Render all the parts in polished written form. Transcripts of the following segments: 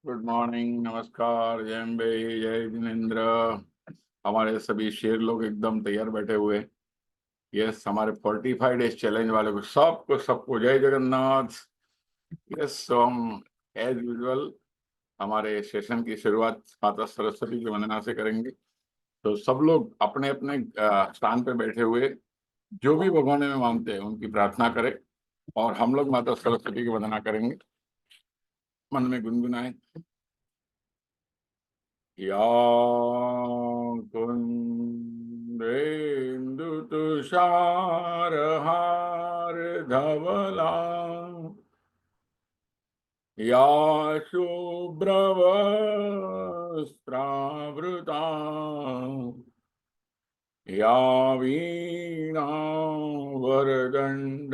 Good morning, नमस्कार, जय अम्बे, जय जिनेन्द्र। हमारे सभी शेर लोग एकदम तैयार बैठे हुए। यस, हमारे 45 डेज चैलेंज वाले को सबको सबको जय जगन्नाथ। यस, तो हम एज यूजुअल हमारे सेशन की शुरुआत माता सरस्वती की वंदना से करेंगे। तो सब लोग अपने अपने स्थान पे बैठे हुए जो भी भगवान में मानते हैं उनकी प्रार्थना करें और हम लोग माता सरस्वती की वंदना करेंगे। मन में गुनगुनाए, या कुंदेन्दु तुषारहार धवला, या शुभ्रवस्त्रावृता, या वीणा वरदण्डमण्डितकरा,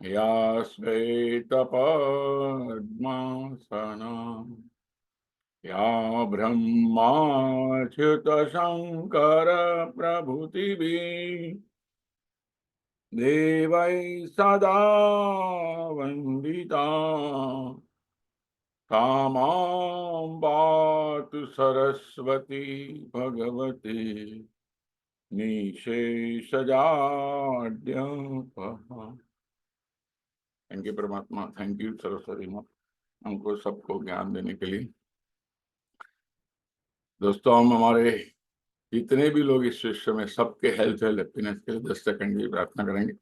या श्वेतपद्मासना, या ब्रह्माच्युत शंकर प्रभृतिभिः देवै सदा वन्दिता, तामां पातु सरस्वती भगवती निशेषजाड्यपहा। थैंक यू परमात्मा, थैंक यू सरस्वती माँ हमको सबको ज्ञान देने के लिए। दोस्तों, हम हमारे जितने भी लोग इस विश्व में सबके हेल्थ एंड हैप्पीनेस के लिए 10 सेकंड की प्रार्थना करेंगे।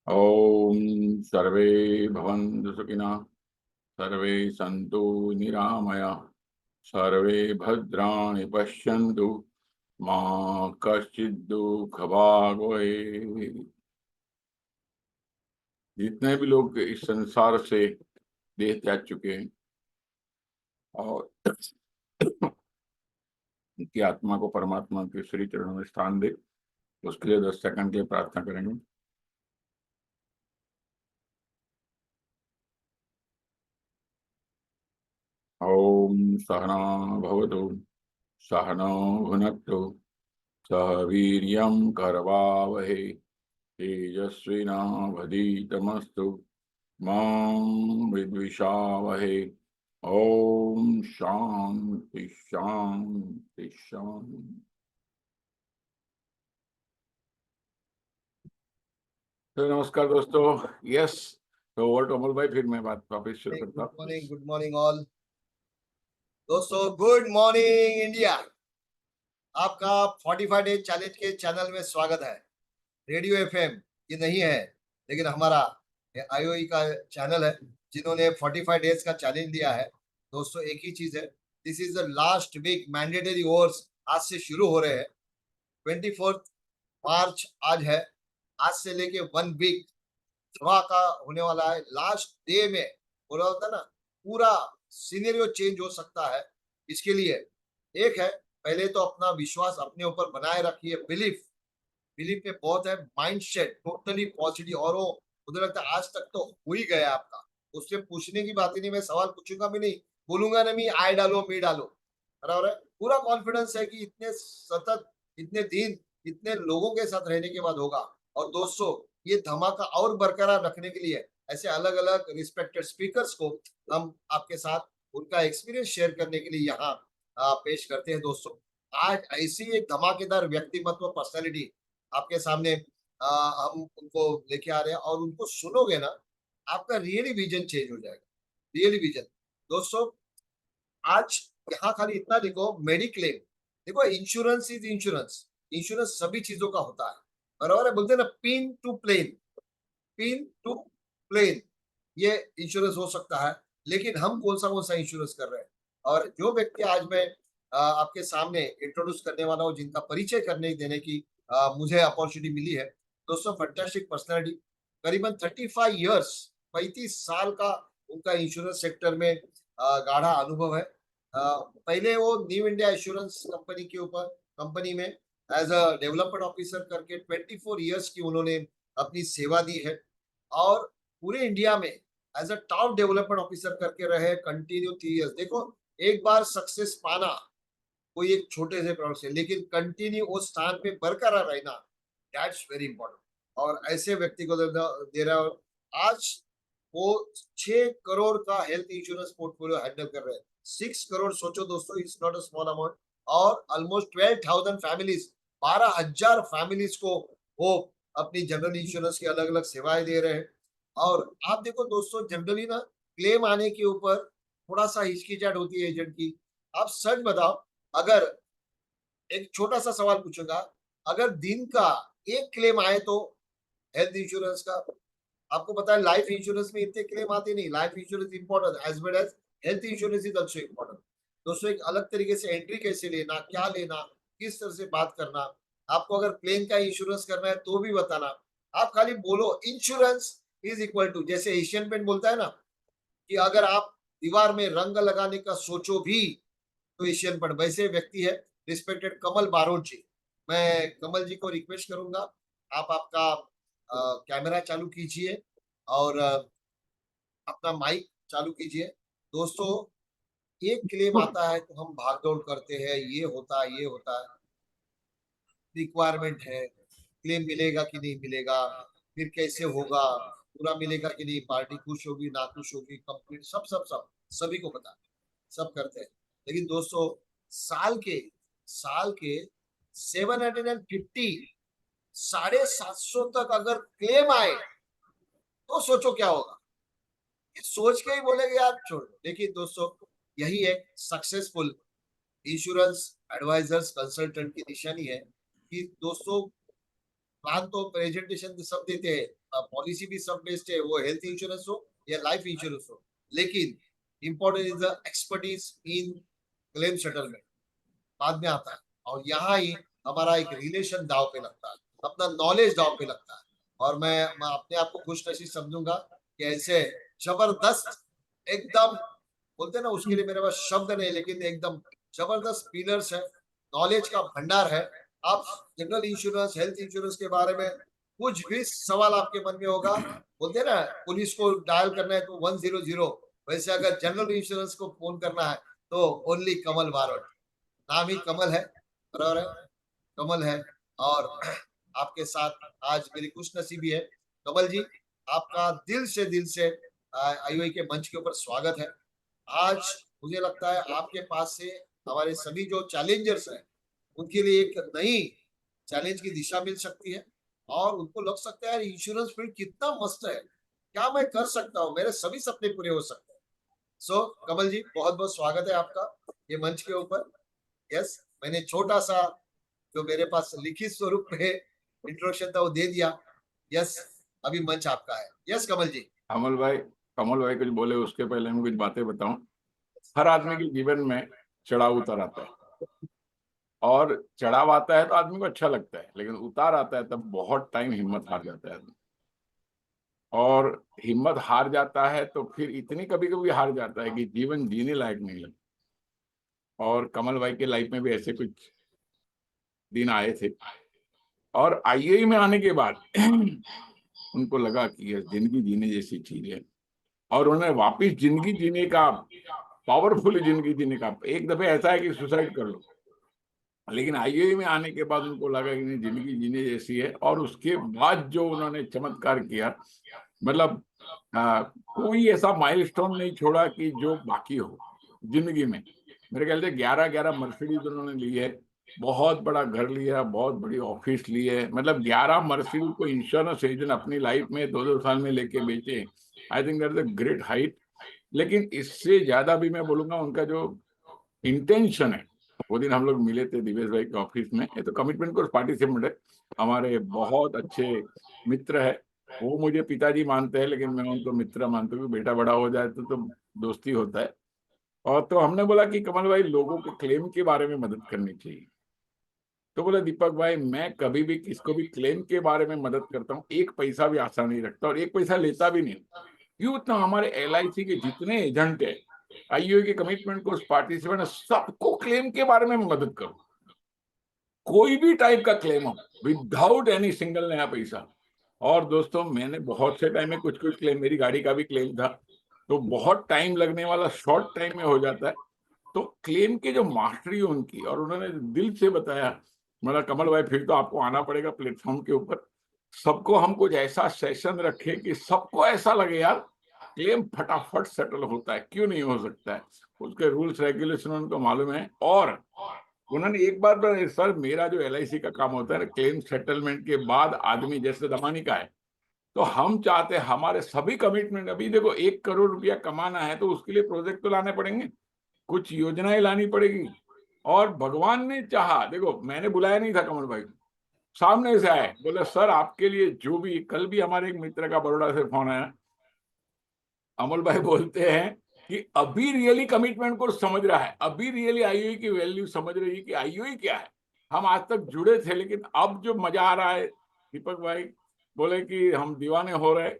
ओम सर्वे भवन्तु सुखिनः, सर्वे सन्तु निरामया, सर्वे भद्राणि पश्यन्तु, मा कश्चित् दुःखभाग् भवेत्। जितने भी लोग इस संसार से देह त्याग चुके हैं और उनकी आत्मा को परमात्मा के श्री चरणों में स्थान दे, उसके लिए 10 सेकंड के लिए प्रार्थना करेंगे। ओम सहना भवतु, सहनौ भुनक्तु, सह वीर्यं करवावहै, तेजस्विनावधीतमस्तु मा विद्विषावहै। ओम शांति शांति शांति। तो नमस्कार दोस्तों। यस, तो ओवर टू अमल भाई, फिर मैं बात वापिस शुरू करता हूँ। गुड मॉर्निंग ऑल दोस्तों, गुड मॉर्निंग इंडिया। आपका 45 डेज चैलेंज के चैनल में स्वागत है। रेडियो एफएम ये नहीं है, लेकिन हमारा आईओई का चैनल है जिन्होंने 45 डेज का चैलेंज दिया है। दोस्तों, एक ही चीज है, this is the last week. Mandatory overs आज से शुरू हो रहे हैं। 24 मार्च आज है। आज से लेके 1 वीक धमाका होने वाला है। लास्ट डे में बोला होता ना, पूरा सिनेरियो चेंज हो सकता है। इसके लिए एक है, पहले तो अपना विश्वास अपने ऊपर बनाए रखिए। बिलीफ बिलीफ में बहुत है। Mindset totally positive. और वो मुझे लगता है आज तक तो हो ही गया आपका। उससे पूछने की बात ही नहीं। मैं सवाल पूछूंगा भी नहीं, बोलूंगा नहीं आए डालो मी डालो, बराबर है। पूरा कॉन्फिडेंस है कि इतने सतत, इतने दिन, इतने लोगों के साथ रहने के बाद होगा। और दोस्तों, ये धमाका और बरकरार रखने के लिए ऐसे अलग अलग रिस्पेक्टेड स्पीकर्स को हम आपके साथ उनका एक्सपीरियंस शेयर करने के लिए यहाँ पेश करते हैं। दोस्तों, आज ऐसी एक धमाकेदार व्यक्तिमत्व, पर्सनैलिटी आपके सामने हम उनको लेके आ रहे हैं। और उनको सुनोगे ना, आपका रियली विजन चेंज हो जाएगा। Really vision. दोस्तों, आज यहाँ खाली इतना देखो, मेडिक्लेम देखो, इंश्योरेंस इज इंश्योरेंस। इंश्योरेंस सभी चीजों का होता है, बराबर है। बोलते हैं ना, pin to plane, pin to plane, ये इंश्योरेंस हो सकता है। लेकिन हम कौन सा इंश्योरेंस कर रहे हैं। और जो व्यक्ति आज मैं आपके सामने इंट्रोड्यूस करने वाला हूँ, जिनका परिचय करने देने की मुझे अपॉर्चुनिटी मिली है। दोस्तों, फैंटास्टिक पर्सनालिटी, करीबन 35 ईयर्स, 35 साल का उनका इंश्योरेंस सेक्टर में गाढ़ा अनुभव है। पहले वो न्यू इंडिया इंश्योरेंस कंपनी के ऊपर, कंपनी में एज अ डेवलपमेंट ऑफिसर करके 24 ईयर्स की उन्होंने अपनी सेवा दी है। और पूरे इंडिया में as a top development officer करके रहे कंटिन्यू 3 ईयर्स। देखो, एक बार सक्सेस पाना कोई एक छोटे से प्रोडक्ट से, लेकिन कंटिन्यू उस स्थान पे बरकरार रहना, दैट्स वेरी इंपॉर्टेंट। और ऐसे व्यक्ति को दे रहा है। आज वो 6 करोड़ का हेल्थ इंश्योरेंस पोर्टफोलियो हैंडल कर रहे हैं। 6 करोड़ सोचो दोस्तों, it's not a small amount. और ऑलमोस्ट 12,000 फैमिलीज, 12,000 फैमिलीज को वो अपनी जनरल इंश्योरेंस की अलग अलग सेवाएं दे रहे हैं। और आप देखो दोस्तों, जनरली ना क्लेम आने के ऊपर थोड़ा सा हिचकिचाहट होती है एजेंट की। आप सच बताओ, अगर एक छोटा सा सवाल पूछूंगा, अगर दिन का एक क्लेम आए तो हेल्थ इंश्योरेंस का, आपको पता है लाइफ इंश्योरेंस में इतने क्लेम आते नहीं। Life insurance important as well as health insurance is also important. दोस्तों, एक अलग तरीके से एंट्री कैसे लेना, क्या लेना, किस तरह से बात करना, आपको अगर प्लेन का इंश्योरेंस करना है तो भी बताना। आप खाली बोलो इंश्योरेंस इज इक्वल टू, जैसे एशियन पेंट बोलता है ना कि अगर आप दीवार में रंग लगाने का सोचो भी तो एशियन पेंट, वैसे व्यक्ति है रिस्पेक्टेड कमल बारोट जी। मैं कमल जी को रिक्वेस्ट करूंगा, आप आपका कैमरा चालू कीजिए और अपना माइक चालू कीजिए। दोस्तों, एक क्लेम आता है तो हम भागदौड़ करते हैं, ये होता है, रिक्वायरमेंट है, क्लेम मिलेगा कि नहीं मिलेगा, फिर कैसे होगा, पूरा मिलेगा कि नहीं, पार्टी खुश होगी ना खुश होगी, कंप्लीट सब सब सब सभी को पता है, सब करते हैं। लेकिन दोस्तों, साल के 750, 750 तक अगर क्लेम आए तो सोचो क्या होगा। ये सोच के ही बोलेगे यार छोड़ दो। लेकिन दोस्तों, यही एक सक्सेसफुल इंश्योरेंस एडवाइजर्स कंसल्टेंट की निशानी है कि दोस्तों, प्लान तो प्रेजेंटेशन सब देते हैं, पॉलिसी भी सब बेस्ड है, वो हेल्थ इंश्योरेंस हो या लाइफ इंश्योरेंस हो। लेकिन important is the expertise in claim settlement, बाद में आता है। और यहाँ ही हमारा एक रिलेशन दाव पे लगता है, अपना नॉलेज दाव पे लगता है। और मैं अपने आप को खुश नसीब समझूंगा कि ऐसे जबरदस्त, एकदम बोलते हैं ना, उसके लिए मेरे पास शब्द नहीं, लेकिन एकदम जबरदस्त पिलर्स है, नॉलेज का भंडार है। आप जनरल इंश्योरेंस, हेल्थ इंश्योरेंस के बारे में कुछ भी सवाल आपके मन में होगा, बोलते हैं ना पुलिस को डायल करना है तो 100, वैसे अगर जनरल इंश्योरेंस को फोन करना है तो ओनली कमल बारोट। नाम ही कमल है, बराबर है, कमल है। और आपके साथ आज मेरी खुश नसीबी है कमल जी, आपका दिल से आईओआई के मंच के ऊपर स्वागत है। आज मुझे लगता है आपके पास से हमारे सभी जो चैलेंजर्स हैं उनके लिए एक नई चैलेंज की दिशा मिल सकती है। और उनको लग सकता है यार इंश्योरेंस फील्ड कितना मस्त है, क्या मैं कर सकता हूँ, मेरे सभी सपने पूरे हो सकते हैं। सो कमल जी, बहुत बहुत स्वागत है आपका ये मंच के ऊपर। यस, मैंने छोटा सा जो मेरे पास लिखित स्वरूप में इंट्रोडक्शन था वो दे दिया। यस, अभी मंच आपका है। यस कमल जी। कमल भाई कुछ बोले उसके पहले मैं कुछ बातें बताऊं। हर आदमी के जीवन में चढ़ाव उतार आता है, और चढ़ाव आता है तो आदमी को अच्छा लगता है, लेकिन उतार आता है तब बहुत टाइम हिम्मत हार जाता है आदमी। और हिम्मत हार जाता है तो फिर इतनी कभी कभी हार जाता है कि जीवन जीने लायक नहीं लगता। और कमल भाई के लाइफ में भी ऐसे कुछ दिन आए थे, और आईआई में आने के बाद उनको लगा कि यह जिंदगी जीने जैसी चीज है, और उन्हें वापिस जिंदगी जीने का, पावरफुल जिंदगी जीने का, एक दफे ऐसा है कि सुसाइड कर लो, लेकिन आईआई में आने के बाद उनको लगा कि नहीं, जिंदगी जीने जैसी है। और उसके बाद जो उन्होंने चमत्कार किया, मतलब कोई ऐसा माइलस्टोन नहीं छोड़ा कि जो बाकी हो जिंदगी में। मेरे ख्याल से 11 मर्सिडीज उन्होंने ली है, बहुत बड़ा घर लिया, बहुत बड़ी ऑफिस ली है। मतलब 11 मर्सिडीज को इंश्योरेंस एजेंट अपनी लाइफ में 2-2 साल में लेके बेचे। I think that is a great height. लेकिन इससे ज्यादा भी मैं बोलूंगा उनका जो इंटेंशन है। वो दिन हम लोग मिले थे दिवेश भाई के ऑफिस में, ये तो कमिटमेंट कोर्स पार्टिसिपेंट है, हमारे बहुत अच्छे मित्र है। वो मुझे पिताजी मानते हैं, लेकिन मैं उनको मित्र मानता हूँ। बेटा बड़ा हो जाए तो दोस्ती होता है। और तो हमने बोला कि कमल भाई, लोगों को क्लेम के बारे में मदद करनी चाहिए। तो बोले दीपक भाई, मैं कभी भी किसको भी क्लेम के बारे में मदद करता हूँ, एक पैसा भी आशा नहीं रखता और एक पैसा लेता भी नहीं। क्यों? तो हमारे एलआईसी के जितने एजेंट है, आईओ के कमिटमेंट कोर्स पार्टिसिपेंट है, सबको क्लेम के बारे में मदद करो। कोई भी टाइप का क्लेम हो, विदाउट एनी सिंगल नया पैसा। और दोस्तों, मैंने बहुत से टाइम में कुछ क्लेम, मेरी गाड़ी का भी क्लेम था, तो बहुत टाइम लगने वाला शॉर्ट टाइम में हो जाता है। तो क्लेम के जो मास्टरी है उनकी, और उन्होंने दिल से बताया, मतलब कमल भाई फिर तो आपको आना पड़ेगा प्लेटफॉर्म के ऊपर। सबको हम कुछ ऐसा सेशन रखे कि सबको ऐसा लगे यार क्लेम फटाफट सेटल होता है, क्यों नहीं हो सकता है। उसके रूल्स रेगुलेशन उनको मालूम है। और उन्होंने एक बार तो, सर मेरा जो LIC का काम होता है ना, क्लेम सेटलमेंट के बाद आदमी जैसे दमानी का है, तो हम चाहते हैं हमारे सभी कमिटमेंट, अभी देखो 1 करोड़ रुपया कमाना है तो उसके लिए प्रोजेक्ट तो लाने पड़ेंगे, कुछ योजनाएं लानी पड़ेगी। और भगवान ने चाहा, देखो मैंने बुलाया नहीं था कमल भाई को, सामने से आए, बोले सर आपके लिए जो भी, कल भी हमारे एक मित्र का बड़ौदा से फोन आया, अमोल भाई बोलते हैं कि अभी रियली कमिटमेंट को समझ रहा है, अभी रियली IOE की वैल्यू समझ रही है कि IOE क्या है। हम आज तक जुड़े थे लेकिन अब जो मजा आ रहा है, दीपक भाई बोले कि हम दीवाने हो रहे।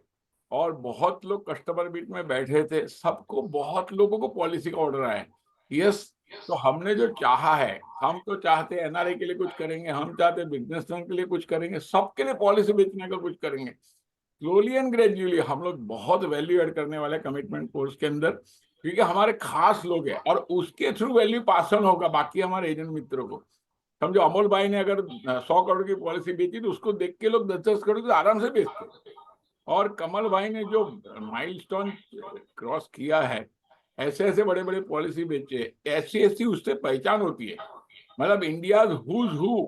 और बहुत लोग कस्टमर बीट में बैठे थे, सबको, बहुत लोगों को पॉलिसी का ऑर्डर आया। यस, तो हमने जो चाहा है, हम तो चाहते हैं NRI के लिए कुछ करेंगे, हम चाहते हैं बिजनेसमैन के लिए कुछ करेंगे, सबके लिए पॉलिसी बेचने का कुछ करेंगे। स्लोली एंड ग्रेजुअली हम लोग बहुत वैल्यू ऐड करने वाले कमिटमेंट कोर्स के अंदर, क्योंकि हमारे खास लोग हैं और उसके थ्रू वैल्यू पास ऑन होगा बाकी हमारे एजेंट मित्रों को। समझो अमोल भाई ने अगर 100 करोड़ की पॉलिसी बेची तो उसको देख के लोग 10-10 करोड़ की आराम से बेचते। और कमल भाई ने जो माइलस्टोन क्रॉस किया है, ऐसे ऐसे बड़े बड़े पॉलिसी बेचे, ऐसी ऐसी उससे पहचान होती है। मतलब इंडिया हुज हु,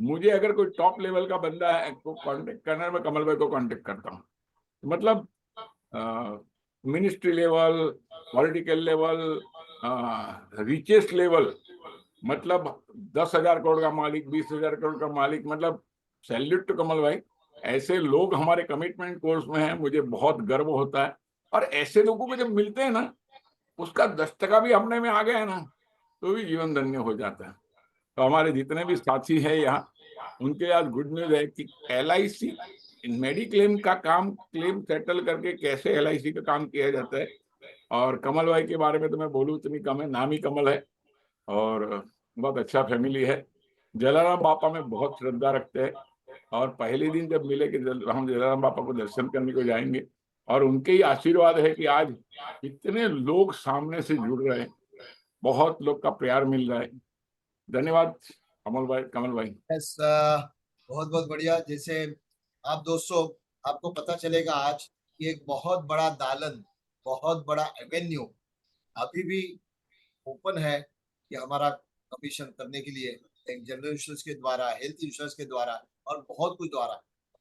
मुझे अगर कोई टॉप लेवल का बंदा है को कांटेक्ट करना है, मैं कमल भाई को कांटेक्ट करता हूँ। मतलब ministry level, political level, richest level, मतलब 10,000 करोड़ का मालिक, 20,000 करोड़ का मालिक, मतलब सैल्यूट टू कमल भाई। ऐसे लोग हमारे कमिटमेंट कोर्स में हैं, मुझे बहुत गर्व होता है। और ऐसे लोगों को जब मिलते हैं ना, उसका 10% भी अपने में आ गया है ना, तो भी जीवन धन्य हो जाता है। तो हमारे जितने भी साथी हैं यहाँ, उनके आज गुड न्यूज है कि LIC मेडिक्लेम का काम, क्लेम सेटल करके कैसे LIC का काम किया जाता है। और कमल भाई के बारे में तो मैं बोलूँ इतनी कम है, नाम ही कमल है। और बहुत अच्छा फैमिली है। जलाराम बापा में बहुत श्रद्धा रखते हैं। और पहले दिन जब मिले कि हम जलाराम बापा को दर्शन करने को जाएंगे, और उनके ही आशीर्वाद है कि आज इतने लोग सामने से जुड़ रहे हैं, बहुत लोग का प्यार मिल रहा है। धन्यवाद अमोल भाई, कमल भाई। यस, बहुत बहुत बढ़िया। जैसे आप दोस्तों, आपको पता चलेगा आज कि एक बहुत बड़ा दालन, बहुत बड़ा एवेन्यू अभी भी ओपन है कि हमारा कमीशन करने के लिए, एक जनरल इंश्योरेंस के द्वारा, हेल्थ इंश्योरेंस के द्वारा और बहुत कुछ द्वारा।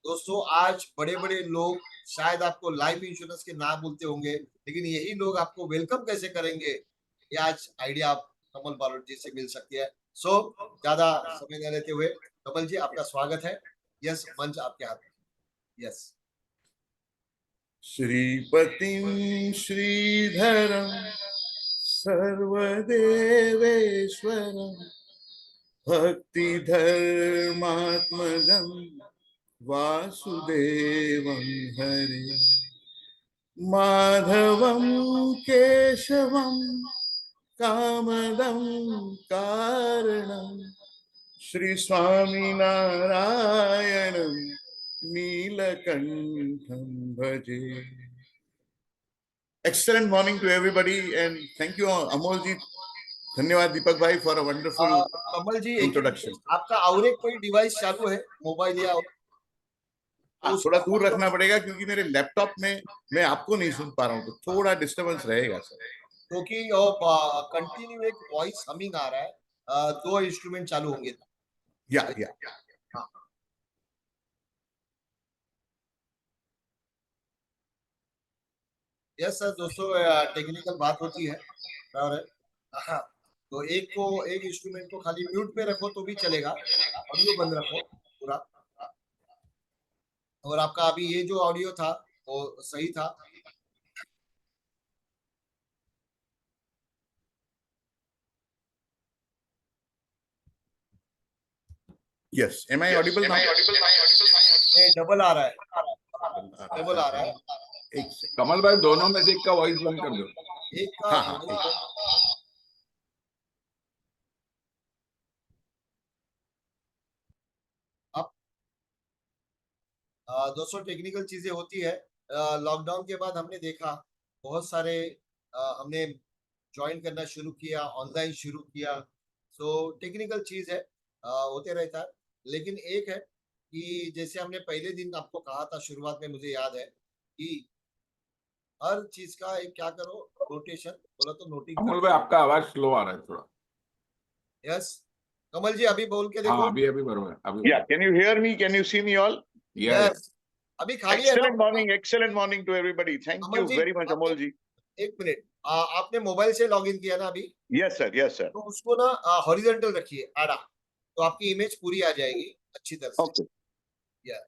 दोस्तों, आज बड़े बड़े लोग शायद आपको लाइफ इंश्योरेंस के नाम बोलते होंगे, लेकिन यही लोग आपको वेलकम कैसे करेंगे, ये आज आइडिया आप कमल बालोट जी से मिल सकती है। सो ज्यादा समय न लेते हुए कमल जी, आपका स्वागत है। यस, मंच आपके हाथ में। यस। श्रीपतिं श्रीधरं सर्वदेवेश्वरं भक्तिधर्मात्मजं वासुदेवं हरे माधवं केशवं कामदं कारणं श्री स्वामीनारायणं नीलकंठं भजे। Excellent morning to everybody and thank you Amol ji, धन्यवाद दीपक भाई for a wonderful Kamal ji, introduction. आपका और एक कोई डिवाइस चालू है, मोबाइल या थोड़ा दूर रखना पड़ेगा क्योंकि मेरे लैपटॉप में मैं आपको नहीं सुन पा रहा हूँ, तो थोड़ा डिस्टरबेंस रहेगा सर। क्योंकि कंटिन्यू एक वॉइस हमिंग आ रहा है, 2 इंस्ट्रूमेंट चालू होंगे। या हाँ। यस सर, दोस्तों, टेक्निकल बात होती है। और हाँ, तो एक इंस्ट्रूमेंट को खाली म्यूट पे रखो तो भी चलेगा, ऑडियो बंद रखो पूरा। और आपका अभी ये जो ऑडियो था वो सही था। Yes, am I audible now? ये डबल आ रहा है, डबल आ रहा है। एक सेकंड, कमल भाई दोनों में से एक का वॉइस बंद कर दो। एक का हाँ हाँ अब दोस्तों, टेक्निकल चीजें होती है। लॉकडाउन के बाद हमने देखा बहुत सारे, हमने ज्वाइन करना शुरू किया, ऑनलाइन शुरू किया। सो टेक्निकल चीज है, होते रहता है। लेकिन एक है कि जैसे हमने पहले दिन आपको कहा था शुरुआत में, मुझे याद है कि हर चीज का एक क्या करो, नोटेशन बोला तो नोटिंग अमोल करते भाई रहो। आपका आवाज स्लो आ रहा है थोड़ा। यस, कमल जी अभी बोल के हाँ देखो। अभी अभी बरोबर अभी Yeah, can you hear me? Can you see me all? या यस, अभी खाली है ना? Excellent morning to everybody. Thank Kamal you ji, very much, आपने Amol ji. एक मिनट, आपने मोबाइल से लॉगिन किया ना अभी? Yes, sir. Yes, sir. तो उसको ना हॉरिजॉन्टल रखिए, आड़ा, तो आपकी इमेज पूरी आ जाएगी अच्छी तरह से। Okay. या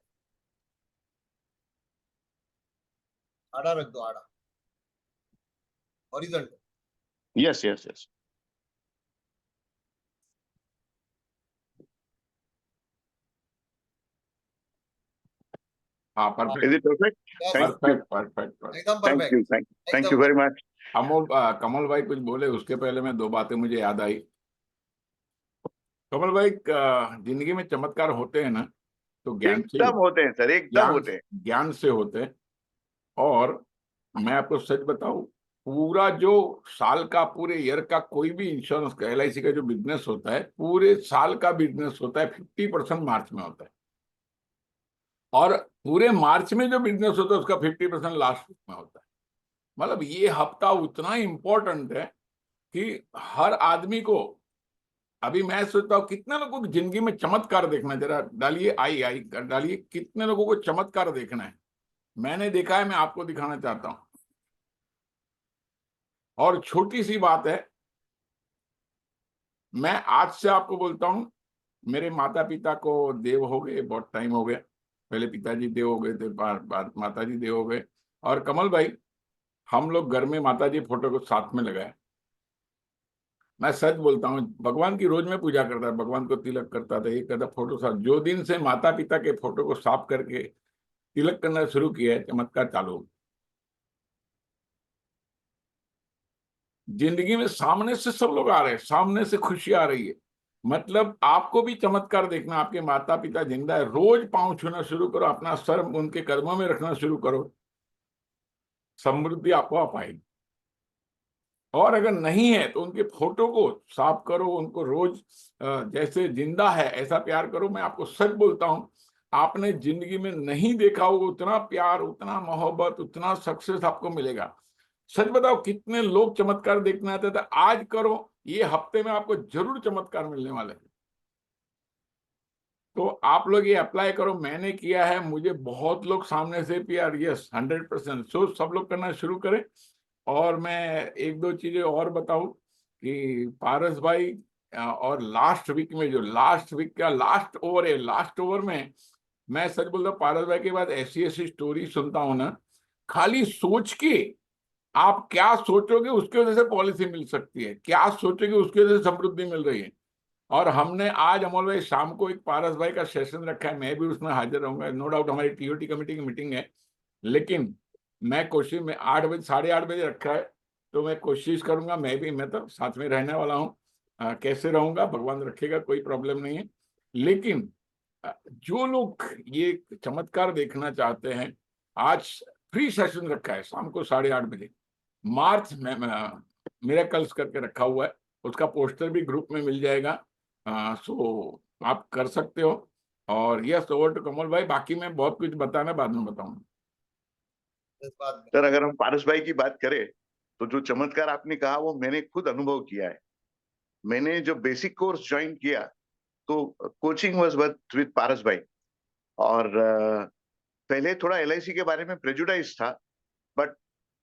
आड़ा रख दो, आड़ा, हॉरिजॉन्टल। Yes, yes, yes. हाँ Is perfect it perfect? Yes, Thank you. Perfect perfect perfect. एकदम Thank perfect, you. Thank you एकदम very perfect। much. अमोल कमल भाई कुछ बोले उसके पहले मैं दो बातें मुझे याद आई। कमल भाई जिंदगी में चमत्कार होते हैं ना तो एकदम होते हैं सर, एकदम ज्ञान होते हैं। ज्ञान से होते हैं। और मैं आपको सच बताऊं, पूरा जो साल का पूरे ईयर का कोई भी इंश्योरेंस का LIC का जो बिजनेस होता है, पूरे साल का बिजनेस होता है 50% मार्च में होता है। और पूरे मार्च में जो बिजनेस होता है उसका 50% लास्ट वीक में होता है। मतलब ये हफ्ता उतना इंपॉर्टेंट है कि हर आदमी को, अभी मैं सोचता हूँ कितने लोगों की जिंदगी में चमत्कार देखना है, जरा डालिए आई आई डालिए, कितने लोगों को चमत्कार देखना है। मैंने देखा है, मैं आपको दिखाना चाहता हूं। और छोटी सी बात है, मैं आज से आपको बोलता हूं, मेरे माता पिता को देव हो गए, बहुत टाइम हो गया। पहले पिताजी देव हो गए थे, बाद माता जी देव हो गए। और कमल भाई, हम लोग घर में माता जी फोटो को साथ में लगाए। मैं सच बोलता हूँ, भगवान की रोज में पूजा करता, भगवान को तिलक करता था, ये करता, फोटो साथ। जो दिन से माता पिता के फोटो को साफ करके तिलक करना शुरू किया है, चमत्कार चालू हो गया। जिंदगी में सामने से सब लोग आ रहे हैं, सामने से खुशी आ रही है। मतलब आपको भी चमत्कार देखना, आपके माता पिता जिंदा है, रोज पांव छूना शुरू करो, अपना सर उनके कदमों में रखना शुरू करो, समृद्धि आपको आ पाएगी। और अगर नहीं है तो उनके फोटो को साफ करो, उनको रोज जैसे जिंदा है ऐसा प्यार करो। मैं आपको सच बोलता हूं, आपने जिंदगी में नहीं देखा होगा उतना प्यार, उतना मोहब्बत, उतना सक्सेस आपको मिलेगा। सच बताओ, कितने लोग चमत्कार देखने आते थे, आज करो, ये हफ्ते में आपको जरूर चमत्कार मिलने वाले हैं। तो आप लोग ये अप्लाई करो, मैंने किया है, मुझे बहुत लोग सामने से प्यार, यस 100%। सो सब लोग करना शुरू करें। और मैं एक दो चीजें और बताऊं कि पारस भाई, और लास्ट वीक में, जो लास्ट वीक का लास्ट ओवर है, लास्ट ओवर में मैं सच बोलता हूं, पारस भाई के बाद ऐसी ऐसी स्टोरी सुनता हूं ना, खाली सोच के आप क्या सोचोगे उसकी वजह से पॉलिसी मिल सकती है, क्या सोचोगे उसकी वजह से समृद्धि मिल रही है। और हमने आज अमोल भाई शाम को एक पारस भाई का सेशन रखा है, मैं भी उसमें हाजिर रहूंगा, नो डाउट। हमारी TOT कमेटी की मीटिंग है, लेकिन मैं कोशिश में 8 बजे, 8:30 बजे रखा है, तो मैं कोशिश करूंगा, मैं तो साथ में रहने वाला हूँ। कैसे रहूंगा भगवान रखेगा, कोई प्रॉब्लम नहीं है। लेकिन जो लोग ये चमत्कार देखना चाहते हैं, आज फ्री सेशन रखा है शाम को 8:30 बजे, मार्च में मेरा कल्स करके रखा हुआ है, उसका पोस्टर भी ग्रुप में मिल जाएगा। सो आप कर सकते हो। और यस, ओवर टू कमल भाई, बाकी मैं बहुत कुछ बताना बाद में बताऊंगा। इस बात में सर, अगर हम पारस भाई की बात करें तो जो चमत्कार आपने कहा वो मैंने खुद अनुभव किया है। मैंने जो बेसिक कोर्स ज्वाइन किया तो कोचिंग वाज विद पारस भाई। और पहले थोड़ा LIC के बारे में प्रेजुडाइज था, बट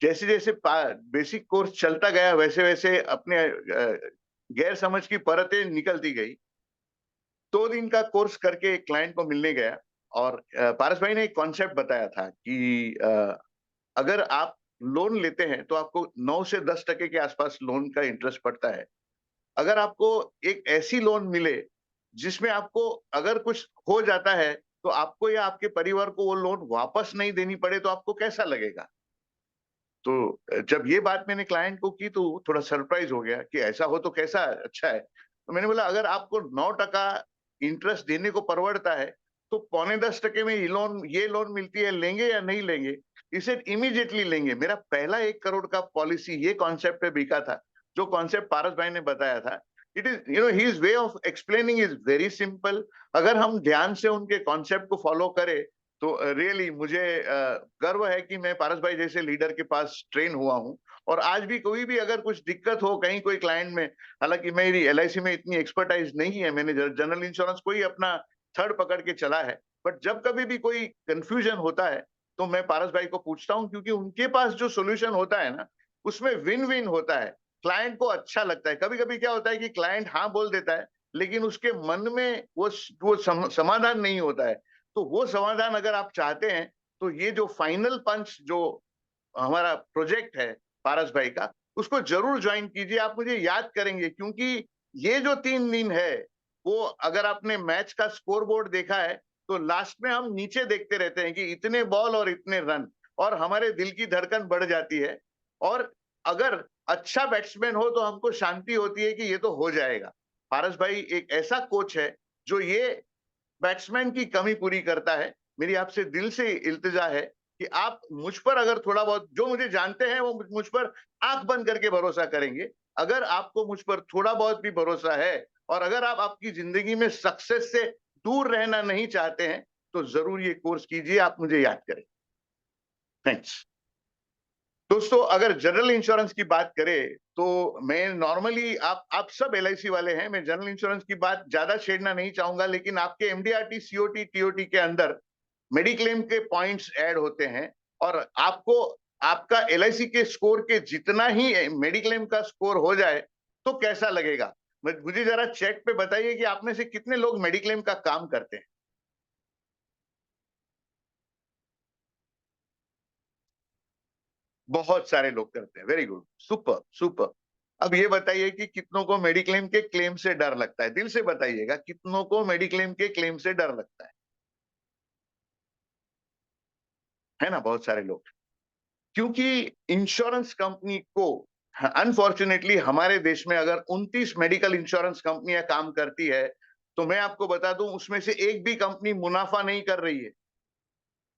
जैसे जैसे बेसिक कोर्स चलता गया वैसे वैसे अपने गैर समझ की परतें निकलती गई। 2 दिन का कोर्स करके एक क्लाइंट को मिलने गया और पारस भाई ने एक कॉन्सेप्ट बताया था कि अगर आप लोन लेते हैं तो आपको 9 से 10% के आसपास लोन का इंटरेस्ट पड़ता है। अगर आपको एक ऐसी लोन मिले जिसमें आपको अगर कुछ हो जाता है तो आपको या आपके परिवार को वो लोन वापस नहीं देनी पड़े तो आपको कैसा लगेगा? तो जब ये बात मैंने क्लाइंट को की तो थोड़ा सरप्राइज हो गया कि ऐसा हो तो कैसा अच्छा है। तो मैंने बोला अगर आपको 9% इंटरेस्ट देने को परवड़ता है तो 9.25% में ये लोन मिलती है, लेंगे या नहीं लेंगे? इसे इमीडिएटली लेंगे। मेरा पहला 1 करोड़ का पॉलिसी ये कॉन्सेप्ट पे बिका था, जो कॉन्सेप्ट पारस भाई ने बताया था it is his way of explaining is very simple. अगर हम ध्यान से उनके कॉन्सेप्ट को फॉलो करें तो रियली मुझे गर्व है कि मैं पारस भाई जैसे लीडर के पास ट्रेन हुआ हूं। और आज भी कोई भी अगर कुछ दिक्कत हो कहीं कोई क्लाइंट में, हालांकि मेरी एलआईसी में इतनी एक्सपर्टाइज नहीं है, मैंने जनरल इंश्योरेंस को ही अपना थर्ड पकड़ के चला है, बट जब कभी भी कोई कंफ्यूजन होता है तो मैं पारस भाई को पूछता हूं, क्योंकि उनके पास जो सोल्यूशन होता है ना उसमें विन विन होता है। क्लाइंट को अच्छा लगता है। कभी कभी क्या होता है कि क्लाइंट हाँ बोल देता है लेकिन उसके मन में वो समाधान नहीं होता है। तो वो समाधान अगर आप चाहते हैं तो ये जो फाइनल पंच जो हमारा प्रोजेक्ट है पारस भाई का, उसको जरूर ज्वाइन कीजिए। आप मुझे याद करेंगे, क्योंकि ये जो 3 दिन है वो अगर आपने मैच का स्कोर बोर्ड देखा है तो लास्ट में हम नीचे देखते रहते हैं कि इतने बॉल और इतने रन, और हमारे दिल की धड़कन बढ़ जाती है। और अगर अच्छा बैट्समैन हो तो हमको शांति होती है कि ये तो हो जाएगा। पारस भाई एक ऐसा कोच है जो ये बैट्समैन की कमी पूरी करता है। मेरी आपसे दिल से इल्तिजा है कि आप मुझ पर अगर थोड़ा बहुत, जो मुझे जानते हैं वो मुझ पर आंख बंद करके भरोसा करेंगे। अगर आपको मुझ पर थोड़ा बहुत भी भरोसा है और अगर आप आपकी जिंदगी में सक्सेस से दूर रहना नहीं चाहते हैं तो जरूर ये कोर्स कीजिए। आप मुझे याद करें। थैंक्स। दोस्तों, अगर जनरल इंश्योरेंस की बात करें तो मैं नॉर्मली, आप सब एलआईसी वाले हैं, मैं जनरल इंश्योरेंस की बात ज्यादा छेड़ना नहीं चाहूंगा, लेकिन आपके एमडीआरटी सीओटी टीओटी के अंदर मेडिक्लेम के पॉइंट्स ऐड होते हैं। और आपको आपका एलआईसी के स्कोर के जितना ही मेडिक्लेम का स्कोर हो जाए तो कैसा लगेगा? मुझे जरा चैट पे बताइए कि आप में से कितने लोग मेडिक्लेम का काम करते हैं। बहुत सारे लोग करते हैं। Very good, super super. अब ये बताइए कि कितनों को मेडिक्लेम के क्लेम से डर लगता है? दिल से बताइएगा, कितनों को मेडिक्लेम के क्लेम से डर लगता है ना? बहुत सारे लोग। क्योंकि इंश्योरेंस कंपनी को, अनफॉर्चुनेटली हमारे देश में अगर 29 मेडिकल इंश्योरेंस कंपनियां काम करती है तो मैं आपको बता दूं उसमें से एक भी कंपनी मुनाफा नहीं कर रही है।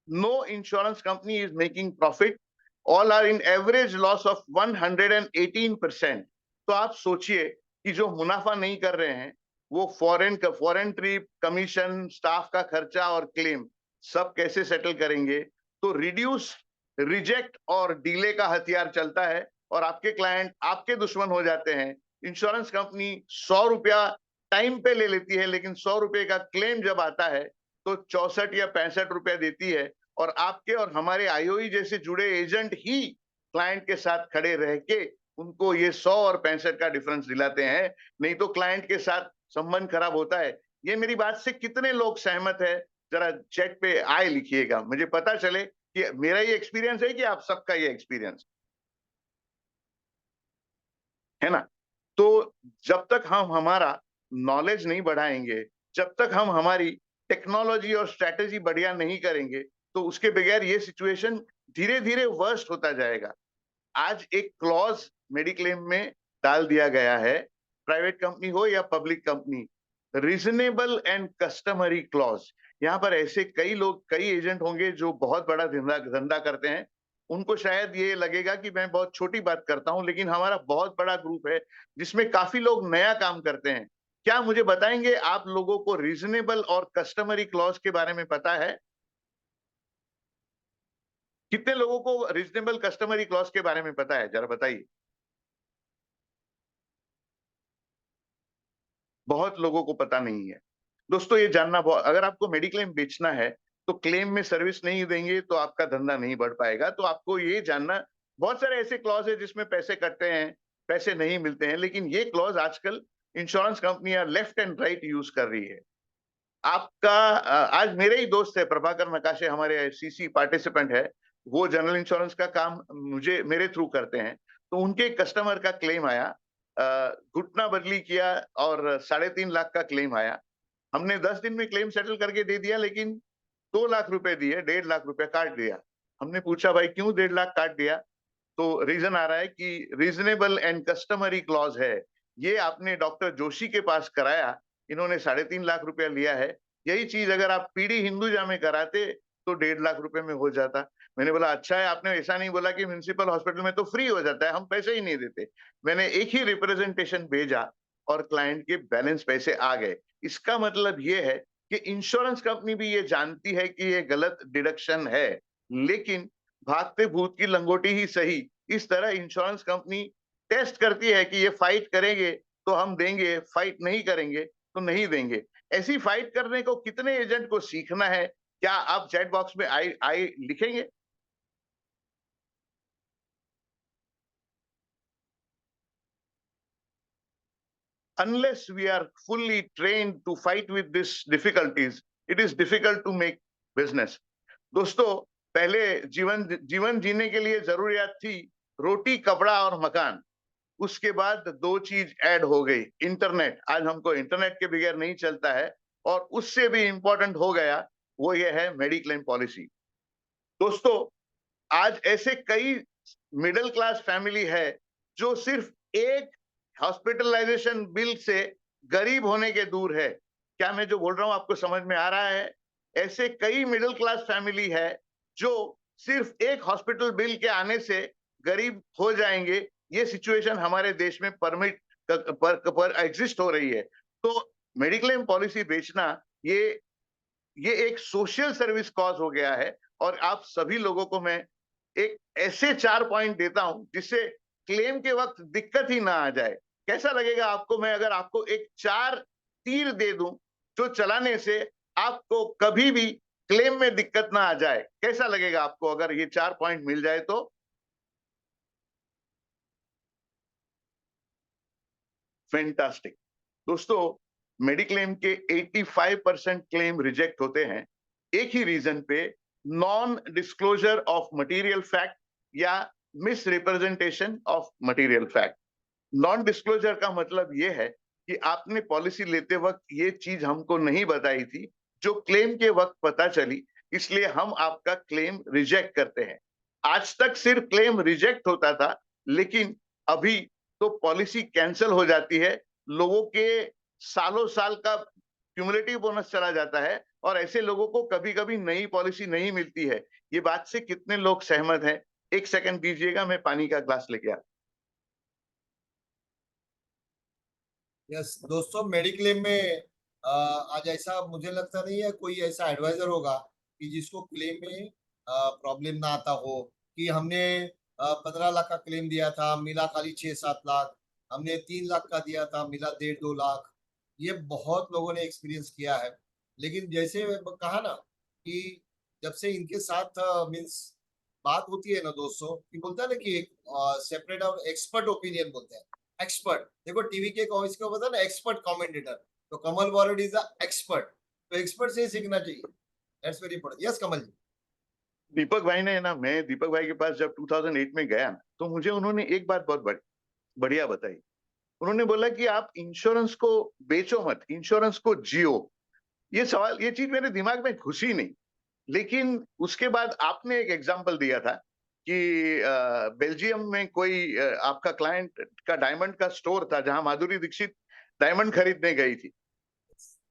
No insurance company is making profit. All are in average loss of 118%। तो आप सोचिए कि जो मुनाफा नहीं कर रहे हैं वो फॉरेन ट्रिप, कमीशन, स्टाफ का खर्चा और क्लेम सब कैसे सेटल करेंगे? तो रिड्यूस, रिजेक्ट और डीले का हथियार चलता है और आपके क्लाइंट आपके दुश्मन हो जाते हैं। इंश्योरेंस कंपनी 100 रुपया टाइम पे ले लेती है, लेकिन 100 रुपए का क्लेम जब आता है तो 64 या 65 रुपया देती है। और आपके और हमारे आईओई जैसे जुड़े एजेंट ही क्लाइंट के साथ खड़े रह के उनको ये 100 और 65 का डिफरेंस दिलाते हैं। नहीं तो क्लाइंट के साथ संबंध खराब होता है। ये मेरी बात से कितने लोग सहमत है? जरा चैट पे आए लिखिएगा, मुझे पता चले कि मेरा ये एक्सपीरियंस है कि आप सबका ये एक्सपीरियंस है ना? तो जब तक हम हमारा नॉलेज नहीं बढ़ाएंगे, जब तक हम हमारी टेक्नोलॉजी और स्ट्रैटेजी बढ़िया नहीं करेंगे, तो उसके बगैर ये सिचुएशन धीरे धीरे वर्स्ट होता जाएगा। आज एक क्लॉज मेडिक्लेम में डाल दिया गया है, प्राइवेट कंपनी हो या public company, reasonable and customary clause. यहाँ पर ऐसे कई लोग, कई एजेंट होंगे जो बहुत बड़ा धंधा धंधा करते हैं। उनको शायद ये लगेगा कि मैं बहुत छोटी बात करता हूं, लेकिन हमारा बहुत बड़ा ग्रुप है जिसमें काफी लोग नया काम करते हैं। क्या मुझे बताएंगे आप लोगों को रीजनेबल और कस्टमरी क्लॉज के बारे में पता है? कितने लोगों को रीजनेबल कस्टमरी क्लॉज के बारे में पता है? जरा बताइए। बहुत लोगों को पता नहीं है। दोस्तों, ये जानना बहुत, अगर आपको मेडिक्लेम बेचना है तो क्लेम में सर्विस नहीं देंगे तो आपका धंधा नहीं बढ़ पाएगा। तो आपको ये जानना, बहुत सारे ऐसे क्लॉज है जिसमें पैसे कटते हैं, पैसे नहीं मिलते हैं, लेकिन ये क्लॉज आजकल इंश्योरेंस कंपनियां लेफ्ट एंड राइट यूज कर रही है। आपका आज मेरे ही दोस्त है प्रभाकर नकाशे, हमारे सीसी पार्टिसिपेंट है, वो जनरल इंश्योरेंस का काम मुझे मेरे थ्रू करते हैं। तो उनके कस्टमर का क्लेम आया, घुटना बदली किया और 3.5 लाख का क्लेम आया। हमने 10 दिन में क्लेम सेटल करके दे दिया, लेकिन 2 लाख रुपए दिए, 1.5 लाख रुपए काट दिया। हमने पूछा भाई क्यों 1.5 लाख काट दिया? तो रीजन आ रहा है कि रीजनेबल एंड कस्टमरी क्लॉज है, ये आपने डॉक्टर जोशी के पास कराया, इन्होंने 3.5 लाख रुपया लिया है। यही चीज अगर आप पीडी हिंदुजा में कराते तो 1.5 लाख रुपए में हो जाता। मैंने बोला अच्छा है, आपने ऐसा नहीं बोला कि म्युनिसिपल हॉस्पिटल में तो फ्री हो जाता है, हम पैसे ही नहीं देते। मैंने एक ही रिप्रेजेंटेशन भेजा और क्लाइंट के बैलेंस पैसे आ गए। इसका मतलब ये है कि इंश्योरेंस कंपनी भी ये जानती है कि ये गलत डिडक्शन है, लेकिन भागते भूत की लंगोटी ही सही, इस तरह इंश्योरेंस कंपनी टेस्ट करती है कि ये फाइट करेंगे तो हम देंगे, फाइट नहीं करेंगे तो नहीं देंगे। ऐसी फाइट करने को कितने एजेंट को सीखना है? क्या आप चैट बॉक्स में आई आई लिखेंगे? Unless we are fully trained to fight with these difficulties, it is difficult to make business. दोस्तों, पहले जीवन जीवन जीने के लिए जरूरियात थी रोटी, कपड़ा और मकान। उसके बाद दो चीज ऐड हो गई, इंटरनेट। आज हमको इंटरनेट के बगैर नहीं चलता है, और उससे भी इंपॉर्टेंट हो गया वो ये है मेडिक्लेम पॉलिसी। दोस्तों, आज ऐसे कई मिडिल क्लास फैमिली है जो सिर्फ एक हॉस्पिटलाइजेशन बिल से गरीब होने के दूर है। क्या मैं जो बोल रहा हूं आपको समझ में आ रहा है? ऐसे कई मिडिल क्लास फैमिली है जो सिर्फ एक हॉस्पिटल बिल के आने से गरीब हो जाएंगे। ये सिचुएशन हमारे देश में पर एग्जिस्ट हो रही है। तो मेडिक्लेम पॉलिसी बेचना ये एक सोशल सर्विस कॉज हो गया है। और आप सभी लोगों को मैं एक ऐसे 4 पॉइंट देता हूं जिससे क्लेम के वक्त दिक्कत ही ना आ जाए। कैसा लगेगा आपको मैं अगर आपको एक 4 तीर दे दूं जो चलाने से आपको कभी भी क्लेम में दिक्कत ना आ जाए? कैसा लगेगा आपको अगर ये 4 पॉइंट मिल जाए तो? फैंटास्टिक। दोस्तों, मेडिक्लेम के 85% क्लेम रिजेक्ट होते हैं एक ही रीजन पे, non disclosure of material fact या misrepresentation of material fact. Non disclosure का मतलब यह है कि आपने पॉलिसी लेते वक्त ये चीज हमको नहीं बताई थी जो क्लेम के वक्त पता चली, इसलिए हम आपका क्लेम रिजेक्ट करते हैं। आज तक सिर्फ क्लेम रिजेक्ट होता था, लेकिन अभी तो पॉलिसी कैंसिल हो जाती है। लोगों के सालों साल का क्यूमुलेटिव बोनस चला जाता है, और ऐसे लोगों को कभी कभी नई पॉलिसी नहीं मिलती है। ये बात से कितने लोग सहमत हैं? एक सेकंड दीजिएगा, मैं पानी का ग्लास लेके आता। यस दोस्तों, मेडिक्लेम में आज ऐसा मुझे लगता नहीं है कोई ऐसा एडवाइजर होगा कि जिसको क्लेम में प्रॉब्लम ना आता हो। कि हमने 15 लाख का क्लेम दिया था, मिला खाली 6-7 लाख। हमने 3 लाख का दिया था, मिला 1.5-2 लाख। ये बहुत लोगों ने एक्सपीरियंस किया है। लेकिन जैसे कहा ना कि जब से इनके साथ मीन्स बात होती है ना दोस्तों, कि बोलता है ना कि एक सेपरेट और एक्सपर्ट ओपिनियन बोलते हैं। एक्सपर्ट, देखो टीवी के इसको पता है ना, एक्सपर्ट कमेंटेटर। तो कमल बॉरड इज अ एक्सपर्ट। तो एक्सपर्ट से ही सीखना चाहिए। That's very important. यस कमल जी। दीपक भाई ने ना, मैं दीपक भाई के पास जब 2008 में गया ना, तो मुझे उन्होंने एक बात बहुत बढ़िया बताई। उन्होंने बोला कि आप इंश्योरेंस को बेचो मत, इंश्योरेंस को जियो। ये सवाल, ये चीज मेरे दिमाग में घुसी नहीं। लेकिन उसके बाद आपने एक एग्जांपल दिया था कि बेल्जियम में कोई आपका क्लाइंट का डायमंड का स्टोर था जहां माधुरी दीक्षित डायमंड खरीदने गई थी,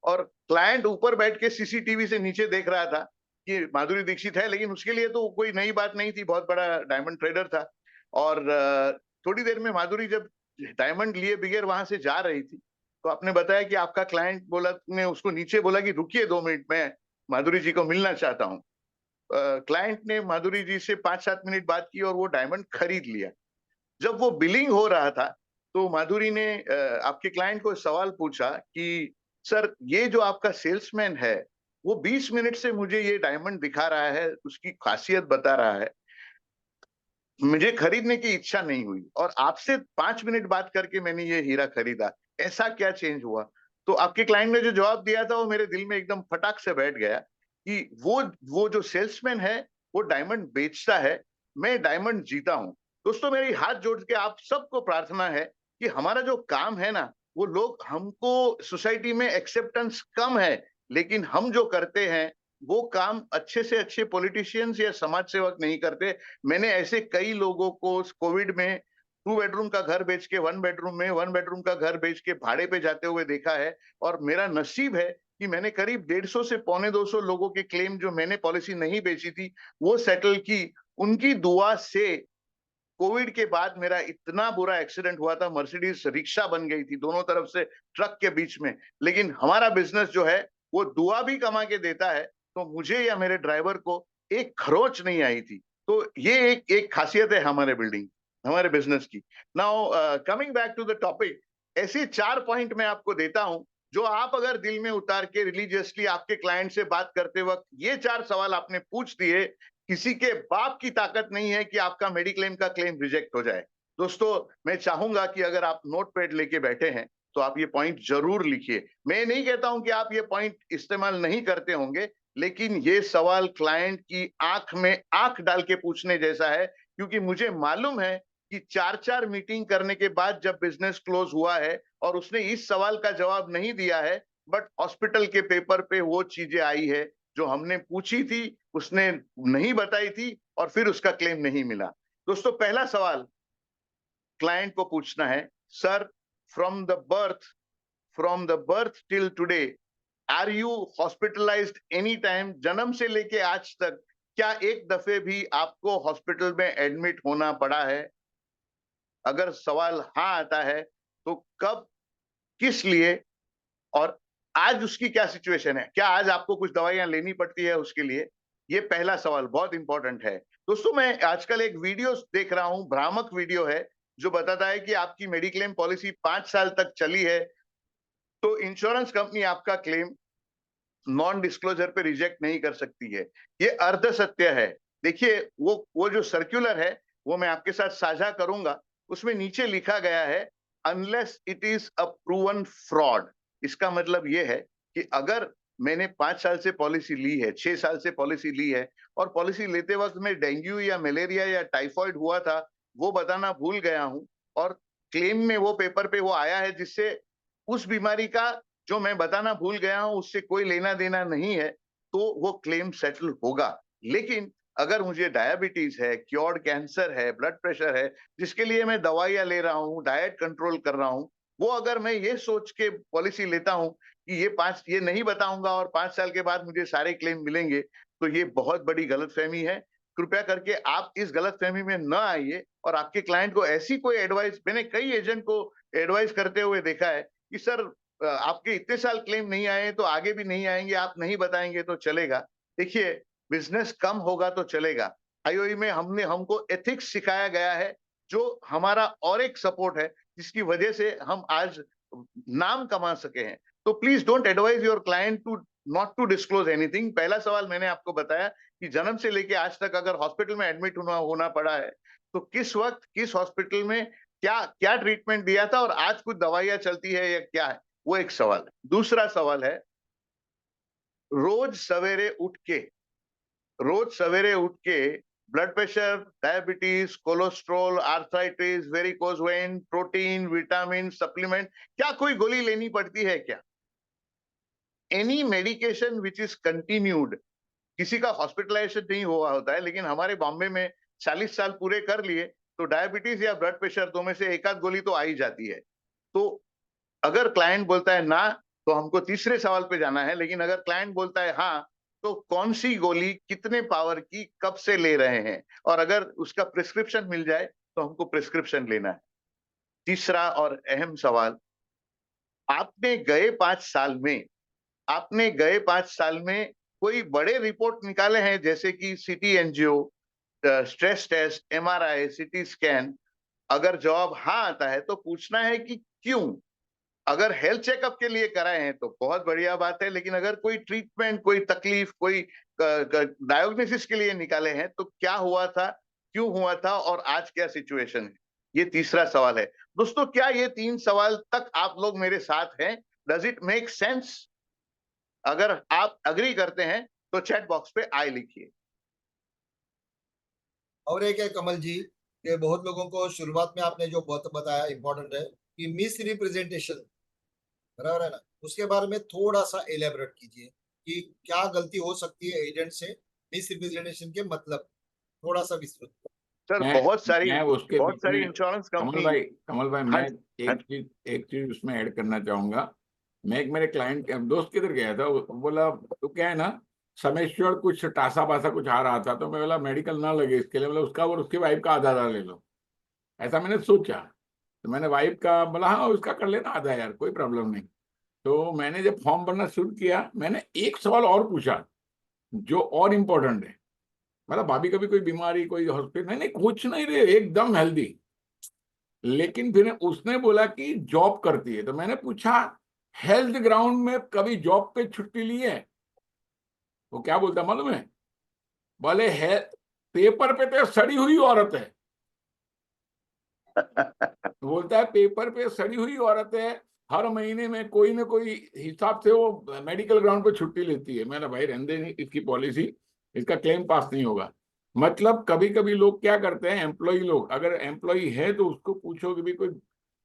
और क्लाइंट ऊपर बैठ के सीसीटीवी से नीचे देख रहा था कि माधुरी दीक्षित है, लेकिन उसके लिए तो कोई नई बात नहीं थी, बहुत बड़ा डायमंड ट्रेडर था। और थोड़ी देर में माधुरी जब डायमंड लिए बगैर वहां से जा रही थी, तो आपने बताया कि आपका क्लाइंट बोला, ने उसको नीचे बोला कि रुकिए 2 मिनट, मैं माधुरी जी को मिलना चाहता हूँ। क्लाइंट ने माधुरी जी से 5-7 मिनट बात की और वो डायमंड खरीद लिया। जब वो बिलिंग हो रहा था, तो माधुरी ने आपके क्लाइंट को सवाल पूछा कि सर, ये जो आपका सेल्समैन है वो 20 मिनट से मुझे ये डायमंड दिखा रहा है, उसकी खासियत बता रहा है, मुझे खरीदने की इच्छा नहीं हुई, और आपसे 5 मिनट बात करके मैंने ये हीरा खरीदा, ऐसा क्या चेंज हुआ? तो आपके क्लाइंट ने जो जवाब दिया था वो मेरे दिल में एकदम फटाक से बैठ गया कि वो जो सेल्समैन है वो डायमंड बेचता है, मैं डायमंड जीता हूं। दोस्तों, मेरी हाथ जोड़ के आप सबको प्रार्थना है कि हमारा जो काम है ना, वो लोग, हमको सोसाइटी में एक्सेप्टेंस कम है, लेकिन हम जो करते हैं वो काम अच्छे से अच्छे पॉलिटिशियंस या समाज सेवक नहीं करते। मैंने ऐसे कई लोगों को कोविड में 2 बेडरूम का घर बेच के 1 बेडरूम में, 1 बेडरूम का घर बेच के भाड़े पे जाते हुए देखा है। और मेरा नसीब है कि मैंने करीब 150 से 250 लोगों के क्लेम जो मैंने पॉलिसी नहीं बेची थी वो सेटल की। उनकी दुआ से कोविड के बाद मेरा इतना बुरा एक्सीडेंट हुआ था, मर्सिडीज रिक्शा बन गई थी दोनों तरफ से ट्रक के बीच में, लेकिन हमारा बिजनेस जो है वो दुआ भी कमा के देता है, तो मुझे या मेरे ड्राइवर को एक खरोच नहीं आई थी। तो ये एक खासियत है हमारे बिजनेस की। Now coming back to the topic, ऐसे 4 पॉइंट मैं आपको देता हूं जो आप अगर दिल में उतार के रिलीजियसली आपके क्लाइंट से बात करते वक्त ये 4 सवाल आपने पूछ दिए, किसी के बाप की ताकत नहीं है कि आपका मेडिक्लेम का क्लेम रिजेक्ट हो जाए। दोस्तों, मैं चाहूंगा कि अगर आप नोट पैड लेके बैठे हैं तो आप ये पॉइंट जरूर लिखिए। मैं नहीं कहता हूं कि आप ये पॉइंट इस्तेमाल नहीं करते होंगे, लेकिन ये सवाल क्लाइंट की आंख में आंख डाल के पूछने जैसा है, क्योंकि मुझे मालूम है कि 4-4 मीटिंग करने के बाद जब बिजनेस क्लोज हुआ है और उसने इस सवाल का जवाब नहीं दिया है, बट हॉस्पिटल के पेपर पे वो चीजें आई है जो हमने पूछी थी, उसने नहीं बताई थी और फिर उसका क्लेम नहीं मिला। दोस्तों, पहला सवाल क्लाइंट को पूछना है, sir, from the birth till today are you hospitalized any time? जन्म से लेके आज तक क्या एक दफे भी आपको हॉस्पिटल में एडमिट होना पड़ा है? अगर सवाल हाँ आता है तो कब, किस लिए, और आज उसकी क्या सिचुएशन है? क्या आज आपको कुछ दवाइयां लेनी पड़ती है उसके लिए? ये पहला सवाल बहुत इंपॉर्टेंट है। दोस्तों, मैं आजकल एक वीडियो देख रहा हूं, भ्रामक वीडियो है, जो बताता है कि आपकी मेडिक्लेम पॉलिसी 5 साल तक चली है तो इंश्योरेंस कंपनी आपका क्लेम नॉन डिस्क्लोजर पे रिजेक्ट नहीं कर सकती है। ये अर्ध सत्य है। देखिए, वो जो सर्कुलर है वो मैं आपके साथ साझा करूंगा। उसमें नीचे लिखा गया है, unless it is a proven fraud. इसका मतलब ये है कि अगर मैंने 5 साल से पॉलिसी ली है, 6 साल से पॉलिसी ली है और पॉलिसी लेते वक्त में डेंगू या मलेरिया या टाइफाइड हुआ था वो बताना भूल गया हूं और क्लेम में वो पेपर पे वो आया है जिससे उस बीमारी का जो मैं बताना भूल गया हूं उससे कोई लेना देना नहीं है, तो वो क्लेम सेटल होगा। लेकिन अगर मुझे डायबिटीज है, क्योर्ड कैंसर है, ब्लड प्रेशर है, जिसके लिए मैं दवाइयां ले रहा हूं, डाइट कंट्रोल कर रहा हूं, वो अगर मैं ये सोच के पॉलिसी लेता हूं कि ये नहीं बताऊंगा और 5 साल के बाद मुझे सारे क्लेम मिलेंगे, तो ये बहुत बड़ी गलतफहमी है। कृपया करके आप इस गलतफहमी में न आइए और आपके क्लाइंट को ऐसी कोई एडवाइस, मैंने कई एजेंट को एडवाइस करते हुए देखा है कि सर, आपके इतने साल क्लेम नहीं आए तो आगे भी नहीं आएंगे, आप नहीं बताएंगे तो चलेगा। देखिए, बिजनेस कम होगा तो चलेगा। आईओई में हमको एथिक्स सिखाया गया है, जो हमारा और एक सपोर्ट है जिसकी वजह से हम आज नाम कमा सके हैं। तो please don't advise your client to not to disclose anything. पहला सवाल मैंने आपको बताया कि जन्म से लेके आज तक अगर हॉस्पिटल में एडमिट होना पड़ा है तो किस वक्त किस हॉस्पिटल में क्या क्या ट्रीटमेंट दिया था और आज कुछ दवाइयां चलती है या क्या है, वो एक सवाल है। दूसरा सवाल है, रोज सवेरे उठ के blood pressure, diabetes, cholesterol, arthritis, varicose vein, protein, vitamin, supplement, क्या कोई गोली लेनी पड़ती है क्या? Any medication which is continued, किसी का हॉस्पिटलाइजेशन नहीं हुआ होता है, लेकिन हमारे बॉम्बे में 40 साल पूरे कर लिए तो डायबिटीज या ब्लड प्रेशर दो में से एक आध गोली तो आ ही जाती है। तो अगर क्लाइंट बोलता है ना तो हमको तीसरे सवाल पे जाना है, लेकिन अगर क्लाइंट बोलता है हाँ तो कौन सी गोली, कितने पावर की, कब से ले रहे हैं, और अगर उसका प्रिस्क्रिप्शन मिल जाए तो हमको प्रिस्क्रिप्शन लेना है। तीसरा और अहम सवाल, आपने गए 5 साल में कोई बड़े रिपोर्ट निकाले हैं, जैसे कि CT angio, stress test, MRI, CT scan? अगर जवाब हाँ आता है तो पूछना है कि क्यों। अगर हेल्थ चेकअप के लिए कराए हैं तो बहुत बढ़िया बात है, लेकिन अगर कोई ट्रीटमेंट, कोई तकलीफ, कोई डायग्नोसिस के लिए निकाले हैं तो क्या हुआ था, क्यों हुआ था और आज क्या सिचुएशन है? ये तीसरा सवाल है। दोस्तों, क्या ये 3 सवाल तक आप लोग मेरे साथ हैं? Does it make sense? अगर आप अग्री करते हैं तो चैट बॉक्स पे आई लिखिए। और एक है कमल जी, कि बहुत लोगों को शुरुआत में आपने जो बहुत बताया इंपॉर्टेंट है कि मिस रिप्रेजेंटेशन, बराबर है ना, उसके बारे में थोड़ा सा एलेबरेट कीजिए कि क्या गलती हो सकती है एजेंट से, मिस रिप्रेजेंटेशन के मतलब थोड़ा सा विस्तृत। सर, मैं बहुत सारी उसके बीच में इंश्योरेंस कमल कंपनी। भाई हाँ मैं हाँ एक चीज उसमें ऐड करना चाहूंगा। मैं एक मेरे क्लाइंट दोस्त किधर गया था, वो बोला तो क्या है ना, समेश्वर कुछ टासा पासा कुछ आ रहा था, तो मैं बोला मेडिकल ना लगे इसके लिए, बोला उसका और उसकी वाइफ का आधा आधा ले लो। ऐसा मैंने सोचा। तो मैंने वाइफ का बोला हाँ उसका कर लेना आधा यार, कोई प्रॉब्लम नहीं। तो मैंने जब फॉर्म भरना शुरू किया, मैंने एक सवाल और पूछा जो और इम्पोर्टेंट है। मतलब भाभी कभी कोई बीमारी, कोई हॉस्पिटल, नहीं नहीं कुछ नहीं रे, एकदम हेल्दी। लेकिन फिर उसने बोला कि जॉब करती है। तो मैंने पूछा हेल्थ ग्राउंड में कभी जॉब पे छुट्टी ली है? वो क्या बोलता मालूम है? बोले है पेपर पे तो सड़ी हुई औरत है। बोलता है पेपर पे सड़ी हुई औरत है, हर महीने में कोई ना कोई हिसाब से वो मेडिकल ग्राउंड पे छुट्टी लेती है। मैंने भाई रहने नहीं इसकी पॉलिसी, इसका क्लेम पास नहीं होगा। मतलब कभी कभी लोग क्या करते हैं, एम्प्लॉय लोग, अगर एम्प्लॉय है तो उसको पूछो कि भी कोई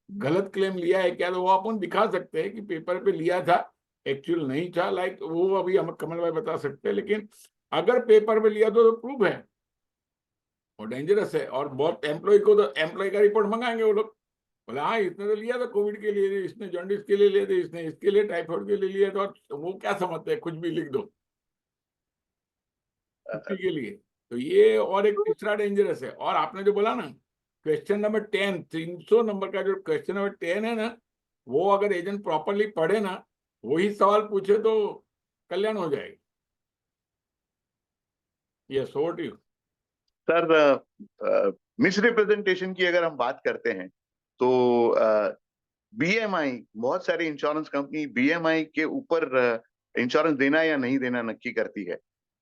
गलत क्लेम लिया है क्या, तो वो अपन दिखा सकते हैं कि पेपर पे लिया था, एक्चुअल नहीं था। लाइक वो अभी हम कमल भाई बता सकते हैं, लेकिन अगर पेपर पे लिया तो प्रूफ है, वो डेंजरस है। और बहुत एम्प्लॉय को तो एम्प्लॉय का रिपोर्ट मंगाएंगे वो लोग, बोले हाँ इसने तो लिया था कोविड के लिए, इसने जॉन्डिस के लिए लिए थे, इसने इसके लिए टाइफाइड के लिए लिया था। और वो क्या समझते हैं, कुछ भी लिख दो छुट्टी के लिए। तो ये और एक तीसरा डेंजरस है। और आपने जो बोला ना क्वेश्चन नंबर 10, 300 नंबर का जो क्वेश्चन नंबर 10 है ना, वो अगर एजेंट प्रॉपरली पढ़े ना, वही सवाल पूछे तो कल्याण हो जाएगी। ये सोट यू। सर, मिस रिप्रेजेंटेशन की अगर हम बात करते हैं तो बीएमआई, बहुत सारी इंश्योरेंस कंपनी बीएमआई के ऊपर इंश्योरेंस देना या नहीं देना नक्की करती है।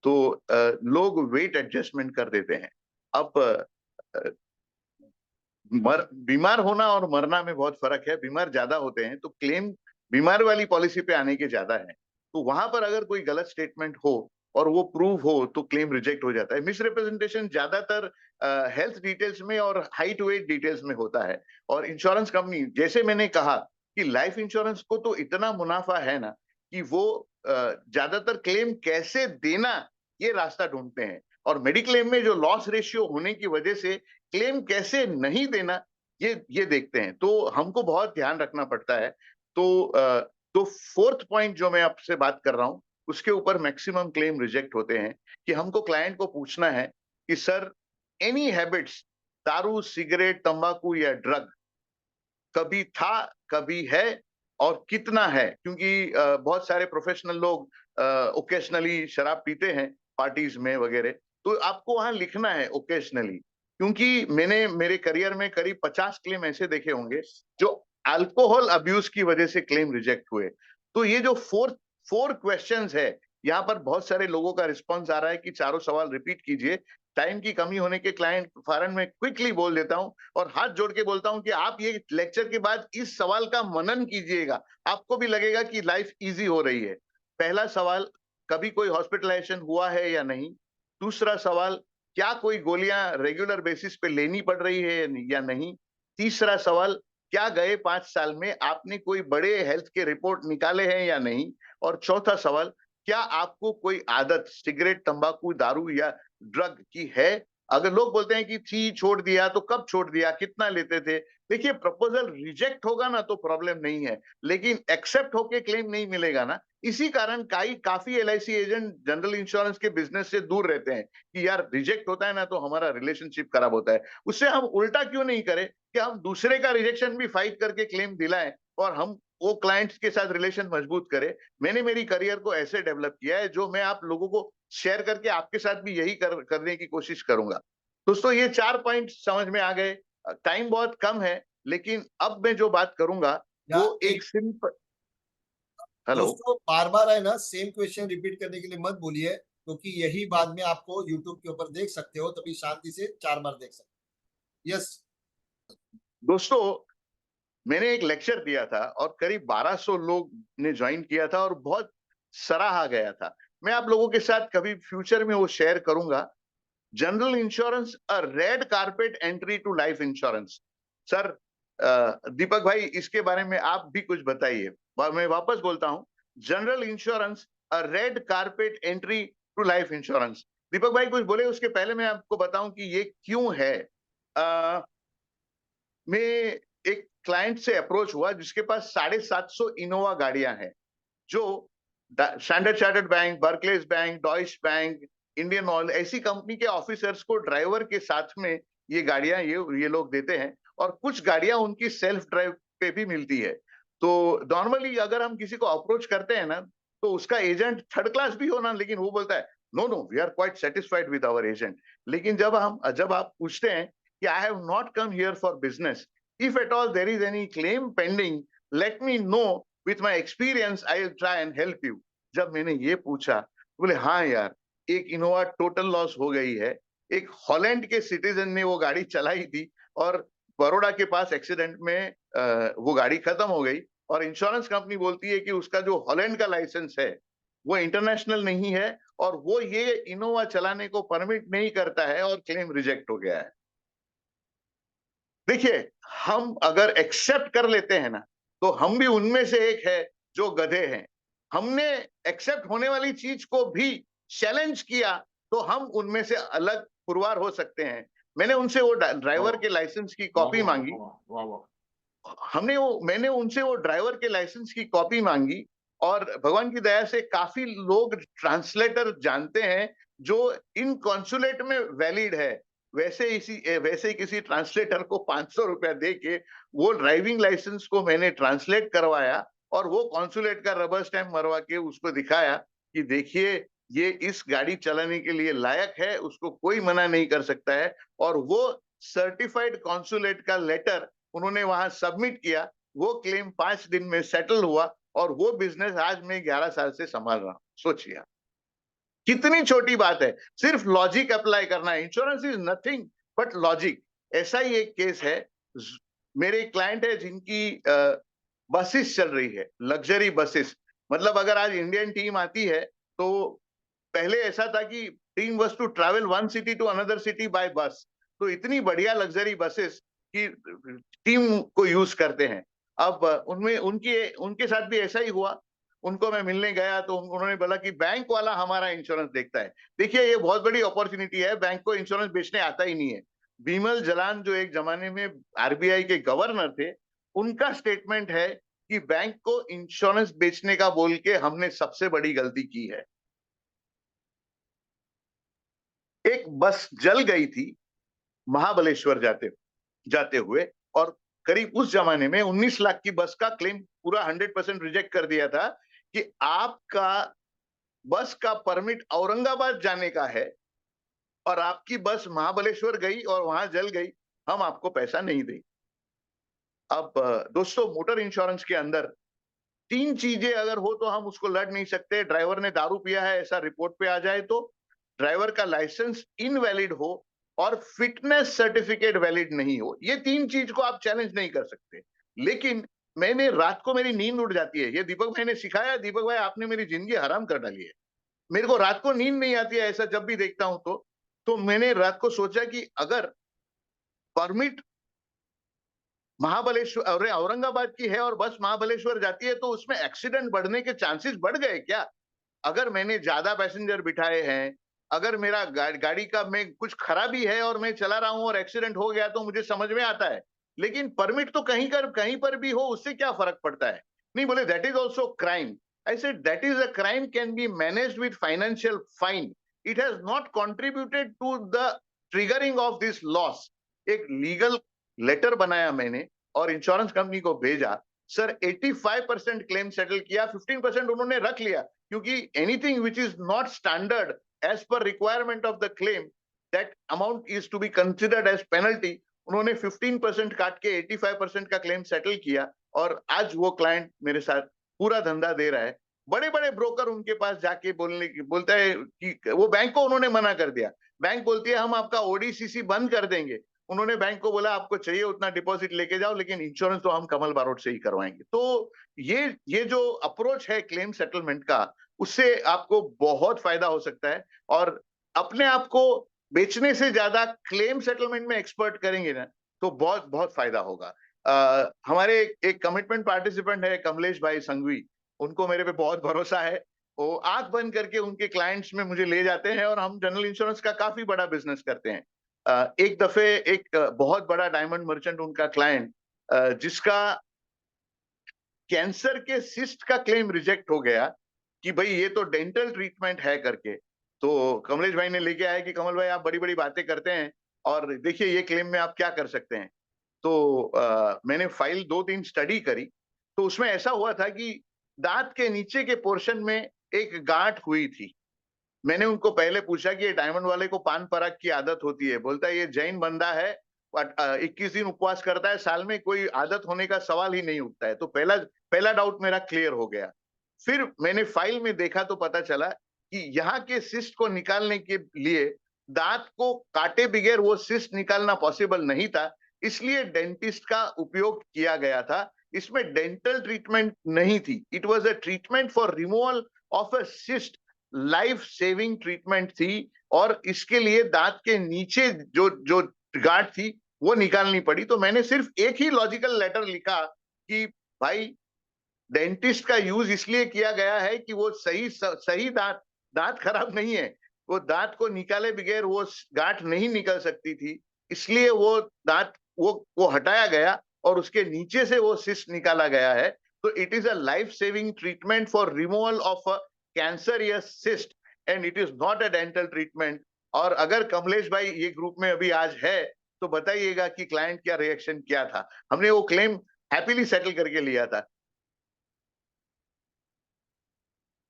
तो लोग वेट एडजस्टमेंट कर देते हैं। अब बीमार होना और मरना में बहुत फर्क है। बीमार ज्यादा होते हैं तो क्लेम बीमार वाली पॉलिसी पे आने के ज्यादा है। तो वहां पर अगर कोई गलत स्टेटमेंट हो और वो प्रूव हो तो क्लेम रिजेक्ट हो जाता है। मिस रिप्रेजेंटेशन ज्यादातर हेल्थ डिटेल्स में और हाइट वेट डिटेल्स में होता है। और इंश्योरेंस कंपनी, जैसे मैंने कहा कि लाइफ इंश्योरेंस को तो इतना मुनाफा है ना कि वो ज्यादातर क्लेम कैसे देना ये रास्ता ढूंढते हैं। और मेडिक्लेम में जो लॉस रेशियो होने की वजह से क्लेम कैसे नहीं देना ये देखते हैं। तो हमको बहुत ध्यान रखना पड़ता है। तो फोर्थ पॉइंट जो मैं आपसे बात कर रहा हूं, उसके ऊपर मैक्सिमम क्लेम रिजेक्ट होते हैं कि हमको क्लाइंट को पूछना है कि सर एनी हैबिट्स, दारू, सिगरेट, तंबाकू या ड्रग कभी था, कभी है और कितना है? क्योंकि बहुत सारे प्रोफेशनल लोग ओकेशनली शराब पीते हैं पार्टीज में वगैरह। तो आपको वहां लिखना है ओकेशनली, क्योंकि मैंने मेरे करियर में करीब 50 क्लेम ऐसे देखे होंगे जो अल्कोहल अब्यूज की वजह से क्लेम रिजेक्ट हुए। तो ये जो फोर क्वेश्चंस है, यहाँ पर बहुत सारे लोगों का रिस्पॉन्स आ रहा है कि चारों सवाल रिपीट कीजिए। टाइम की कमी होने के क्लाइंट कारण में क्विकली बोल देता हूं और हाथ जोड़ के बोलता हूं कि आप ये लेक्चर के बाद इस सवाल का मनन कीजिएगा, आपको भी लगेगा कि लाइफ इजी हो रही है। पहला सवाल, कभी कोई हॉस्पिटलाइजेशन हुआ है या नहीं? दूसरा सवाल, क्या कोई गोलियां रेगुलर बेसिस पे लेनी पड़ रही है या नहीं? तीसरा सवाल, क्या गए 5 साल में आपने कोई बड़े हेल्थ के रिपोर्ट निकाले हैं या नहीं? और चौथा सवाल, क्या आपको कोई आदत सिगरेट, तंबाकू, दारू या ड्रग की है? अगर लोग बोलते हैं कि थी, छोड़ दिया, तो कब छोड़ दिया, कितना लेते थे? देखिए, प्रपोजल रिजेक्ट होगा ना तो प्रॉब्लम नहीं है, लेकिन एक्सेप्ट होके क्लेम नहीं मिलेगा ना। इसी कारण काफी एलआईसी एजेंट जनरल इंश्योरेंस के बिजनेस से दूर रहते हैं कि यार रिजेक्ट होता है ना तो हमारा रिलेशनशिप खराब होता है। उससे हम उल्टा क्यों नहीं करें कि हम दूसरे का रिजेक्शन भी फाइट करके क्लेम दिलाएं और हम वो क्लाइंट्स के साथ रिलेशन मजबूत करें। मैंने मेरी करियर को ऐसे डेवलप किया है, जो मैं आप लोगों को शेयर करके आपके साथ भी यही करने की कोशिश करूंगा। दोस्तों, ये 4 पॉइंट समझ में आ गए। टाइम बहुत कम है, लेकिन अब मैं जो बात करूंगा या वो एक सिंपल। हेलो। दोस्तों, बार बार है ना सेम क्वेश्चन रिपीट करने के लिए मत बोलिए, क्योंकि यही बाद में आपको यूट्यूब के ऊपर देख सकते हो, तभी शांति से 4 बार देख सकते हो। यस। दोस्तों, मैंने एक लेक्चर दिया था और करीब 1200 लोग ने ज्वाइन किया था और बहुत सराहा गया था। मैं आप लोगों के साथ कभी फ्यूचर में वो शेयर करूंगा। General insurance, a red carpet entry to life insurance. Sir, Deepak भाई, इसके बारे में आप भी कुछ बताइए। मैं वापस बोलता हूं, general insurance, a red carpet entry to life insurance. Deepak भाई कुछ बोले उसके पहले मैं आपको बताऊं कि ये क्यों है। मैं एक क्लाइंट से अप्रोच हुआ जिसके पास 750 इनोवा गाड़ियां हैं, जो standard chartered bank, Barclays bank, Deutsch bank, Indian oil, ऐसी कंपनी के ऑफिसर्स को ड्राइवर के साथ में ये गाड़ियां ये लोग देते हैं। और कुछ गाड़ियां उनकी सेल्फ ड्राइव पे भी मिलती है। तो नॉर्मली अगर हम किसी को अप्रोच करते हैं ना, तो उसका एजेंट थर्ड क्लास भी हो ना, लेकिन वो बोलता है no no we are quite satisfied with our agent. लेकिन जब आप पूछते हैं कि I have not come here for business, if at all there is any claim pending, let me know, with my experience I will try and help you. जब मैंने ये पूछा, बोले हाँ यार, एक इनोवा टोटल लॉस हो गई है, एक हॉलैंड के सिटीजन ने वो गाड़ी चलाई थी और बड़ौदा के पास एक्सीडेंट में वो गाड़ी खत्म हो गई, और इंश्योरेंस कंपनी बोलती है कि उसका जो हॉलैंड का लाइसेंस है वो इंटरनेशनल नहीं है और वो ये इनोवा चलाने को परमिट नहीं करता है, और क्लेम रिजेक्ट हो गया है। देखिए, हम अगर एक्सेप्ट कर लेते हैं ना, तो हम भी उनमें से एक है जो गधे हैं। हमने एक्सेप्ट होने वाली चीज को भी चैलेंज किया, तो हम उनमें से अलग पुरवार हो सकते हैं। मैंने उनसे वो ड्राइवर के लाइसेंस की वाह कॉपी वाह मांगी। वाह वाह वाह। मैंने उनसे वो ड्राइवर के लाइसेंस की कॉपी मांगी, और भगवान की दया से काफी लोग ट्रांसलेटर जानते हैं जो इन कॉन्सुलेट में वैलिड है। वैसे ही किसी ट्रांसलेटर को 500 रुपया दे के वो ड्राइविंग लाइसेंस को मैंने ट्रांसलेट करवाया, और वो कॉन्सुलेट का रबर स्टैम्प मरवा के उसको दिखाया कि देखिए ये इस गाड़ी चलाने के लिए लायक है, उसको कोई मना नहीं कर सकता है। और वो सर्टिफाइड कॉन्सुलेट का लेटर उन्होंने वहां सबमिट किया। वो क्लेम 5 दिन में सेटल हुआ, और वो बिजनेस आज मैं 11 साल से संभाल रहा हूं। सोचिए कितनी छोटी बात है, सिर्फ लॉजिक अप्लाई करना है। Insurance is nothing but logic. ऐसा ही एक केस है, मेरे एक क्लाइंट है जिनकी बसेस चल रही है, लग्जरी बसेस। मतलब अगर आज इंडियन टीम आती है, तो पहले ऐसा था कि team was to travel one city to another city by bus. तो इतनी बढ़िया लग्जरी बसेस की टीम को यूज करते हैं। अब उनमें उनके उनके साथ भी ऐसा ही हुआ। उनको मैं मिलने गया तो उन्होंने बोला कि बैंक वाला हमारा इंश्योरेंस देखता है। देखिए ये बहुत बड़ी अपॉर्चुनिटी है, बैंक को इंश्योरेंस बेचने आता ही नहीं है। बिमल जलान जो एक जमाने में आरबीआई के गवर्नर थे, उनका स्टेटमेंट है कि बैंक को इंश्योरेंस बेचने का बोल के हमने सबसे बड़ी गलती की है। एक बस जल गई थी महाबलेश्वर जाते जाते हुए, और करीब उस जमाने में 19 लाख की बस का क्लेम पूरा 100% रिजेक्ट कर दिया था कि आपका बस का परमिट औरंगाबाद जाने का है और आपकी बस महाबलेश्वर गई और वहां जल गई, हम आपको पैसा नहीं देंगे। अब दोस्तों, मोटर इंश्योरेंस के अंदर 3 चीजें अगर हो तो हम उसको लड़ नहीं सकते। ड्राइवर ने दारू पिया है ऐसा रिपोर्ट पे आ जाए तो, ड्राइवर का लाइसेंस इनवैलिड हो, और फिटनेस सर्टिफिकेट वैलिड नहीं हो। ये 3 चीज को आप चैलेंज नहीं कर सकते। लेकिन मैंने रात को मेरी नींद उड़ जाती है, ये दीपक भाई ने सिखाया। दीपक भाई आपने मेरी जिंदगी हराम कर डाली है। मेरे को रात को नींद नहीं आती है ऐसा जब भी देखता हूं तो मैंने रात को सोचा कि अगर परमिट महाबलेश्वर अरे औरंगाबाद की है और बस महाबलेश्वर जाती है, तो उसमें एक्सीडेंट बढ़ने के चांसेस बढ़ गए क्या? अगर मैंने ज्यादा पैसेंजर बिठाए हैं, अगर मेरा गाड़ी का में कुछ खराबी है और मैं चला रहा हूं और एक्सीडेंट हो गया, तो मुझे समझ में आता है। लेकिन परमिट तो कहीं पर भी हो, उससे क्या फर्क पड़ता है? नहीं, बोले that is also crime. I said that is a crime can be managed with financial fine. It has not contributed to the triggering of this loss. एक लीगल लेटर बनाया मैंने और इंश्योरेंस कंपनी को भेजा। सर 85% क्लेम सेटल किया, 15% उन्होंने रख लिया, क्योंकि anything which is not standard as per requirement of the claim, that amount is to be considered as penalty. उन्होंने 15% काट के 85% का क्लेम सेटल किया, और आज वो क्लाइंट मेरे साथ पूरा धंधा दे रहा है। बड़े बड़े ब्रोकर उनके पास जाके बोलता है कि वो बैंक को उन्होंने मना कर दिया। बैंक बोलती है हम आपका ओडीसीसी बंद कर देंगे। उन्होंने बैंक को बोला आपको चाहिए उतना डिपॉजिट लेके जाओ, लेकिन इंश्योरेंस तो हम कमल बारोट से ही करवाएंगे। तो ये जो अप्रोच है क्लेम सेटलमेंट का, उससे आपको बहुत फायदा हो सकता है। और अपने आप को बेचने से ज्यादा क्लेम सेटलमेंट में एक्सपर्ट करेंगे ना, तो बहुत बहुत फायदा होगा। हमारे एक कमिटमेंट पार्टिसिपेंट है कमलेश भाई संघवी, उनको मेरे पे बहुत भरोसा है। वो आंख बंद करके उनके क्लाइंट्स में मुझे ले जाते हैं, और हम जनरल इंश्योरेंस का काफी बड़ा बिजनेस करते हैं। एक दफे एक बहुत बड़ा डायमंड मर्चेंट उनका क्लाइंट, जिसका कैंसर के सिस्ट का क्लेम रिजेक्ट हो गया कि भाई ये तो डेंटल ट्रीटमेंट है करके, तो कमलेश भाई ने लेके आया कि कमल भाई आप बड़ी बड़ी बातें करते हैं और देखिए ये क्लेम में आप क्या कर सकते हैं। तो मैंने फाइल 2-3 स्टडी करी, तो उसमें ऐसा हुआ था कि दांत के नीचे के पोर्शन में एक गांठ हुई थी। मैंने उनको पहले पूछा कि ये डायमंड वाले को पान पराग की आदत होती है? बोलता है ये जैन बंदा है, 21 दिन उपवास करता है, साल में कोई आदत होने का सवाल ही नहीं उठता है। तो पहला पहला डाउट मेरा क्लियर हो गया। फिर मैंने फाइल में देखा तो पता चला कि यहाँ के सिस्ट को निकालने के लिए दांत को काटे बगैर वो सिस्ट निकालना पॉसिबल नहीं था, इसलिए डेंटिस्ट का उपयोग किया गया था। इसमें डेंटल ट्रीटमेंट नहीं थी। It was a treatment for removal of a cyst, life saving treatment थी, और इसके लिए दांत के नीचे जो जो गांठ थी वो निकालनी पड़ी। तो मैंने सिर्फ एक ही लॉजिकल लेटर लिखा कि भाई, डेंटिस्ट का यूज इसलिए किया गया है कि वो सही दांत दांत खराब नहीं है, वो दांत को निकाले बगैर वो गांठ नहीं निकल सकती थी, इसलिए वो दांत वो हटाया गया और उसके नीचे से वो सिस्ट निकाला गया है। तो it is a life saving treatment for removal of a cancerous cyst and it is not a dental treatment. और अगर कमलेश भाई ये ग्रुप में अभी आज है तो बताइएगा कि क्लाइंट क्या रिएक्शन क्या था। हमने वो क्लेम हैप्पीली सेटल करके लिया था।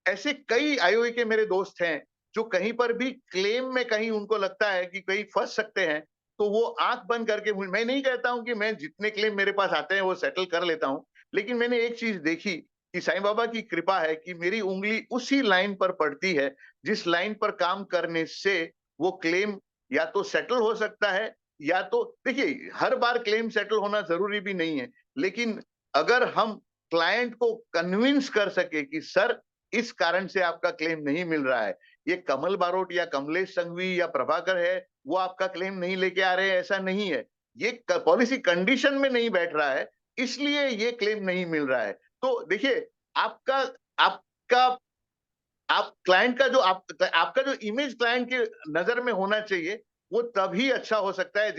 ऐसे कई आईओई के मेरे दोस्त हैं जो कहीं पर भी क्लेम में कहीं उनको लगता है कि कहीं फंस सकते हैं, तो वो आंख बंद करके, मैं नहीं कहता हूं कि मैं जितने क्लेम मेरे पास आते हैं वो सेटल कर लेता हूं, लेकिन मैंने एक चीज देखी कि साईं बाबा की कृपा है कि मेरी उंगली उसी लाइन पर पड़ती है जिस लाइन पर काम करने से वो क्लेम या तो सेटल हो सकता है, या तो देखिए हर बार क्लेम सेटल होना जरूरी भी नहीं है, लेकिन अगर हम क्लाइंट को कन्विंस कर सके कि सर इस कारण से आपका क्लेम नहीं मिल रहा है, ये कमल बारोट या कमलेश संघवी या प्रभाकर है वो आपका क्लेम नहीं लेके आ रहे हैं, ऐसा नहीं है। ये पॉलिसी कंडीशन में नहीं बैठ रहा है, इसलिए ये क्लेम नहीं मिल रहा है। तो देखिए, आपका आपका आप क्लाइंट का जो आपका जो इमेज क्लाइंट के नजर में होना चाहिए वो तभी अच्छा हो सकता है।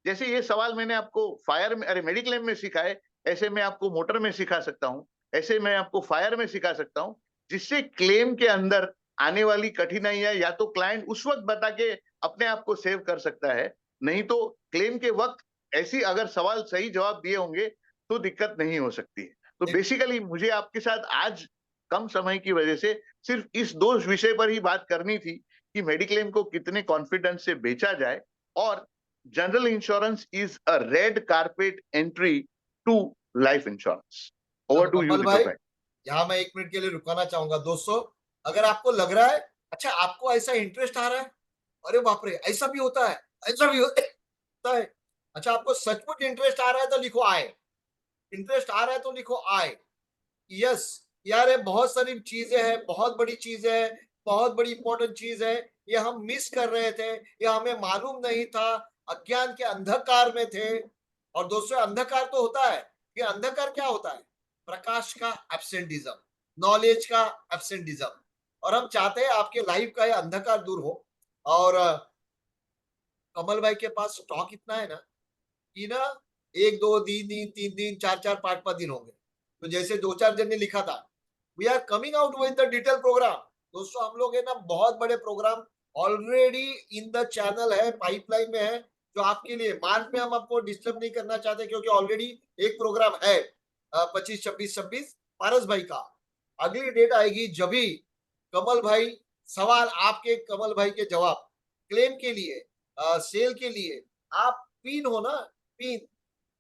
जैसे ये सवाल मैंने आपको फायर में, अरे मेडिक्लेम में सिखाए, ऐसे मैं आपको मोटर में सिखा सकता हूँ, ऐसे मैं आपको फायर में सिखा सकता हूँ, जिससे क्लेम के अंदर आने वाली कठिनाइयां या तो क्लाइंट उस वक्त बता के अपने आप को सेव कर सकता है, नहीं तो क्लेम के वक्त ऐसी अगर सवाल सही जवाब दिए होंगे तो दिक्कत नहीं हो सकती है। तो बेसिकली मुझे आपके साथ आज कम समय की वजह से सिर्फ इस दो विषय पर ही बात करनी थी कि मेडिक्लेम को कितने कॉन्फिडेंस से बेचा जाए, और general insurance is a red carpet entry to life insurance. Over to you Kamal Deepak भाई, भाई। यहाँ मैं 1 मिनट के लिए रुकाना चाहूंगा। दोस्तों, अगर आपको लग रहा है, अच्छा आपको ऐसा इंटरेस्ट आ रहा है, अरे बाप रे ऐसा भी होता है, ऐसा भी होता है, अच्छा आपको सचमुच इंटरेस्ट आ रहा है तो लिखो आए, इंटरेस्ट आ रहा है तो लिखो आए। यस यार, ये बहुत सारी चीजें हैं, बहुत बड़ी चीजें हैं, बहुत बड़ी इंपॉर्टेंट चीज है, ये हम मिस कर रहे थे, ये हमें मालूम नहीं था, अज्ञान के अंधकार में थे। और दोस्तों, अंधकार तो होता है, ये अंधकार क्या होता है? प्रकाश का एब्सेंटिज्म, नॉलेज का एब्सेंटिज्म। और हम चाहते हैं आपके लाइफ का ये अंधकार दूर हो। और कमल भाई के पास स्टॉक इतना है ना कि ना, 1 2 दिन 3 दिन 4 4 5 5 दिन होंगे। तो जैसे 2 4 जन ने लिखा था, we are coming out with the detail program. दोस्तों, हम लोग है ना, बहुत बड़े program already in the channel है, पाइपलाइन में है, जो आपके लिए मार्च में हम आपको डिस्टर्ब नहीं करना चाहते, क्योंकि ऑलरेडी एक प्रोग्राम है 25 26 26 पारस भाई का। अगली डेट आएगी जब भी कमल भाई, सवाल आपके, कमल भाई के जवाब, क्लेम के लिए, सेल के लिए, आप पिन हो ना, पिन,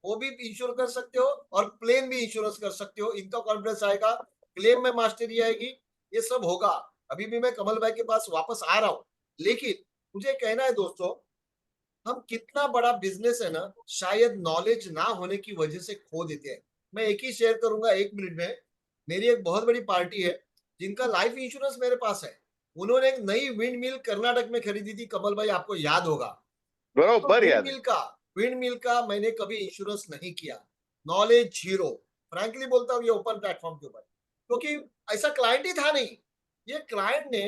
वो भी इंश्योर कर सकते हो और प्लेन भी इंश्योरेंस कर सकते हो। इनका कॉन्फिडेंस आएगा, क्लेम में मास्टरी आएगी, ये सब होगा। अभी भी मैं कमल भाई के पास वापस आ रहा हूं, लेकिन मुझे कहना है दोस्तों, हम कितना बड़ा बिजनेस है ना, शायद नॉलेज ना होने की वजह से खो देते हैं। मैं एक ही शेयर करूंगा 1 मिनट में। मेरी एक बहुत बड़ी पार्टी है जिनका लाइफ इंश्योरेंस मेरे पास है। उन्होंने एक नई विंड मिल कर्नाटक में खरीदी थी, कमल भाई आपको याद होगा। तो बरोबर विंड याद है। मिल का, विंड मिल का मैंने कभी इंश्योरेंस नहीं किया, नॉलेज जीरो। फ्रैंकली बोलता हूँ ये ओपन प्लेटफॉर्म के ऊपर, क्योंकि ऐसा क्लाइंट ही था नहीं। ये क्लाइंट ने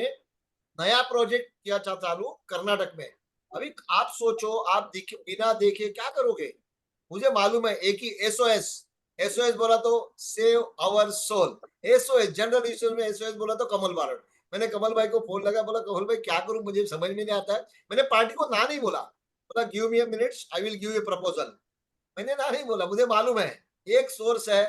नया प्रोजेक्ट किया था चालू कर्नाटक में। अभी आप सोचो, आप देखे बिना देखे क्या करोगे? मुझे मालूम है, एक ही एसओएस, एसओएस बोला तो save our soul, SOS general insurance में एसओएस बोला तो कमल बारड। मैंने कमल भाई को फोन लगा, बोला कमल भाई क्या करूं, मुझे समझ में नहीं आता है। मैंने पार्टी को ना नहीं बोला, बोला give me a minutes, I will give you proposal. मैंने ना नहीं बोला, मुझे मालूम है, एक सोर्स है,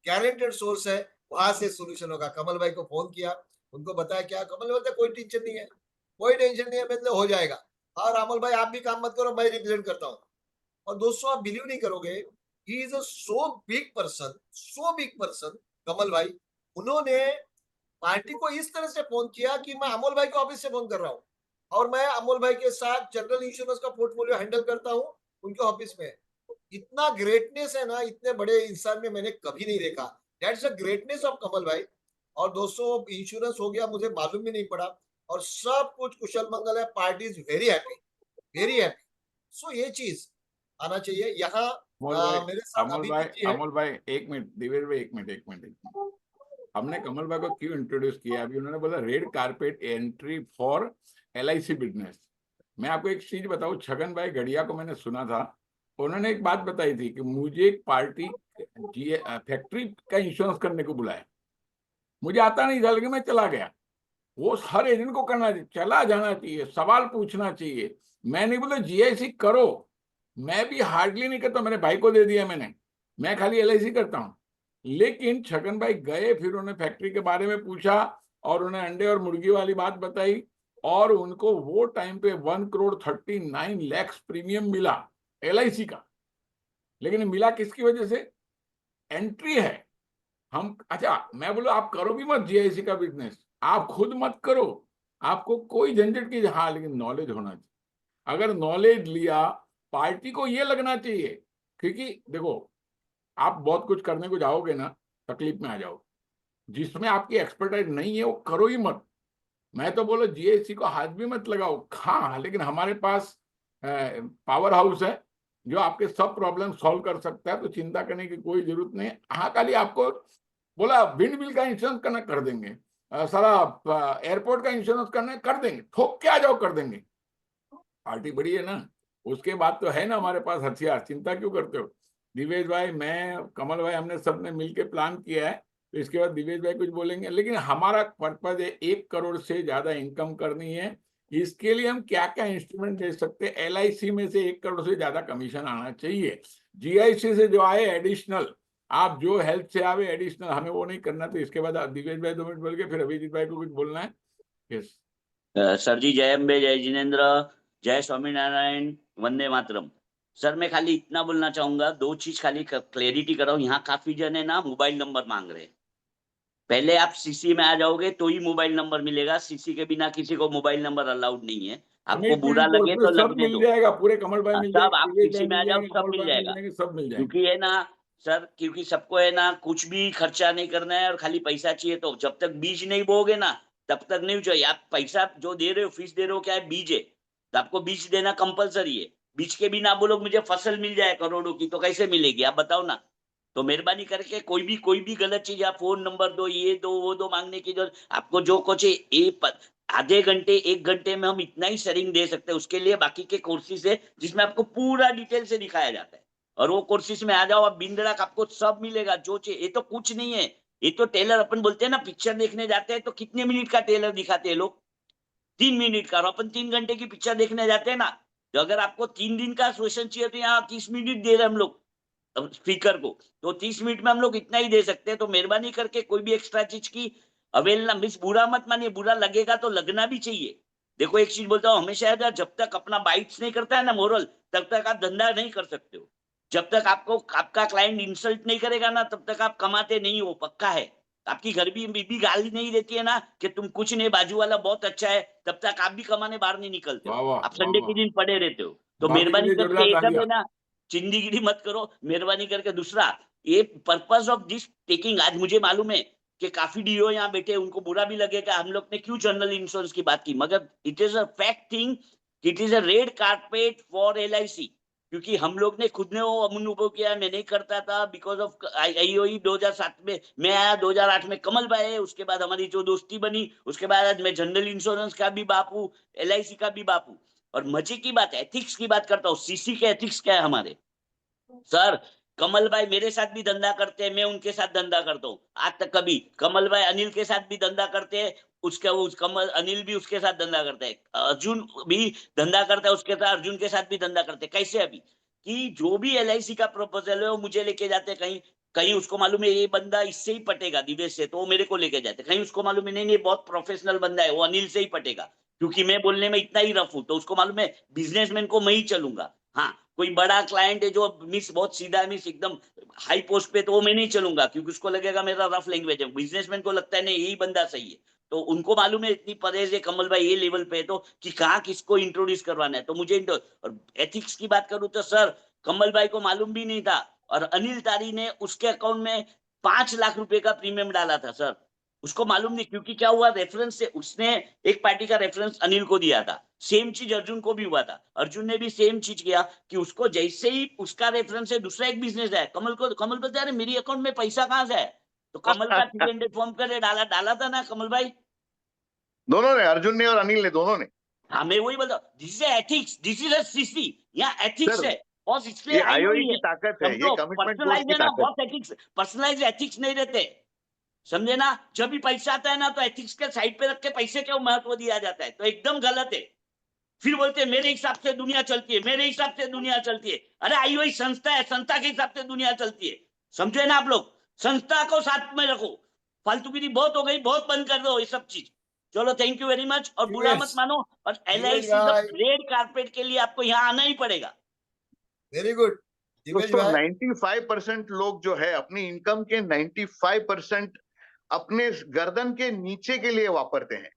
गारंटेड सोर्स है, वहां से सोल्यूशन होगा। कमल भाई को फोन किया, उनको बताया, क्या कमल भाई बोलते कोई टेंशन नहीं है, कोई टेंशन नहीं है, मतलब हो जाएगा। और अमल भाई आप भी काम मत करो, मैं रिप्रेजेंट करता हूँ। और दोस्तों आप बिलीव नहीं करोगे, he is a so big person, Kamal भाई। उन्होंने पार्टी को इस तरह से फोन किया कि मैं अमोल भाई के ऑफिस से फोन कर रहा हूँ, और मैं अमोल भाई के साथ जनरल इंश्योरेंस का पोर्टफोलियो हैंडल करता हूँ उनके ऑफिस में। इतना ग्रेटनेस है ना, इतने बड़े इंसान में मैंने कभी नहीं देखा। दैट्स द ग्रेटनेस ऑफ कमल भाई। और दोस्तों इंश्योरेंस हो गया, मुझे मालूम भी नहीं पड़ा, और सब कुछ कुशल मंगल है। Party is very happy, very happy. So ये चीज आना चाहिए यहाँ। अमोल भाई, मेरे साथ अमोल भाई, अभिजीत जी है। अमोल भाई, एक मिनट, दिवेश भाई, एक मिनट, एक मिनट, एक मिनट। हमने कमल भाई को क्यों इंट्रोड्यूस किया? अभी उन्होंने बोला red carpet entry for LIC business. मैं आपको एक चीज बताऊं, छगन भाई गढ़िया को मैंने सुना था, उन्होंने एक बात बताई थी कि मुझे एक पार्टी जी फैक्ट्री का इंश्योरेंस करने को बुलाया। मुझे आता नहीं था, लेकिन मैं चला गया। वो हर एजेंट को करना चाहिए, चला जाना चाहिए, सवाल पूछना चाहिए। मैं नहीं बोला GIC करो, मैं भी हार्डली नहीं करता, मेरे भाई को दे दिया मैंने, मैं खाली LIC करता हूँ। लेकिन छगन भाई गए, फिर उन्होंने फैक्ट्री के बारे में पूछा, और उन्हें अंडे और मुर्गी वाली बात बताई, और उनको वो टाइम पे 1,39,00,000 प्रीमियम मिला LIC का। लेकिन मिला किसकी वजह से? एंट्री है। हम, अच्छा मैं बोलो आप करो भी मत GIC का बिजनेस, आप खुद मत करो, आपको कोई झंझट की, हाँ लेकिन नॉलेज होना चाहिए। अगर नॉलेज लिया, पार्टी को ये लगना चाहिए, क्योंकि देखो आप बहुत कुछ करने को जाओगे ना, तकलीफ में आ जाओ। जिसमें आपकी एक्सपर्टाइज नहीं है वो करो ही मत। मैं तो बोलो GIC को हाथ भी मत लगाओ। हाँ लेकिन हमारे पास पावर हाउस है जो आपके सब प्रॉब्लम सॉल्व कर सकता है, तो चिंता करने की कोई जरूरत नहीं है। हाँ खाली आपको बोला विंड मिल का इंश्योरेंस करना, कर देंगे। सारा एयरपोर्ट का इंश्योरेंस करना है, कर देंगे, ठोक के आ जाओ, कर देंगे। पार्टी बड़ी है ना, उसके बाद तो है ना हमारे पास हथियार, चिंता क्यों करते हो? दिवेश भाई, मैं, कमल भाई, हमने सबने मिलके प्लान किया है, तो इसके बाद दिवेश भाई कुछ बोलेंगे। लेकिन हमारा पर्पज है 1 करोड़ से ज्यादा इनकम करनी है। इसके लिए हम क्या क्या इंस्ट्रूमेंट दे सकते हैं? LIC में से 1 करोड़ से ज्यादा कमीशन आना चाहिए। GIC से जो आए एडिशनल, आप जो हेल्थ से आवे एडिशनल, हमें वो नहीं करना। तो इसके बाद दिवेश भाई 2 मिनट बोल के फिर अभिजीत भाई को कुछ बोलना है। यस। सर जी, जय अम्बे, जय जिनेन्द्र, जय स्वामीनारायण, वंदे मातरम। सर मैं खाली इतना बोलना चाहूंगा, दो चीज खाली क्लेरिटी कराऊं। यहाँ काफी जन है ना मोबाइल नंबर मांग रहे हैं। पहले आप CC में आ जाओगे तो ही मोबाइल नंबर मिलेगा, CC के बिना किसी को मोबाइल नंबर अलाउड नहीं है। आपको कमिटमेंट बुरा तो लगे उसमें तो सब लगने मिल दो। जाएगा, पूरे कमल भाई मिल सब जाएंगे, आप दिवेश भाई CC में मिल आ जाओ, जाएंगे, सब अमोल मिल भाई मिल जाएगा। जाएंगे, सब मिल जाएंगे। क्योंकि है ना सर, क्योंकि सबको है ना कुछ भी खर्चा नहीं करना है और खाली पैसा चाहिए। तो जब तक बीज नहीं बोओगे ना तब तक नहीं चाहिए। आप पैसा जो दे रहे हो, फीस दे रहे हो, क्या है? बीज है, तो आपको बीज देना कंपलसरी है। बीज के बिना बोलो मुझे फसल मिल जाए करोड़ों की, तो कैसे मिलेगी आप बताओ ना। तो मेहरबानी करके कोई भी गलत चीज, आप फोन नंबर दो, ये दो, वो दो मांगने की जरूरत। आपको जो कुछ आधे घंटे 1 घंटे में हम इतना ही शेयरिंग दे सकते हैं। उसके लिए बाकी के कोर्सेज है जिसमें आपको पूरा डिटेल से दिखाया जाता है। और वो कोर्सेज में आ जाओ आप बिंदड़क, आपको सब मिलेगा जो चाहिए। ये तो कुछ नहीं है, ये तो टेलर, अपन बोलते हैं ना पिक्चर देखने जाते हैं तो कितने मिनट का टेलर दिखाते हैं लोग? 3 मिनट का। और अपन 3 घंटे की पिक्चर देखने जाते हैं ना, तो अगर आपको 3 दिन का सेशन चाहिए तो यहाँ 30 मिनट दे रहे हैं हम लोग स्पीकर को। तो 30 मिनट में हम लोग इतना ही दे सकते हैं। तो मेहरबानी करके कोई भी एक्स्ट्रा चीज की अवेलना मिस बुरा मत मानिए। बुरा लगेगा तो लगना भी चाहिए। देखो एक चीज बोलता हूँ हमेशा, है जब तक अपना बाइट्स नहीं करता है ना मोरल, तब तक आप धंधा नहीं कर सकते हो। जब तक आपको आपका क्लाइंट इंसल्ट नहीं करेगा ना तब तक आप कमाते नहीं हो, पक्का है। आपकी घर भी बीबी गाली नहीं देती है ना कि तुम कुछ नहीं, बाजू वाला बहुत अच्छा है, तब तक आप भी कमाने बाहर नहीं निकलते वाह हो। वाह, आप वाह संडे के वाह। दिन पड़े रहते हो। तो भाभी के मेहरबानी लिए करके जोरदार ये सब तालियां। है ना चिंदीगिरी मत करो, मेहरबानी करके। दूसरा, ये पर्पस ऑफ दिस टेकिंग, आज मुझे मालूम है कि काफी डीओ यहाँ बैठे, उनको बुरा भी लगेगा हम लोग ने क्यों जनरल इंश्योरेंस की बात की, मगर it is a fact thing, it is a red carpet for LIC। क्योंकि हम लोग ने खुद ने वो अनुभव किया। मैं नहीं करता था बिकॉज ऑफ IOE 2007 में मैं आया, 2008 में कमल भाई है, उसके बाद हमारी जो दोस्ती बनी, उसके बाद आज मैं जनरल इंश्योरेंस का भी बापू, LIC का भी बापू। और मजे की बात, एथिक्स की बात करता हूँ, CC के एथिक्स क्या है हमारे सर। कमल भाई मेरे साथ भी धंधा करते हैं, मैं उनके साथ धंधा करता हूँ। आज तक कभी कमल भाई अनिल के साथ भी धंधा करते हैं, उसका वो कमल अनिल भी उसके साथ धंधा करता है। अर्जुन भी धंधा करता है, उसके साथ अर्जुन के साथ भी धंधा करते हैं। कैसे? अभी कि जो भी LIC का प्रपोजल है वो मुझे लेके जाते हैं कहीं, कहीं उसको मालूम है ये बंदा इससे ही पटेगा दिवेश से, तो वो मेरे को लेके जाते हैं। कहीं उसको मालूम है नहीं नहीं बहुत प्रोफेशनल बंदा है, वो अनिल से ही पटेगा, क्योंकि मैं बोलने में इतना ही रफ हूँ, तो उसको मालूम है बिजनेसमैन को मैं ही चलूंगा। हाँ, कोई बड़ा क्लाइंट है जो मिस बहुत सीधा है, मिस एकदम हाई पोस्ट पे, तो वो मैं नहीं चलूंगा, क्योंकि उसको लगेगा मेरा रफ लैंग्वेज है। बिजनेसमैन को लगता है नहीं यही बंदा सही है, तो उनको मालूम है इतनी परहेज है कमल भाई ये लेवल पे, तो कि कहाँ किसको इंट्रोड्यूस करवाना है। तो मुझे और एथिक्स की बात करूं तो सर, कमल भाई को मालूम भी नहीं था, और अनिल तारी ने उसके अकाउंट में 5 लाख रुपए का प्रीमियम डाला था सर। उसको मालूम नहीं, क्योंकि क्या हुआ, रेफरेंस से उसने एक पार्टी का रेफरेंस अनिल को दिया था। सेम चीज अर्जुन को भी हुआ था, अर्जुन ने भी सेम चीज किया कि उसको जैसे ही उसका रेफरेंस है दूसरा एक बिजनेस है, कमल बोलते अरे मेरी अकाउंट में पैसा कहाँ से है, तो कमल का 300 फॉर्म करे डाला डाला था ना कमल भाई। दोनों ने, अर्जुन ने और अनिल ने, दोनों ने। हाँ मैं वही बोलता हूँ, this is ethics, this is CC, यहाँ एथिक्स सर, है बॉस, इसलिए ये आई आईओई हुई की है। ताकत है, ये समझो कमिटमेंट कोर्स पर्सनलाइज की है ना ताकत बॉस, एथिक्स पर्सनलाइज एथिक्स नहीं रहते, समझे ना। जब भी पैसा आता है ना तो एथिक्स के साइड पे रख के पैसे को महत्व दिया जाता है, तो एकदम गलत है। फिर बोलते हैं मेरे हिसाब से दुनिया चलती है, मेरे हिसाब से दुनिया चलती है। अरे आई हुई संस्था है, संस्था के हिसाब से दुनिया चलती है, समझे ना आप लोग। संस्था को साथ में रखो, फालतूगिरी बहुत हो गई, बहुत बंद कर दो ये सब चीज। चलो थैंक यू वेरी मच, और बुरा मत दिवेश, मानो, और दिवेश LIC द भाई, रेड कारपेट के लिए आपको यहाँ आना ही पड़ेगा। Very good. दिवेश दोस्तों, भाई, 95% लोग जो है अपनी इनकम के 95% अपने गर्दन के नीचे के लिए वापरते हैं।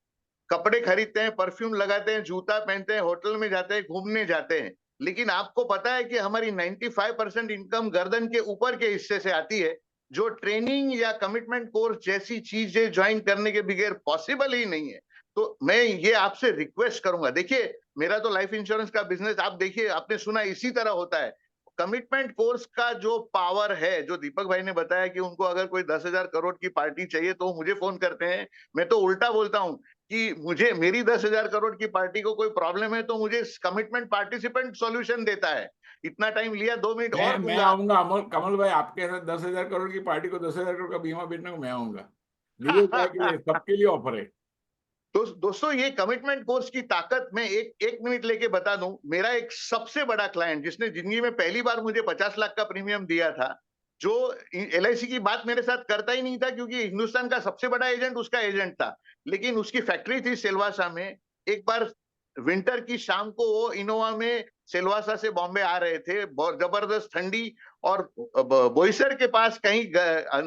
कपड़े खरीदते हैं, परफ्यूम लगाते हैं, जूता पहनते हैं, होटल में जाते हैं, घूमने जाते हैं। लेकिन आपको पता है कि हमारी 95% इनकम गर्दन के ऊपर के हिस्से से आती है, जो ट्रेनिंग या कमिटमेंट कोर्स जैसी चीजें ज्वाइन करने के बगैर पॉसिबल ही नहीं है। तो मैं ये आपसे रिक्वेस्ट करूंगा, देखिए मेरा तो लाइफ इंश्योरेंस का बिजनेस आप देखिए, आपने सुना इसी तरह होता है। कमिटमेंट कोर्स का जो पावर है, जो दीपक भाई ने बताया कि उनको अगर कोई 10,000 करोड़ की पार्टी चाहिए तो मुझे फोन करते हैं। मैं तो उल्टा बोलता हूं कि मुझे मेरी 10,000 करोड़ की पार्टी को कोई प्रॉब्लम है तो मुझे कमिटमेंट पार्टिसिपेंट सॉल्यूशन देता है। इतना टाइम लिया, 2 मिनट और मैं दूंगा। आऊंगा कमल भाई, आपके साथ 10,000 करोड़ की पार्टी को 10,000 करोड़ का बीमा बेचने को मैं आऊंगा। दिवेश भाई के लिए, सबके लिए ऑफर है। तो दोस्तों, ये कमिटमेंट कोर्स की ताकत मैं एक मिनट लेके बता दूं। मेरा एक सबसे बड़ा क्लाइंट जिसने जिंदगी में पहली बार मुझे 50 लाख का प्रीमियम दिया था, जो LIC की बात मेरे साथ करता ही नहीं था, क्योंकि हिंदुस्तान का सबसे बड़ा एजेंट उसका एजेंट था, लेकिन उसकी फैक्ट्री थी सिलवासा में। एक बार विंटर की शाम को वो इनोवा में सिलवासा से बॉम्बे आ रहे थे, बहुत जबरदस्त ठंडी, और बोईसर के पास कहीं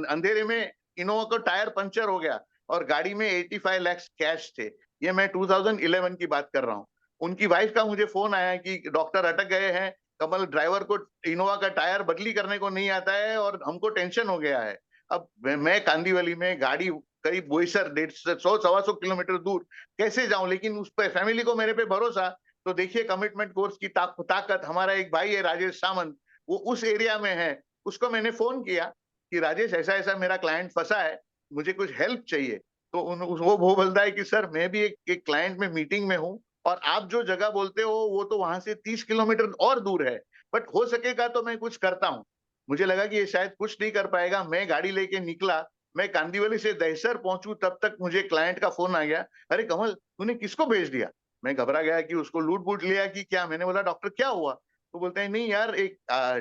अंधेरे में इनोवा का टायर पंचर हो गया और गाड़ी में 85 लाख कैश थे। ये मैं 2011 की बात कर रहा हूँ। उनकी वाइफ का मुझे फोन आया कि डॉक्टर अटक गए हैं, कमल ड्राइवर को इनोवा का टायर बदली करने को नहीं आता है और हमको टेंशन हो गया है। अब मैं कांदीवली में, गाड़ी करीब बोईसर 150-125 किलोमीटर दूर, कैसे जाऊं? लेकिन उस पर फैमिली को मेरे पे भरोसा। तो देखिए कमिटमेंट कोर्स की ताकत। हमारा एक भाई है राजेश सामंत, वो उस एरिया में है। उसको मैंने फोन किया कि राजेश ऐसा ऐसा मेरा क्लाइंट फंसा है, मुझे कुछ हेल्प चाहिए। तो वो बोलता है कि सर मैं भी एक क्लाइंट में मीटिंग में हूँ, और आप जो जगह बोलते हो वो तो वहां से 30 किलोमीटर और दूर है, बट हो सकेगा तो मैं कुछ करता हूँ। मुझे लगा कि ये शायद कुछ नहीं कर पाएगा। मैं गाड़ी लेके निकला, मैं कांदीवली से दहसर पहुंचू तब तक मुझे क्लाइंट का फोन आ गया, अरे कमल तूने किसको भेज दिया? मैं घबरा गया कि उसको लूट बूट लिया कि क्या। मैंने बोला डॉक्टर क्या हुआ? तो बोलते हैं नहीं यार, एक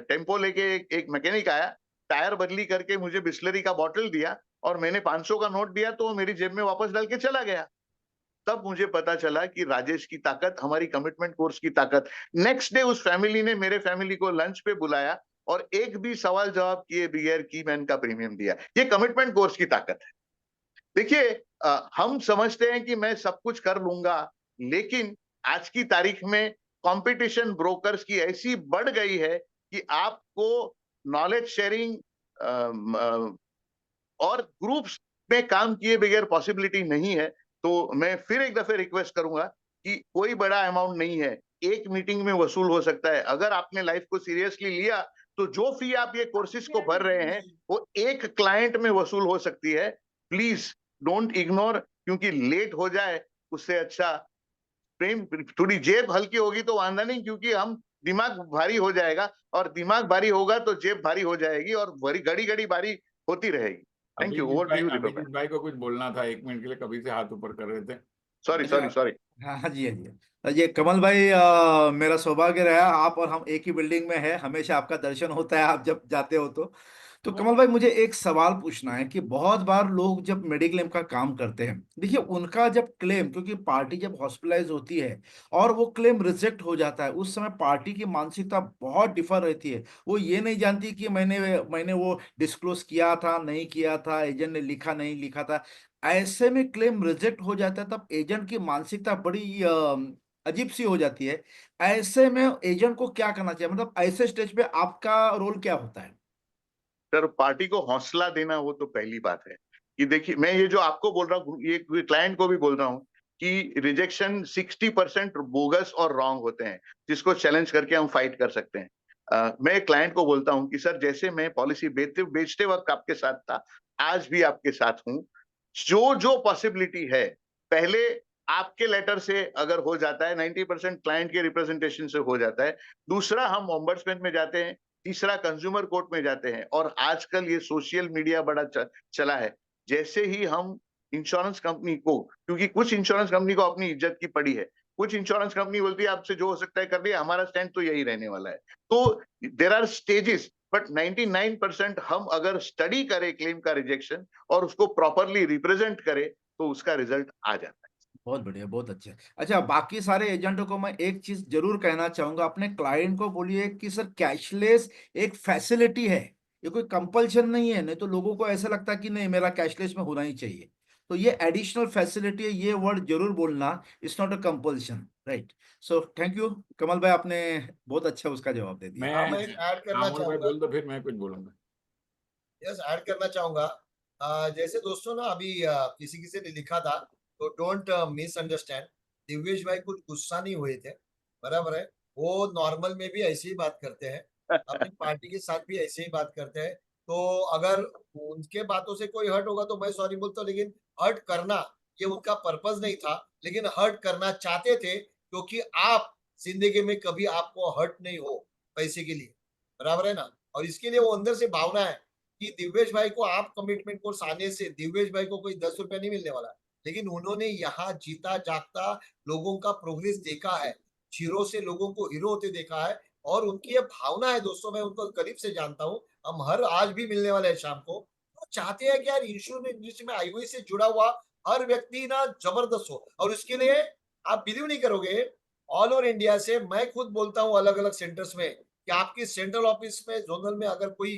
टेम्पो लेके एक मैकेनिक आया, टायर बदली करके मुझे बिस्लरी का बॉटल दिया, और मैंने 500 का नोट दिया तो वो मेरी जेब में वापस डाल के चला गया। तब मुझे पता चला कि राजेश की ताकत, हमारी कमिटमेंट कोर्स की ताकत। नेक्स्ट डे उस फैमिली ने मेरे फैमिली को लंच पे बुलाया और एक भी सवाल जवाब किए बगैर की मैन का प्रीमियम दिया। ये कमिटमेंट कोर्स की ताकत है। देखिए, हम समझते हैं कि मैं सब कुछ कर लूंगा, लेकिन आज की तारीख में कंपटीशन ब्रोकर्स की ऐसी बढ़ गई है कि आपको नॉलेज शेयरिंग और ग्रुप्स में काम किए बगैर पॉसिबिलिटी नहीं है। तो मैं फिर एक दफे रिक्वेस्ट करूंगा कि कोई बड़ा अमाउंट नहीं है, एक मीटिंग में वसूल हो सकता है। अगर आपने लाइफ को सीरियसली लिया तो जो फी आप ये कोर्सेज को भर रहे हैं वो एक क्लाइंट में वसूल हो सकती है। प्लीज डोंट इग्नोर, क्योंकि लेट हो जाए उससे अच्छा प्रेम, थोड़ी जेब हल्की होगी तो वांधा नहीं, क्योंकि हम दिमाग भारी हो जाएगा, और दिमाग भारी होगा तो जेब भारी हो जाएगी, और घड़ी घड़ी भारी होती रहेगी। Thank you. Over to you Deepak भाई। अभिजीत भाई को कुछ बोलना था, 1 मिनट के लिए कभी से हाथ ऊपर कर रहे थे। सॉरी अच्छा, सॉरी सॉरी। हाँ हाँ जी, हाँ जी। ये कमल भाई, मेरा सौभाग्य रहा आप और हम एक ही बिल्डिंग में है, हमेशा आपका दर्शन होता है आप जब जाते हो तो कमल भाई मुझे एक सवाल पूछना है कि बहुत बार लोग जब मेडिक्लेम का काम करते हैं, देखिए उनका जब क्लेम, क्योंकि पार्टी जब हॉस्पिटलाइज होती है और वो क्लेम रिजेक्ट हो जाता है, उस समय पार्टी की मानसिकता बहुत डिफर रहती है। वो ये नहीं जानती कि मैंने मैंने वो डिस्क्लोज किया था नहीं किया था, एजेंट ने लिखा नहीं लिखा था। ऐसे में क्लेम रिजेक्ट हो जाता है, तब एजेंट की मानसिकता बड़ी अजीब सी हो जाती है। ऐसे में एजेंट को क्या करना चाहिए, मतलब ऐसे स्टेज पे आपका रोल क्या होता है? सर, पार्टी को हौसला देना वो तो पहली बात है कि देखिए, मैं ये जो आपको बोल रहा हूँ, ये क्लाइंट को भी बोल रहा हूँ कि रिजेक्शन 60% बोगस और रॉन्ग होते हैं, जिसको चैलेंज करके हम फाइट कर सकते हैं। मैं क्लाइंट को बोलता हूँ कि सर, जैसे मैं पॉलिसी बेचते वक्त आपके साथ था, आज भी आपके साथ हूँ। जो जो पॉसिबिलिटी है, पहले आपके लेटर से अगर हो जाता है, 90% क्लाइंट के रिप्रेजेंटेशन से हो जाता है। दूसरा, हम ओम्बड्समैन में जाते हैं। तीसरा, कंज्यूमर कोर्ट में जाते हैं। और आजकल ये सोशल मीडिया बड़ा चला है। जैसे ही हम इंश्योरेंस कंपनी को, क्योंकि कुछ इंश्योरेंस कंपनी को अपनी इज्जत की पड़ी है, कुछ इंश्योरेंस कंपनी बोलती है आपसे जो हो सकता है कर लिया, हमारा स्टैंड तो यही रहने वाला है। तो देर आर स्टेजेस, बट 99% हम अगर स्टडी करें क्लेम का रिजेक्शन और उसको प्रॉपरली रिप्रेजेंट करें, तो उसका रिजल्ट आ जाता है। बहुत बढ़िया, बहुत अच्छा। अच्छा, बाकी सारे एजेंटों को मैं एक चीज जरूर कहना चाहूंगा, अपने क्लाइंट को बोलिए कि सर कैशलेस एक फैसिलिटी है, ये कोई कंपल्शन नहीं है। नहीं तो लोगों को ऐसा लगता है कि नहीं मेरा कैशलेस में होना ही चाहिए, तो ये एडिशनल फैसिलिटी है, ये वर्ड जरूर बोलना। It's not a compulsion, right? So thank you Kamal भाई, आपने बहुत अच्छा उसका जवाब दे दिया। हाँ, मैं मैं ऐड करना अमोल भाई चाहूंगा। बोल दो, फिर मैं कुछ बोलूंगा। यस, ऐड करना चाहूंगा। जैसे दोस्तों ना, अभी किसी ने लिखा था, तो डोंट मिसअंडरस्टैंड। दिव्येश भाई कुछ गुस्सा नहीं हुए थे, बराबर है। वो नॉर्मल में भी ऐसे ही बात करते हैं, अपनी पार्टी के साथ भी ऐसे ही बात करते हैं। तो अगर उनके बातों से कोई हर्ट होगा तो मैं सॉरी बोलता हूँ, लेकिन हर्ट करना ये उनका पर्पस नहीं था, लेकिन हर्ट करना चाहते थे क्योंकि आप जिंदगी में कभी आपको हर्ट नहीं हो पैसे के लिए, बराबर है ना। और इसके लिए वो अंदर से भावना है कि दिव्येश भाई को आप कमिटमेंट कोर्स आने से दिव्येश भाई को कोई 10 रुपया नहीं मिलने वाला, लेकिन उन्होंने यहाँ जीता जागता लोगों का प्रोग्रेस देखा है, जीरो से लोगों को हीरो होते देखा है। और उनकी ये भावना है दोस्तों, मैं उनको करीब से जानता हूँ, हम हर आज भी मिलने वाले हैं शाम को। वो चाहते हैं कि यार इंश्योरेंस इंडस्ट्री में आईओई से जुड़ा हुआ हर व्यक्ति ना जबरदस्त हो, और उसके लिए आप बिलीव नहीं करोगे, ऑल ओवर इंडिया से मैं खुद बोलता हूँ अलग अलग सेंटर्स में कि आपकी सेंट्रल ऑफिस में जोनल में अगर कोई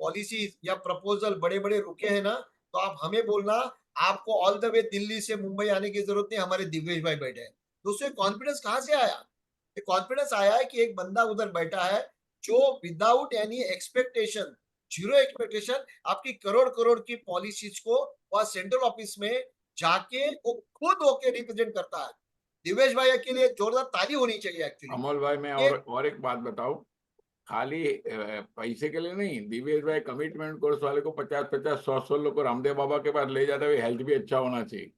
पॉलिसी या प्रपोजल बड़े बड़े रुके हैं ना, तो आप हमें बोलना, आपको ऑल द वे दिल्ली से मुंबई आने की जरूरत नहीं, हमारे दिव्येश भाई बैठे हैं। दोस्तों, कॉन्फिडेंस कहाँ से आया? ये कॉन्फिडेंस आया है कि एक बंदा उधर बैठा है जो without any expectation, zero expectation, आपकी करोड़ करोड़ की पॉलिसीज को वहां सेंट्रल ऑफिस में जाके वो खुद होके रिप्रेजेंट करता है। दिवेश भाई के लिए जोरदार ताली होनी चाहिए एक्चुअली। अमोल भाई, मैं ये और एक बात बताऊं। खाली पैसे के लिए नहीं, दिव्येश भाई कमिटमेंट कोर्स वाले को 50-50, 100-100 लोग को रामदेव बाबा के पास ले जाते हुए, हेल्थ भी अच्छा होना चाहिए।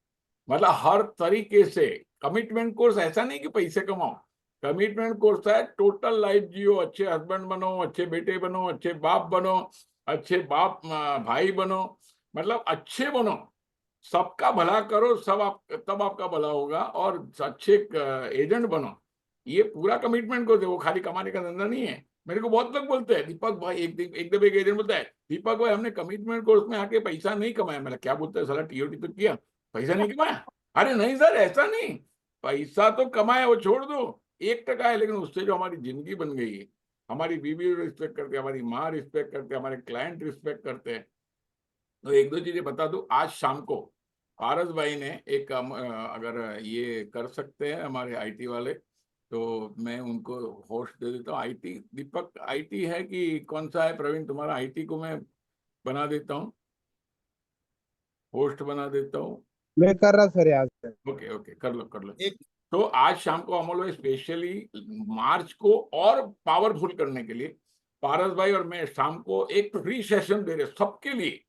मतलब हर तरीके से कमिटमेंट कोर्स, ऐसा नहीं कि पैसे कमाओ। कमिटमेंट कोर्स है टोटल लाइफ जियो, अच्छे हस्बैंड बनो, अच्छे बेटे बनो, अच्छे बाप बनो, अच्छे बाप भाई बनो, मतलब अच्छे बनो, सबका भला करो, सब तब आपका भला होगा, और अच्छे एजेंट बनो। ये पूरा कमिटमेंट कोर्स है, वो खाली कमाने का धंधा नहीं है। मेरे को बहुत लोग बोलते हैं, दीपक भाई, एकदम एक एजेंट बोलता है, दीपक भाई हमने कमिटमेंट कोर्स में आके पैसा नहीं कमाया। मैंने क्या बोलता है साला, टीओटी तो किया, पैसा नहीं कमाया? अरे नहीं सर, ऐसा नहीं, पैसा तो कमाया, वो छोड़ दो, 1% है, लेकिन उससे जो हमारी जिंदगी बन गई है, हमारी बीवी रिस्पेक्ट करते हैं, हमारी माँ रिस्पेक्ट करते हैं, हमारे क्लाइंट रिस्पेक्ट करते हैं। तो एक दो चीजें बता दूं, आज शाम को पारस भाई ने एक अगर ये कर सकते हैं हमारे आईटी वाले, तो मैं उनको होस्ट दे देता हूँ। आईटी दीपक आईटी है कि कौन सा है? प्रवीण, तुम्हारा आईटी को मैं बना देता हूँ, होस्ट बना देता हूँ। मैं कर रहा सर यहाँ से। ओके ओके, कर लो कर लो। एक तो आज शाम को अमोल भाई स्पेशली मार्च को और पावरफुल करने के लिए पारस भाई और मैं शाम को एक फ्री सेशन दे रहे सबके लिए।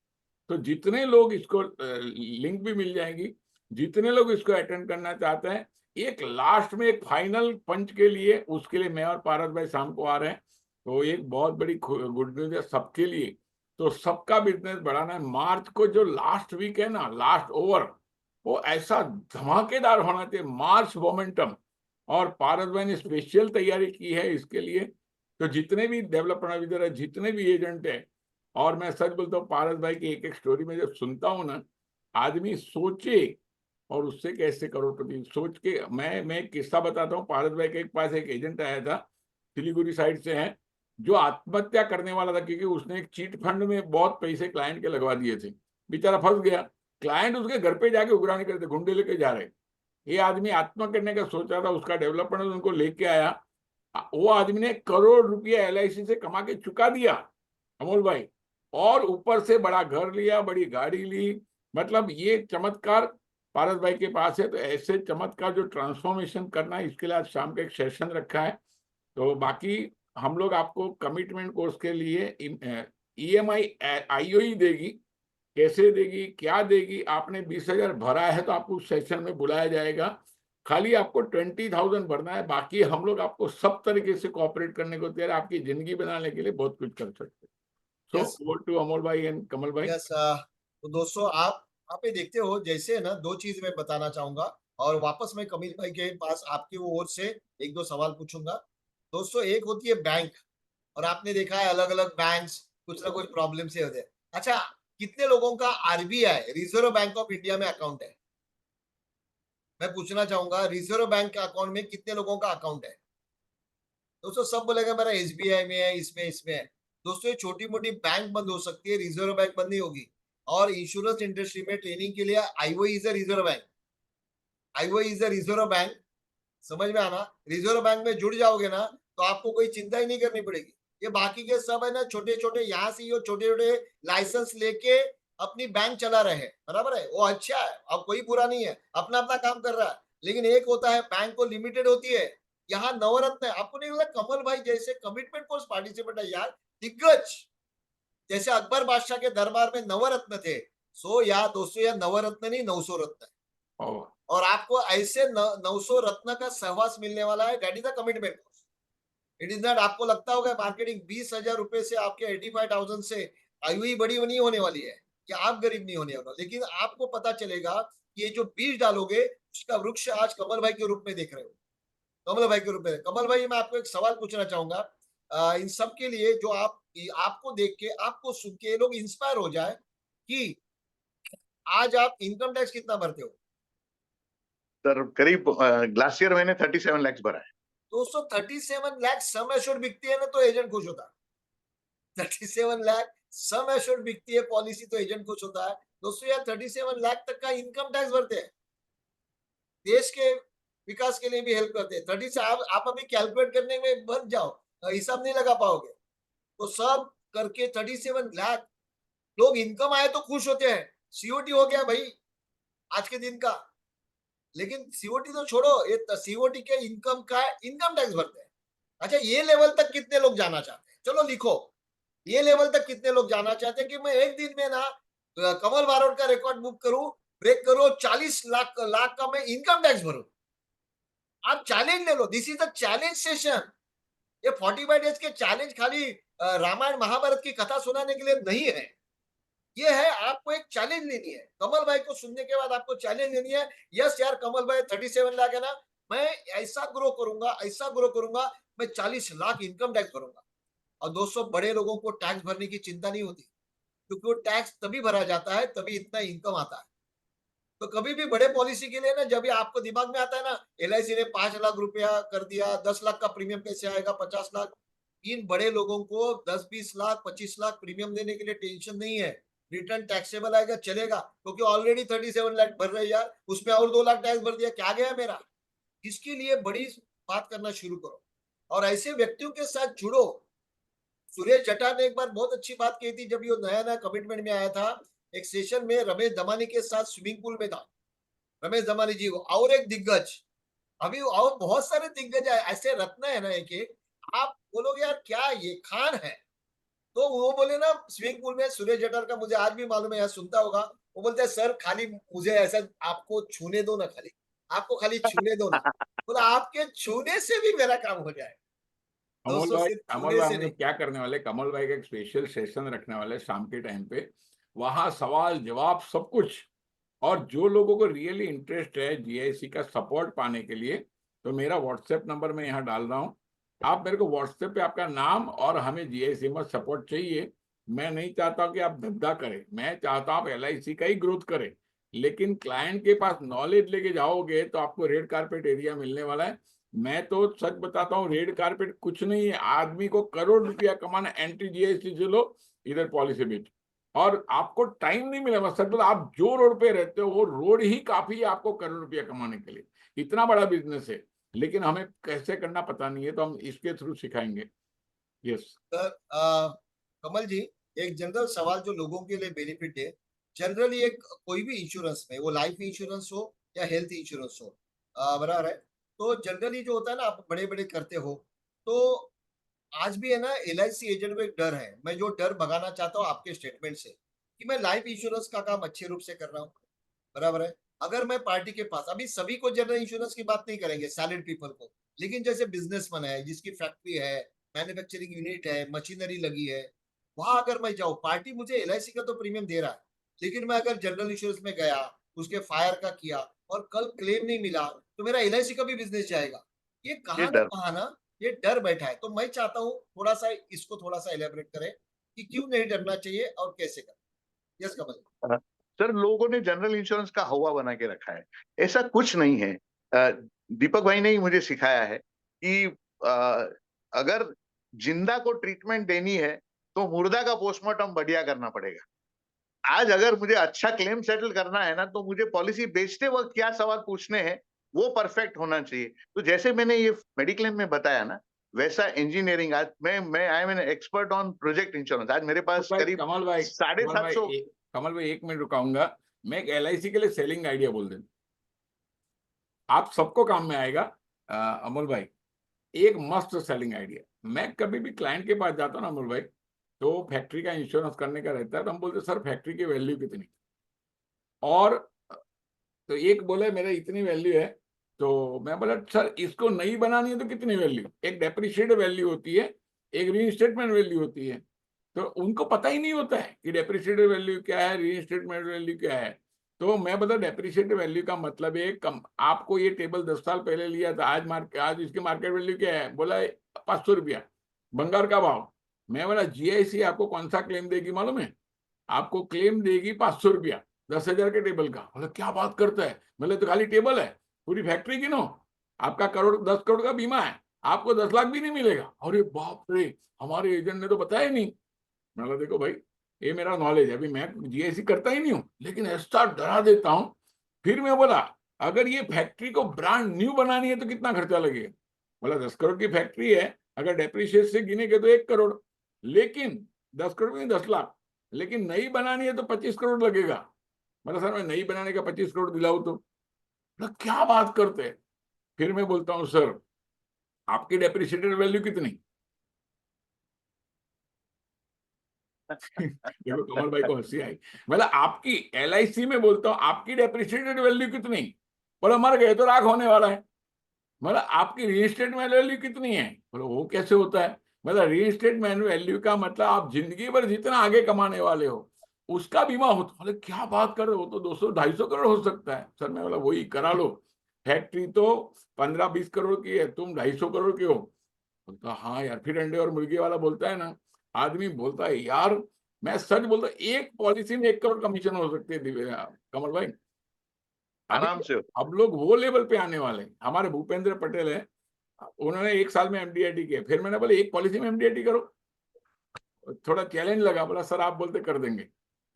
तो जितने लोग इसको, लिंक भी मिल जाएगी, जितने लोग इसको अटेंड करना चाहते हैं, एक लास्ट में एक फाइनल पंच के लिए, उसके लिए मैं और पारस भाई शाम को आ रहे हैं। तो एक बहुत बड़ी गुड न्यूज है सबके लिए। तो सबका बिजनेस बढ़ाना है। मार्च को जो लास्ट वीक है ना, लास्ट ओवर, वो ऐसा धमाकेदार होना चाहिए, मार्च मोमेंटम। और पारस भाई ने स्पेशल तैयारी की है इसके लिए। तो जितने भी डेवलपर इधर है, जितने भी एजेंट है, और मैं सच बोलता हूँ, पारस भाई की एक एक स्टोरी में जब सुनता हूँ ना, आदमी सोचे और उससे कैसे करोड़पति सोच के। मैं एक किस्सा बताता हूँ। पारस भाई के पास एक एजेंट आया था, सिलीगुड़ी साइड से है, जो आत्महत्या करने वाला था, क्योंकि उसने एक चीट फंड में बहुत पैसे क्लाइंट के लगवा दिए थे। बेचारा फंस गया। क्लाइंट उसके घर पे जाके उगरानी करते, गुंडे लेके जा रहे। ये आदमी आत्महत्या करने का सोच रहा था, उसका डेवलपर उनको लेके आया। वो आदमी ने करोड़ रुपया LIC से कमा के चुका दिया, अमोल भाई। और ऊपर से बड़ा घर लिया, बड़ी गाड़ी ली। मतलब ये चमत्कार पारस भाई के पास है। तो ऐसे चमत्कार जो ट्रांसफॉर्मेशन करना है, इसके लिए आज शाम का एक सेशन रखा है। तो बाकी हम लोग आपको कमिटमेंट कोर्स के लिए EMI IOE देगी, कैसे देगी, क्या देगी। आपने 20,000 भरा है तो आपको उस सेशन में बुलाया जाएगा। खाली आपको 20,000 भरना है, बाकी हम लोग आपको सब तरीके से कोऑपरेट करने को तैयार है। आपकी जिंदगी बनाने के लिए बहुत कुछ कर सकते हैं। So yes over to Amol भाई एंड कमल भाई। यस। तो दोस्तों आप ये देखते हो, जैसे है ना, दो चीज मैं बताना चाहूंगा और वापस मैं कमिल भाई के पास आपकी ओर से एक दो सवाल पूछूंगा। दोस्तों, एक होती है बैंक, और आपने देखा है अलग अलग बैंक्स कुछ ना कुछ प्रॉब्लम से होते हैं। अच्छा, कितने लोगों का RBI reserve bank of India में अकाउंट है? मैं पूछना चाहूंगा, रिजर्व बैंक के अकाउंट में कितने लोगों का अकाउंट है? दोस्तों, सब बोलेगा मेरा SBI में है, इसमें इसमें है। दोस्तों, ये छोटी मोटी बैंक बंद हो सकती है, रिजर्व बैंक बंद नहीं होगी। और इंश्योरेंस इंडस्ट्री में ट्रेनिंग के लिए IOE is a reserve bank. IOE is a reserve bank. समझ में आना? रिजर्व बैंक में जुड़ जाओगे ना, तो आपको कोई चिंता ही नहीं करनी पड़ेगी। ये बाकी के सब है ना, छोटे छोटे यहाँ से ये छोटे छोटे लाइसेंस लेके अपनी बैंक चला रहे हैं, बराबर है, वो अच्छा है, अब कोई बुरा नहीं है, अपना अपना काम कर रहा है। लेकिन एक होता है बैंक को लिमिटेड होती है। यहाँ नवरत्न है, आपको नहीं लगता कमल भाई जैसे कमिटमेंट कोर्स पार्टिसिपेंट है यार, दिग्गज, जैसे अकबर बादशाह के दरबार में नवरत्न थे। सो या दोस्तों, या नवरत्न नहीं, 900 रत्न है। और और आपको ऐसे 900 रत्न का सहवास मिलने वाला है। That is the commitment course. It is not, आपको लगता होगा मार्केटिंग 20,000 रुपए से आपके 85,000 से आयु बड़ी नहीं होने वाली है, कि आप गरीब नहीं होने वाला। लेकिन आपको पता चलेगा कि ये जो बीज डालोगे, उसका वृक्ष आज कमल भाई के रूप में देख रहे हो। कमल भाई के रूप में, कमल भाई, मैं आपको एक सवाल पूछना चाहूंगा। इन सब के लिए जो आपको देख के, आपको सुन के लोग इंस्पायर हो जाए कि आज आप इनकम टैक्स कितना भरते हो? तर करीब लास्ट ईयर मैंने 37 lakhs भरा है। दोस्तों, 37 लाख सम एश्योर्ड बिकती है ना, तो एजेंट खुश होता है। 37 लाख सम एश्योर्ड बिकती है पॉलिसी, तो एजेंट खुश होता है। दोस्तों, यार 37 लाख तक का इनकम टैक्स भरते हैं, देश के विकास के लिए भी हेल्प करते हैं। 30 से आप अभी कैलकुलेट करने में बन जाओ, हिसाब नहीं लगा पाओगे। तो सब करके 37 लाख लोग इनकम आए तो खुश होते हैं। COT हो गया भाई आज के दिन का। लेकिन COT तो छोड़ो, ये COT के इनकम का इनकम टैक्स भरते हैं। अच्छा, ये लेवल तक कितने लोग जाना चाहते हैं? चलो लिखो, ये लेवल तक कितने लोग जाना चाहते हैं कि मैं एक दिन में ना कमल बारोट का रिकॉर्ड बुक करूं, ब्रेक करो, 40 लाख लाख का मैं इनकम टैक्स भरूं। आप चैलेंज ले लो, this is the challenge session. ये 45 डेज के चैलेंज खाली रामायण महाभारत की कथा सुनाने के लिए नहीं है। ये है, आपको एक चैलेंज लेनी है। कमल भाई को सुनने के बाद आपको चैलेंज लेनी है। यस यार, कमल भाई 37 लाख है ना, मैं ऐसा ग्रो करूंगा, ऐसा ग्रो करूंगा, मैं 40 लाख इनकम टैक्स भरूंगा। और दोस्तों, बड़े लोगों को टैक्स भरने की चिंता नहीं होती, क्योंकि वो टैक्स तभी भरा जाता है, तभी इतना इनकम आता है। तो कभी भी बड़े पॉलिसी के लिए ना, जब भी आपको दिमाग में आता है ना, LIC ने 5 लाख रुपया कर दिया, 10 लाख का प्रीमियम कैसे आएगा, 50 लाख, इन बड़े लोगों को 10-20 लाख 25 लाख प्रीमियम देने के लिए टेंशन नहीं है। रिटर्न टैक्सेबल आएगा, चलेगा, क्योंकि ऑलरेडी 37 लाख भर रहे यार, उसमें और 2 लाख टैक्स भर दिया, क्या गया मेरा? इसके लिए बड़ी बात करना शुरू करो और ऐसे व्यक्तियों के साथ जुड़ो। सुरेश जटा ने एक बार बहुत अच्छी बात कही थी, जब ये नया नया कमिटमेंट में आया था। एक सेशन में रमेश धमानी के साथ स्विमिंग पूल में था, रमेश धमानी जी और एक दिग्गज, अभी और बहुत सारे दिग्गज ऐसे रत्न है ना, एक एक, आप बोलोगे यार क्या ये खान है? तो वो बोले ना, स्विमिंग पूल में सुरेश जटर का मुझे आज भी मालूम है, यार सुनता होगा, वो बोलते हैं सर खाली मुझे ऐसा आपको छूने दो ना, खाली आपको खाली छूने दो ना, बोला आपके छूने से भी मेरा काम हो जाए। अमोल दोस्तों, भाई, सिर्फ अमोल छूने भाई, से हम नहीं। लोग क्या करने वाले, कमल भाई का एक स्पेशल सेशन रखने वाले शाम के टाइम पे। वहां सवाल जवाब सब कुछ, और जो लोगों को रियली इंटरेस्ट है जीआईसी का सपोर्ट पाने के लिए, तो मेरा व्हाट्सएप नंबर मैं यहाँ डाल रहा हूँ। आप मेरे को व्हाट्सएप पे आपका नाम और हमें जीआईसी में सपोर्ट चाहिए। मैं नहीं चाहता कि आप धंधा करें, मैं चाहता हूँ आप एलआईसी का ही ग्रोथ करें, लेकिन क्लाइंट के पास नॉलेज लेके जाओगे तो आपको रेड कारपेट एरिया मिलने वाला है। मैं तो सच बताता हूँ, रेड कारपेट कुछ नहीं है। आदमी को करोड़ रुपया कमाना, एंटी जीएसटी से लो, इधर पॉलिसी बेचो, और आपको टाइम नहीं मिलेगा। सच बता, आप जो रोड पे रहते हो वो रोड ही काफी है आपको करोड़ रुपया कमाने के लिए। इतना बड़ा बिजनेस है, लेकिन हमें कैसे करना पता नहीं है, तो हम इसके थ्रू सिखाएंगे। यस सर, कमल जी, एक जनरल सवाल जो लोगों के लिए बेनिफिट है। जनरली एक कोई भी इंश्योरेंस में, वो लाइफ इंश्योरेंस हो या हेल्थ इंश्योरेंस हो, बराबर है, तो जनरली जो होता है ना, आप बड़े बड़े करते हो, तो आज भी है ना, एलआईसी एजेंट को एक डर है। मैं जो डर भगाना चाहता हूँ आपके स्टेटमेंट से, कि मैं लाइफ इंश्योरेंस का काम अच्छे रूप से कर रहा हूँ, बराबर है। अगर मैं पार्टी के पास, अभी सभी को जनरल इंश्योरेंस की बात नहीं करेंगे, सैलरीड पीपल को, लेकिन जैसे बिजनेसमैन है, जिसकी फैक्ट्री है, मैन्युफैक्चरिंग यूनिट है, मशीनरी लगी है, वहां अगर मैं जाऊँ, पार्टी मुझे एलआईसी का तो प्रीमियम दे रहा है, लेकिन मैं अगर जनरल इंश्योरेंस में गया, उसके फायर का किया, और कल क्लेम नहीं मिला, तो मेरा एलआईसी का भी बिजनेस जाएगा। ये ये कहाँ ना डर। कहाँ ना, ये डर बैठा है। तो मैं चाहता हूँ थोड़ा सा इसको थोड़ा सा एलेबरेट करें कि क्यों नहीं डरना चाहिए और कैसे करें। यस कमल। सर, लोगों ने जनरल इंश्योरेंस का हवा बना के रखा है। ऐसा कुछ नहीं है। दीपक भाई ने ही मुझे सिखाया है कि अगर जिंदा को ट्रीटमेंट देनी है तो मुर्दा का पोस्टमार्टम बढ़िया करना पड़ेगा। आज अगर मुझे अच्छा क्लेम सेटल करना है ना, तो मुझे पॉलिसी बेचते वक्त क्या सवाल पूछने हैं वो परफेक्ट होना चाहिए। तो जैसे मैंने ये मेडिक्लेम में बताया ना, वैसा इंजीनियरिंग, आज मैं I am an expert on project insurance. आज मेरे पास भाई, करीब कमल भाई, 750। कमल भाई 1 मिनट रुकाऊंगा। मैं एक एलआईसी के लिए सेलिंग आइडिया बोल देता, आप सबको काम में आएगा। अमोल भाई, एक मस्त सेलिंग आइडिया। मैं कभी भी क्लाइंट के पास जाता हूँ ना अमोल भाई, तो फैक्ट्री का इंश्योरेंस करने का रहता है, तो हम बोलते सर फैक्ट्री की वैल्यू कितनी, और तो एक बोले मेरे इतनी वैल्यू है, तो मैं बोला सर इसको नई बनानी है तो कितनी वैल्यू। एक डेप्रिशिएट वैल्यू होती है, एक रीइंस्टेटमेंट वैल्यू होती है। तो उनको पता ही नहीं होता है कि डेप्रिशिएट वैल्यू क्या है, रीइंस्टेटमेंट वैल्यू क्या है। तो मैं बता, डेप्रिशिएट वैल्यू का मतलब है कम। आपको ये टेबल 10 साल पहले लिया था, आज इसकी मार्केट वैल्यू क्या है, बोला 500 रुपया भंगार का भाव। मैं बोला जीआईसी आपको कौन सा क्लेम देगी मालूम है, आपको क्लेम देगी 500 रुपया 10,000 के टेबल का। बोले क्या बात करता है, बोले तो खाली टेबल है, पूरी फैक्ट्री गिनो, आपका 10 करोड़ का बीमा है, आपको 10 लाख भी नहीं मिलेगा। अरे बाप रे, हमारे एजेंट ने तो बताया नहीं। मैं बोला देखो भाई, ये मेरा नॉलेज है, अभी मैं जीआईसी करता ही नहीं हूँ, लेकिन ऐसा डरा देता हूँ। फिर मैं बोला अगर ये फैक्ट्री को ब्रांड न्यू बनानी है तो कितना खर्चा लगेगा। बोला 10 करोड़ की फैक्ट्री है, अगर डेप्रिशिएट से गिनेंगे तो 1 करोड़, लेकिन 10 करोड़ में 10 लाख, लेकिन नई बनानी है तो 25 करोड़ लगेगा। मतलब सर मैं नई बनाने का 25 करोड़ दिलाऊं तो, बोला, क्या बात करते हैं। फिर मैं बोलता हूँ सर आपकी डेप्रिशिएटेड वैल्यू कितनी। देखो कमल भाई को हंसी आई। बोला आपकी एलआईसी में, बोलता हूँ आपकी डेप्रिशिएटेड वैल्यू कितनी, बोला मर गए तो राख होने वाला है। मतलब आपकी रीइंस्टेटमेंट वैल्यू कितनी है, बोलो वो कैसे होता है। मतलब रीइंस्टेटमेंट वैल्यू का मतलब आप जिंदगी भर जितना आगे कमाने वाले हो उसका बीमा होता। बोले क्या बात कर रहे हो, तो 200-250 करोड़ हो सकता है। सर मैं बोला वही करा लो, फैक्ट्री तो 15-20 करोड़ की है, तुम 250 करोड़ के हो। बोलता हाँ यार। फिर अंडे और मुर्गी वाला बोलता है ना, आदमी बोलता है यार, मैं सच बोलता, एक पॉलिसी में 1 करोड़ कमीशन हो सकती है कमल भाई। अभी आराम से। अब लोग वो लेवल पे आने वाले हैं। हमारे भूपेंद्र पटेल है, उन्होंने 1 साल में एमडीआईटी किया। फिर मैंने बोला एक पॉलिसी में एमडीआईटी करो, थोड़ा चैलेंज लगा, बोला सर आप बोलते कर देंगे।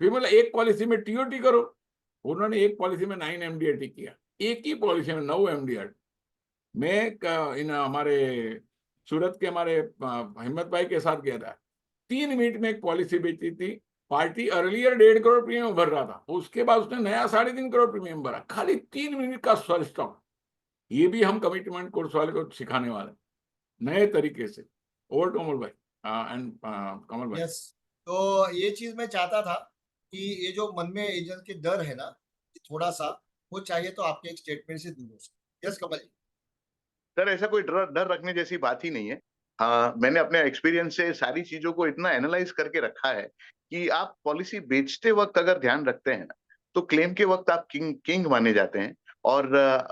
फिर बोला एक पॉलिसी में टीओटी करो, उन्होंने एक पॉलिसी में 9 एमडीआईटी किया, एक ही पॉलिसी में 9 एमडीआईटी। मैं इन हमारे सूरत के हमारे हिम्मत भाई के साथ गया था, 3 मिनट में एक पॉलिसी बेची थी। पार्टी अर्लियर 1.5 करोड़ प्रीमियम भर रहा था, उसके बाद उसने नया 3.5 करोड़ प्रीमियम भरा, खाली 3 मिनट का सर स्टॉक। ये भी हम कमिटमेंट कोर्स वाले को सिखाने वाले नए तरीके से। ओवर टू अमोल भाई एंड कमल भाई। यस, तो ये चीज मैं चाहता था कि ये जो मन में एजेंट के डर है ना, थोड़ा सा वो चाहिए, तो आपके एक स्टेटमेंट से दूर हो सके। यस कमल जी। सर, ऐसा कोई डर डर रखने जैसी बात ही नहीं है। हाँ, मैंने अपने एक्सपीरियंस से सारी चीजों को इतना एनालाइज करके रखा है कि आप पॉलिसी बेचते वक्त अगर ध्यान रखते हैं ना, तो क्लेम के वक्त आप किंग किंग माने जाते हैं। और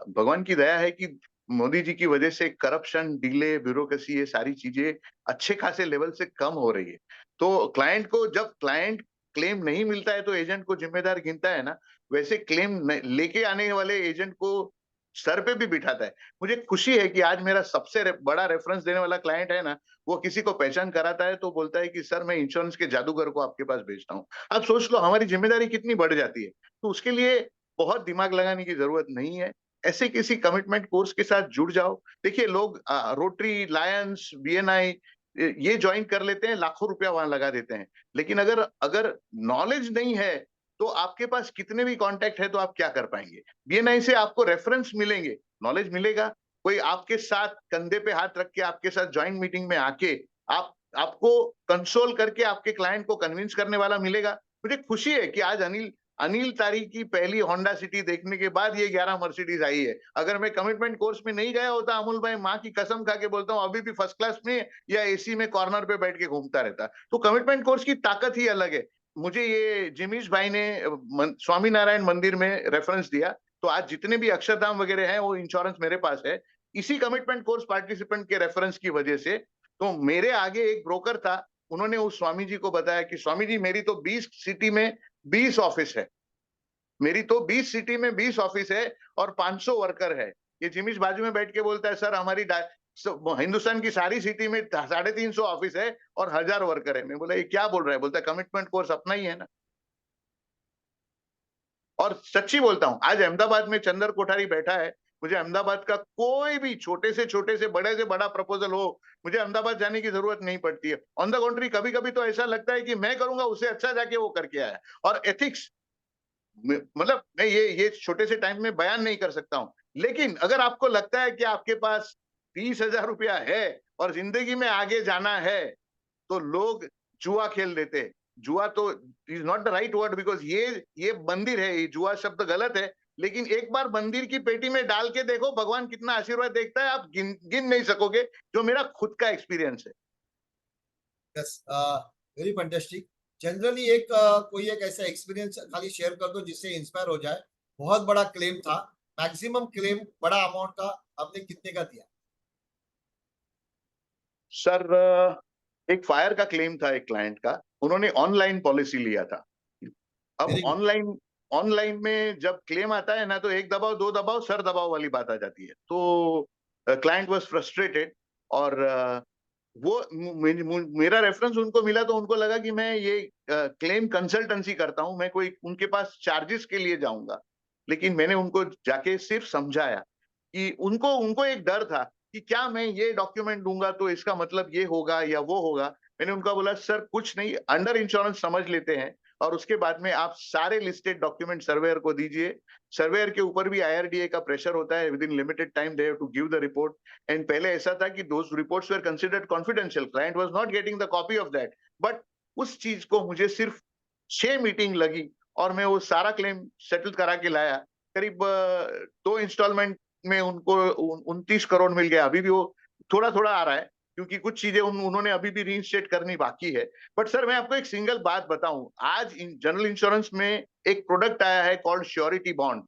भगवान की दया है कि मोदी जी की वजह से करप्शन, डिले, ब्यूरोक्रेसी, ये सारी चीजें अच्छे खासे लेवल से कम हो रही है। तो क्लाइंट को, जब क्लाइंट क्लेम नहीं मिलता है तो एजेंट को जिम्मेदार गिनता है ना, वैसे क्लेम लेके आने वाले एजेंट को सर पे भी बिठाता है। मुझे खुशी है कि आज मेरा सबसे बड़ा रेफरेंस देने वाला क्लाइंट है ना, वो किसी को पहचान कराता है तो बोलता है कि सर मैं इंश्योरेंस के जादूगर को आपके पास भेजता हूँ। आप सोच लो हमारी जिम्मेदारी कितनी बढ़ जाती है। तो उसके लिए बहुत दिमाग लगाने की जरूरत नहीं है। ऐसे किसी कमिटमेंट कोर्स के साथ जुड़ जाओ। देखिए लोग रोटरी, लायंस, बीएनआई ये ज्वाइन कर लेते हैं, लाखों रुपया वहां लगा देते हैं। लेकिन अगर अगर नॉलेज नहीं है तो आपके पास कितने भी कॉन्टैक्ट है तो आप क्या कर पाएंगे। बीएनआई से आपको रेफरेंस मिलेंगे, नॉलेज मिलेगा, कोई आपके साथ कंधे पे हाथ रख के आपके साथ ज्वाइंट मीटिंग में आके आपको कंसोल करके आपके क्लाइंट को कन्विंस करने वाला मिलेगा। मुझे खुशी है कि आज अनिल अनिल तारी की पहली होंडा सिटी देखने के बाद ये 11 मर्सिडीज आई है। अगर मैं कमिटमेंट कोर्स में नहीं गया होता, अमूल भाई माँ की कसम खा के बोलता हूँ अभी भी फर्स्ट क्लास में या एसी में कॉर्नर पे बैठ के घूमता रहता। तो कमिटमेंट कोर्स की ताकत ही अलग है। मुझे ये जिमीश भाई ने स्वामी नारायण मंदिर में रेफरेंस दिया, तो आज जितने भी अक्षरधाम वगैरह हैं वो इंश्योरेंस मेरे पास है, इसी कमिटमेंट कोर्स पार्टिसिपेंट के रेफरेंस की वजह से। तो मेरे आगे एक ब्रोकर था, उन्होंने उस स्वामी जी को बताया कि स्वामी जी मेरी तो 20 सिटी में 20 ऑफिस है, मेरी तो 20 सिटी में 20 ऑफिस है और 500 वर्कर है। ये जिमिश बाजू में बैठ के बोलता है सर हमारी हिंदुस्तान की सारी सिटी में 350 ऑफिस है और 1000 वर्कर है। मैं बोला ये क्या बोल रहा है? बोलता है कमिटमेंट कोर्स अपना ही है ना। और सच्ची बोलता हूं, आज अहमदाबाद में चंदर कोठारी बैठा है, मुझे अहमदाबाद का कोई भी छोटे से बड़ा प्रपोजल हो, मुझे अहमदाबाद जाने की जरूरत नहीं पड़ती है। ऑन द कॉन्ट्री कभी कभी तो ऐसा लगता है कि मैं करूंगा उससे अच्छा जाके वो करके आया। और एथिक्स, मतलब मैं ये छोटे से टाइम में बयान नहीं कर सकता हूं। लेकिन अगर आपको लगता है कि आपके पास 20,000 रुपया है और जिंदगी में आगे जाना है, तो लोग जुआ खेल देते हैं। जुआ तो is not the right word, because ये मंदिर है, ये जुआ शब्द गलत है। लेकिन एक बार मंदिर की पेटी में डाल के देखो, भगवान कितना आशीर्वाद देखता है, आप गिन नहीं सकोगे, जो मेरा खुद का एक्सपीरियंस है। Yes, very fantastic. जनरली कोई एक ऐसा एक्सपीरियंस खाली शेयर कर दो जिससे इंस्पायर हो जाए। बहुत बड़ा क्लेम था, मैक्सिमम क्लेम बड़ा अमाउंट का, आपने कितने का दिया? सर एक फायर का क्लेम था एक क्लाइंट का, उन्होंने ऑनलाइन पॉलिसी लिया था। अब वेरी गुड। ऑनलाइन ऑनलाइन में जब क्लेम आता है ना, तो एक दबाव दो दबाव सर दबाव वाली बात आ जाती है। तो क्लाइंट वाज फ्रस्ट्रेटेड और वो मेरा रेफरेंस उनको मिला, तो उनको लगा कि मैं ये क्लेम कंसल्टेंसी करता हूं, मैं कोई उनके पास चार्जेस के लिए जाऊंगा। लेकिन मैंने उनको जाके सिर्फ समझाया कि उनको उनको एक डर था कि क्या मैं ये डॉक्यूमेंट दूंगा तो इसका मतलब ये होगा या वो होगा। मैंने उनका बोला सर कुछ नहीं, अंडर इंश्योरेंस समझ लेते हैं और उसके बाद में आप सारे लिस्टेड डॉक्यूमेंट सर्वेयर को दीजिए। सर्वेयर के ऊपर भी आईआरडीए का प्रेशर होता है, within limited time they have to give the report. And पहले ऐसा था कि those reports were considered confidential, client was not getting the copy of that. But उस चीज को मुझे सिर्फ 6 मीटिंग लगी और मैं वो सारा क्लेम सेटल करा के लाया। करीब 2 इंस्टॉलमेंट में उनको 29 करोड़ मिल गया। अभी भी वो थोड़ा थोड़ा आ रहा है क्योंकि कुछ चीजें उन्होंने अभी भी रीइंस्टेट करनी बाकी है। बट सर मैं आपको एक सिंगल बात बताऊं, आज जनरल इंश्योरेंस में एक प्रोडक्ट आया है कॉल्ड श्योरिटी बॉन्ड।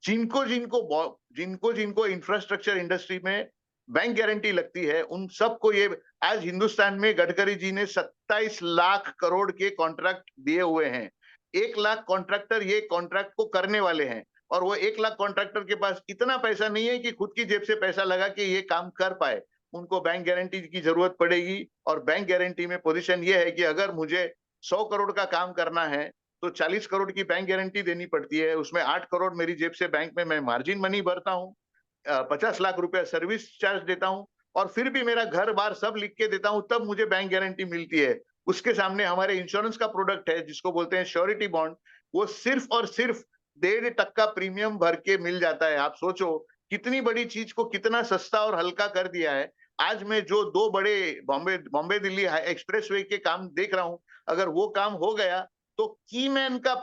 जिनको जिनको जिनको इंफ्रास्ट्रक्चर इंडस्ट्री में बैंक गारंटी लगती है, उन सबको ये आज हिंदुस्तान में गडकरी जी ने 27 लाख करोड़ के कॉन्ट्रैक्ट दिए हुए हैं। 1 लाख कॉन्ट्रैक्टर ये कॉन्ट्रैक्ट को करने वाले हैं और वो 1 लाख कॉन्ट्रैक्टर के पास इतना पैसा नहीं है कि खुद की जेब से पैसा लगा के ये काम कर पाए। उनको बैंक गारंटी की जरूरत पड़ेगी और बैंक गारंटी में पोजीशन ये है कि अगर मुझे 100 करोड़ का काम करना है तो 40 करोड़ की बैंक गारंटी देनी पड़ती है। उसमें 8 करोड़ मेरी जेब से बैंक में मैं मार्जिन मनी भरता हूँ, 50 लाख रुपया सर्विस चार्ज देता हूँ और फिर भी मेरा घर बार सब लिख के देता हूँ, तब मुझे बैंक गारंटी मिलती है। उसके सामने हमारे इंश्योरेंस का प्रोडक्ट है जिसको बोलते हैं श्योरिटी बॉन्ड, वो सिर्फ और सिर्फ 1.5% प्रीमियम भर के मिल जाता है। आप सोचो कितनी बड़ी चीज को कितना सस्ता और हल्का कर दिया है। आज मैं जो 2 बड़े बॉम्बे दिल्ली एक्सप्रेसवे के काम देख रहा हूं, अगर वो काम हो गया तो कीमैन का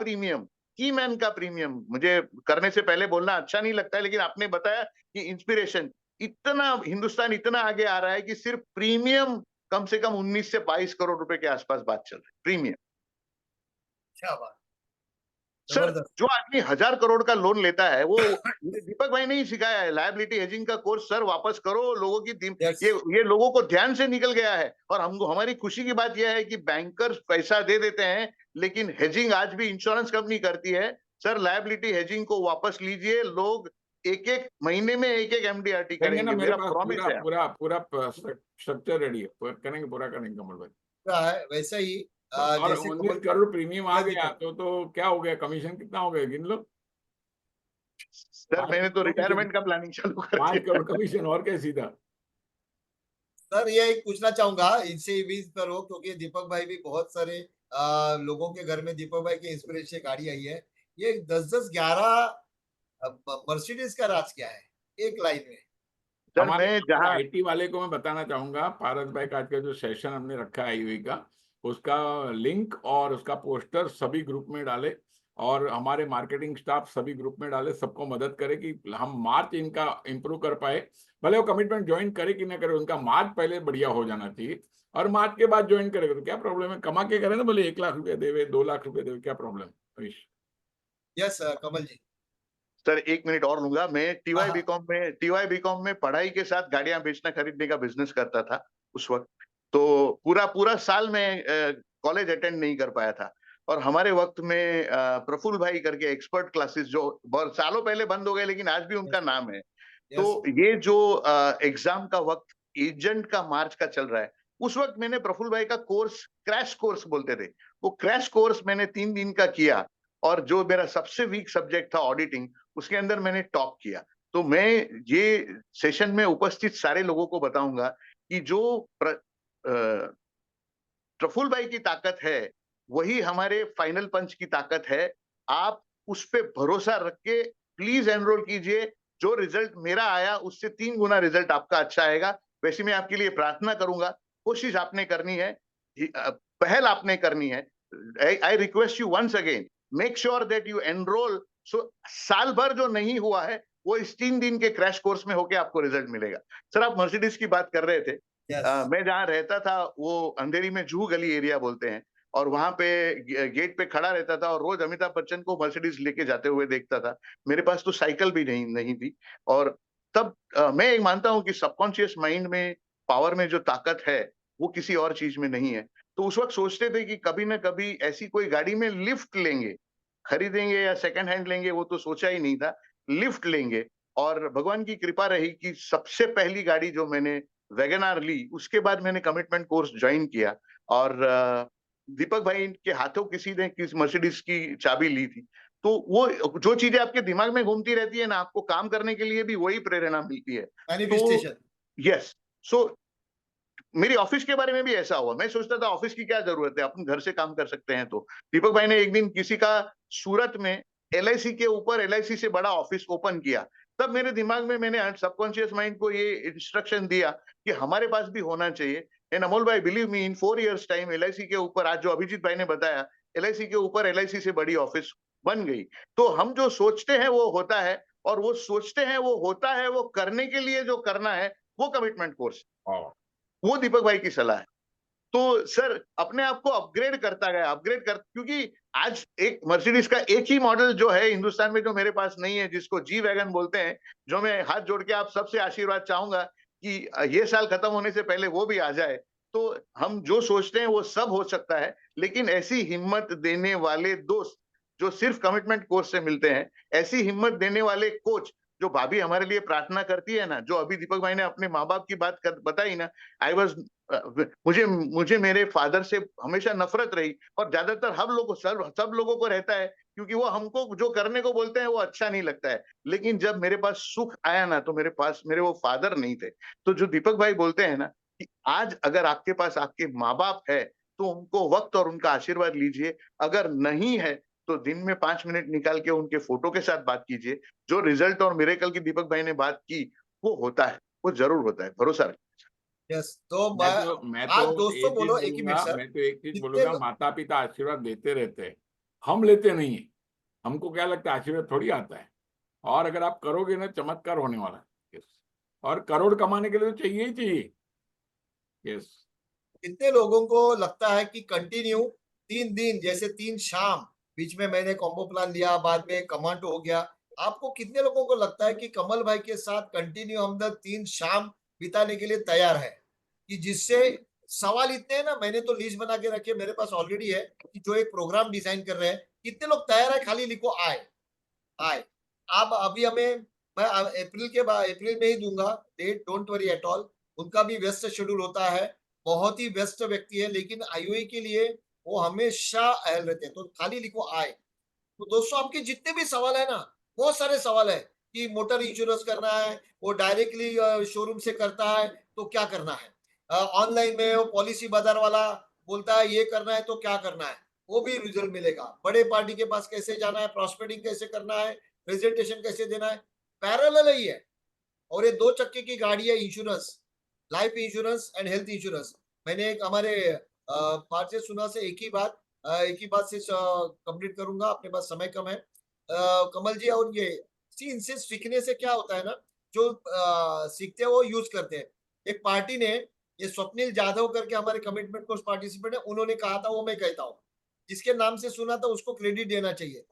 प्रीमियम मुझे करने से पहले बोलना अच्छा नहीं लगता है, लेकिन आपने बताया कि इंस्पिरेशन, इतना हिंदुस्तान इतना आगे आ रहा है कि सिर्फ प्रीमियम कम से कम 19 से 22 करोड़ रुपए के आसपास बात चल रही है, प्रीमियम। क्या बात। सर जबरदस्त। जो आदमी 1000 करोड़ का लोन लेता है वो मुझे दीपक भाई ने ही सिखाया है, लायबिलिटी हेजिंग का कोर्स सर वापस करो, लोगों की यस, ये लोगों को ध्यान से निकल गया है। और हमको हमारी खुशी की बात यह है कि बैंकर्स पैसा दे देते हैं, लेकिन हेजिंग आज भी इंश्योरेंस कंपनी करती है। सर लायबिलिटी हेजिंग को वापस लीजिए, लोग एक एक महीने में एक एक एमडीआरटी करेंगे ना, करेंगे, मेरे मेरा पास प्रॉमिस पूरा है। पूरा पूरा स्ट्रक्चर रेडी है, करेंगे, पूरा करेंगे कमल भाई। पूरा है वैसा ही और जैसे 19 कमल। करोड़ प्रीमियम आ यस गया दीपक। तो क्या हो गया, कमीशन कितना हो गया गिन लो। सर 5 मैंने तो करोड़ कमीशन, रिटायरमेंट का प्लानिंग चालू कर 5 दिया। करोड़ कमीशन, और क्या सीधा। सर ये एक पूछना चाहूंगा इनसे भी इस पर हो, क्योंकि दीपक भाई भी बहुत सारे लोगों के घर में दीपक भाई के इंस्पिरेशन से गाड़ी आई है। ये 10-10-11 मर्सिडीज का राज क्या है एक लाइन में? सर हमारे मैं जहां आईटी वाले को मैं बताना चाहूंगा, पारस भाई का आज का जो सेशन हमने रखा है आईवी का, उसका लिंक और उसका पोस्टर सभी ग्रुप में डाले, और हमारे मार्केटिंग स्टाफ सभी ग्रुप में डाले, सबको मदद करे कि हम मार्च इनका इम्प्रूव कर पाए। भले वो कमिटमेंट ज्वाइन करे कि ना करे, उनका मार्च पहले बढ़िया हो जाना चाहिए, और मार्च के बाद ज्वाइन करेगा तो क्या प्रॉब्लम है, कमा के करे ना, भले 1 लाख रुपया देवे, 2 लाख रुपया देवे, क्या प्रॉब्लम है। यस कमल जी। सर 1 मिनट और लूंगा। मैं हाँ हाँ। टीवाई बीकॉम में पढ़ाई के साथ गाड़ियां बेचना खरीदने का बिजनेस करता था उस वक्त। तो पूरा पूरा साल में कॉलेज अटेंड नहीं कर पाया था। और हमारे वक्त में प्रफुल्ल भाई करके एक्सपर्ट क्लासेस जो बहुत सालों पहले बंद हो गए, लेकिन आज भी उनका नाम है। तो यस ये जो एग्जाम का वक्त एजेंट का मार्च का चल रहा है, उस वक्त मैंने प्रफुल्ल भाई का कोर्स, क्रैश कोर्स बोलते थे, वो क्रैश कोर्स मैंने 3 दिन का किया। और जो मेरा सबसे वीक सब्जेक्ट था ऑडिटिंग, उसके अंदर मैंने टॉप किया। तो मैं ये सेशन में उपस्थित सारे लोगों को बताऊंगा कि जो प्रफुल्ल भाई की ताकत है वही हमारे फाइनल पंच की ताकत है। आप उस पे भरोसा रख के प्लीज एनरोल कीजिए। जो रिजल्ट मेरा आया उससे 3 गुना रिजल्ट आपका अच्छा आएगा। वैसे मैं आपके लिए प्रार्थना करूंगा, कोशिश आपने करनी है, पहल आपने करनी है। I request you once again, make sure that you enrol. So साल भर जो नहीं हुआ है वो इस 3 दिन के क्रैश कोर्स में होके आपको रिजल्ट मिलेगा। सर आप मर्सिडीज की बात कर रहे थे। यस। मैं जहाँ रहता था वो अंधेरी में जूहू गली एरिया बोलते हैं, और वहां पे गेट पे खड़ा रहता था और रोज अमिताभ बच्चन को मर्सिडीज लेके जाते हुए देखता था। मेरे पास तो साइकिल भी नहीं थी। और तब मैं एक मानता हूँ कि सबकॉन्शियस माइंड में पावर में जो ताकत है वो किसी और चीज में नहीं है। तो उस वक्त सोचते थे कि कभी ना कभी ऐसी कोई गाड़ी में लिफ्ट लेंगे, खरीदेंगे या सेकंड हैंड लेंगे वो तो सोचा ही नहीं था, लिफ्ट लेंगे। और भगवान की कृपा रही कि सबसे पहली गाड़ी जो मैंने वैगनआर ली, उसके बाद मैंने कमिटमेंट कोर्स ज्वाइन किया। और दीपक भाई के हाथों किसी ने किस मर्सिडीज की चाबी ली थी। तो वो जो चीजें आपके दिमाग में घूमती रहती है ना, आपको काम करने के लिए भी वही प्रेरणा मिलती है। तो मैनिफेस्टेशन। यस, सो मेरी ऑफिस के बारे में भी ऐसा हुआ। मैं सोचता था ऑफिस की क्या जरूरत है, अपन घर से काम कर सकते हैं। तो दीपक भाई ने एक दिन किसी का सूरत में एलआईसी के ऊपर एलआईसी से बड़ा ऑफिस ओपन किया। तब मेरे दिमाग में मैंने सबकॉन्शियस माइंड को ये इंस्ट्रक्शन दिया कि हमारे पास भी होना चाहिए। एंड अमोल भाई बिलीव मी, इन 4 years टाइम एलआईसी के ऊपर, आज जो अभिजीत भाई ने बताया, एलआईसी के ऊपर एलआईसी से बड़ी ऑफिस बन गई। तो हम जो सोचते हैं वो होता है, और वो सोचते हैं वो होता है, वो करने के लिए जो करना है वो कमिटमेंट कोर्स, वो दीपक भाई की सलाह है। तो सर अपने आप को अपग्रेड करता गया, क्योंकि आज एक मर्सिडीज का एक ही मॉडल जो है हिंदुस्तान में जो मेरे पास नहीं है, जिसको जी वैगन बोलते हैं, जो मैं हाथ जोड़ के आप सबसे आशीर्वाद चाहूंगा कि ये साल खत्म होने से पहले वो भी आ जाए। तो हम जो सोचते हैं वो सब हो सकता है, लेकिन ऐसी हिम्मत देने वाले दोस्त जो सिर्फ कमिटमेंट कोर्स से मिलते हैं, ऐसी हिम्मत देने वाले कोच जो भाभी हमारे लिए प्रार्थना करती है ना, जो अभी दीपक भाई ने अपने माँ बाप की बात बताई ना, आई वॉज मुझे मेरे फादर से हमेशा नफरत रही, और ज्यादातर हम लोग सब लोगों को रहता है, क्योंकि वो हमको जो करने को बोलते हैं वो अच्छा नहीं लगता है। लेकिन जब मेरे पास सुख आया ना, तो मेरे पास मेरे वो फादर नहीं थे। तो जो दीपक भाई बोलते हैं ना कि आज अगर आपके पास आपके माँ बाप है तो उनको वक्त और उनका आशीर्वाद लीजिए, अगर नहीं है तो दिन में 5 मिनट निकाल के उनके फोटो के साथ बात कीजिए। जो रिजल्ट और मिरेकल की दीपक भाई ने बात की वो होता है, वो जरूर होता है, भरोसा रखिए। यस तो मैं तो आज दोस्तों एक चीज बोलो, एक ही मिनट बोलूंगा, सर। मैं तो एक चीज कितने बोलूंगा, माता पिता आशीर्वाद देते रहते हैं, हम लेते नहीं है। हमको क्या लगता है आशीर्वाद थोड़ी आता है, और अगर आप करोगे ना चमत्कार होने वाला है। यस, और करोड़ कमाने के लिए तो चाहिए ही चाहिए। यस, कितने लोगों को लगता है कि कंटिन्यू 3 दिन जैसे 3 शाम बीच में मैंने कॉम्बो प्लान लिया, बाद में कमांडो हो गया। आपको कितने लोगों को लगता है कि कमल भाई के साथ कंटिन्यू हम 3 शाम बिताने के लिए तैयार है? कि जिससे सवाल इतने हैं ना, मैंने तो लिस्ट बना के रखी है, मेरे पास ऑलरेडी है कि जो एक प्रोग्राम डिजाइन कर रहे हैं, कितने लोग तैयार है, खाली लिखो आए, आए। आप अभी हमें मैं अप्रैल में ही दूंगा date, don't worry at all. उनका भी व्यस्त शेड्यूल होता है, बहुत ही व्यस्त व्यक्ति है, लेकिन आईओए के लिए वो हमेशा अहल रहते हैं, तो खाली लिखो आए। तो दोस्तों आपके जितने भी सवाल है ना, बहुत सारे सवाल है कि मोटर इंश्योरेंस करना है, वो डायरेक्टली शोरूम से करता है तो क्या करना है, ऑनलाइन में वो पॉलिसी बाजार वाला बोलता है ये करना है तो क्या करना है, वो भी रिजल्ट मिलेगा। बड़े पार्टी के पास कैसे जाना है, प्रॉस्पेक्टिंग कैसे करना है, प्रेजेंटेशन कैसे देना है, पैरेलल ही है। और ये 2 चक्के की गाड़ी है insurance, life insurance and health insurance. मैंने एक हमारे पार्ट से सुना से एक ही बात से कंप्लीट करूंगा, अपने पास समय कम है। कमल जी, और ये सी इनसे सीखने से क्या होता है ना, जो सीखते हैं वो यूज करते हैं। एक पार्टी ने, ये स्वप्निल जाधव करके हमारे कमिटमेंट कोर्स पार्टिसिपेंट है, उन्होंने कहा था, वो मैं कहता हूँ, जिसके नाम से सुना था उसको क्रेडिट देना चाहिए।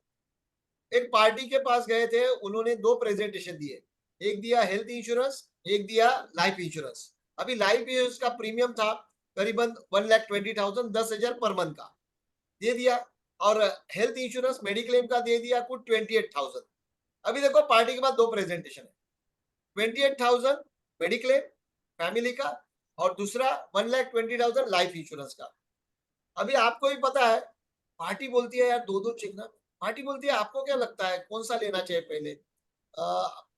एक पार्टी के पास गए थे, उन्होंने 2 प्रेजेंटेशन दिए, एक दिया हेल्थ इंश्योरेंस, एक दिया लाइफ इंश्योरेंस। अभी लाइफ इंश्योरेंस का प्रीमियम था करीबन 1,20,000, 10,000 पर मंथ का दे दिया, और हेल्थ इंश्योरेंस मेडिक्लेम का दे दिया कुछ 28,000। अभी देखो पार्टी के पास 2 प्रेजेंटेशन है, 28,000 मेडिक्लेम फैमिली का, और दूसरा 1,20,000 लाइफ इंश्योरेंस का। अभी आपको भी पता है, पार्टी बोलती है यार दो दो चेक ना, पार्टी बोलती है आपको क्या लगता है कौन सा लेना चाहिए पहले।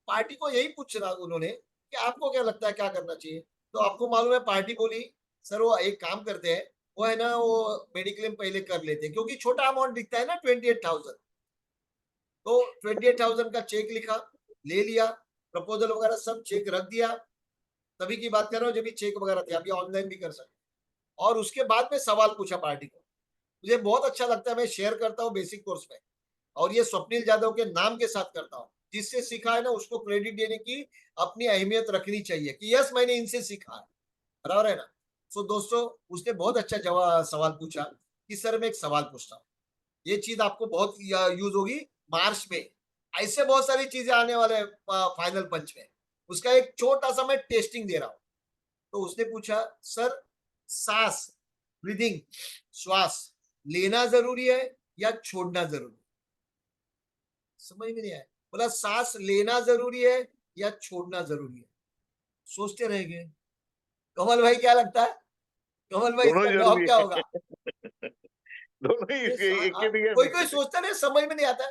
पार्टी को यही पूछना उन्होंने कि आपको क्या लगता है क्या करना चाहिए। तो आपको मालूम है पार्टी बोली, सर वो एक काम करते हैं, वो है ना वो मेडिक्लेम पहले कर लेते हैं, क्योंकि छोटा अमाउंट दिखता है ना 28,000। तो 28,000 का चेक लिखा, ले लिया, प्रपोजल वगैरह सब चेक रख दिया। तभी की बात कर रहा हूँ जब भी चेक वगैरह थे, अभी ऑनलाइन भी कर सकते। और उसके बाद में सवाल पूछा पार्टी को, मुझे बहुत अच्छा लगता है, मैं शेयर करता हूँ बेसिक कोर्स में, और ये स्वप्निल जाधव के नाम के साथ करता हूँ। जिससे सीखा है ना उसको क्रेडिट देने की अपनी अहमियत रखनी चाहिए कि यस मैंने इनसे सीखा है, बराबर है ना। सो दोस्तों, उसने बहुत अच्छा जवाब सवाल पूछा कि सर मैं एक सवाल पूछता हूँ, ये चीज आपको बहुत यूज होगी मार्च में, ऐसे बहुत सारी चीजें आने वाले हैं फाइनल पंच में, उसका एक छोटा सा मैं टेस्टिंग दे रहा हूँ। तो उसने पूछा, सर सांस, ब्रीदिंग, श्वास लेना जरूरी है या छोड़ना जरूरी है? समझ में नहीं आया। बोला सांस लेना जरूरी है या छोड़ना जरूरी है। सोचते रह गए। कमल भाई क्या लगता है, कमल भाई दोनों इसका जवाब जरूरी क्या है। होगा? दोनों ही एक के दिया कोई कोई सोचता नहीं, समझ में नहीं आता,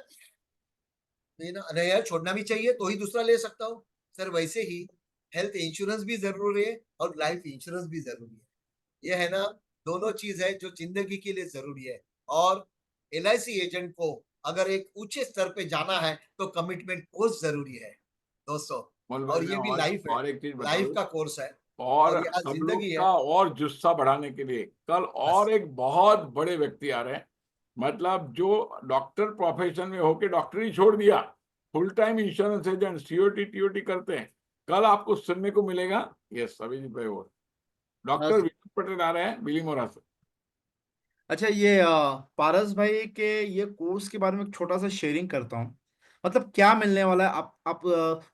लेना नहीं यार छोड़ना भी चाहिए तो ही दूसरा ले सकता हूँ। सर वैसे ही हेल्थ इंश्योरेंस भी जरूरी है और लाइफ इंश्योरेंस भी जरूरी है, ये है ना, दोनों चीज है जो जिंदगी के लिए जरूरी है। और एलआईसी एजेंट को अगर एक ऊंचे स्तर पे जाना है तो कमिटमेंट कोर्स जरूरी है दोस्तों। मोल और भाई, मैं ये भी लाइफ है, और एक चीज बता लाइफ दूं, का कोर्स है, और और यहाँ सब लोग जिंदगी है। का और जुस्सा बढ़ाने के लिए कल बस और एक बहुत बड़े व्यक्ति आ रहे हैं, मतलब जो डॉक्टर प्रोफेशन में होके डॉक्टरी छोड़ दिया, full time insurance agent COT TOT करते हैं। कल आपको सुनने को मिलेगा, ये सभी पे वो डॉक्टर विपिन पटेल आ रहे हैं बिलीमोरा से। अच्छा, ये पारस भाई के ये कोर्स के बारे में एक छोटा सा शेयरिंग करता हूँ। मतलब क्या मिलने वाला है, आप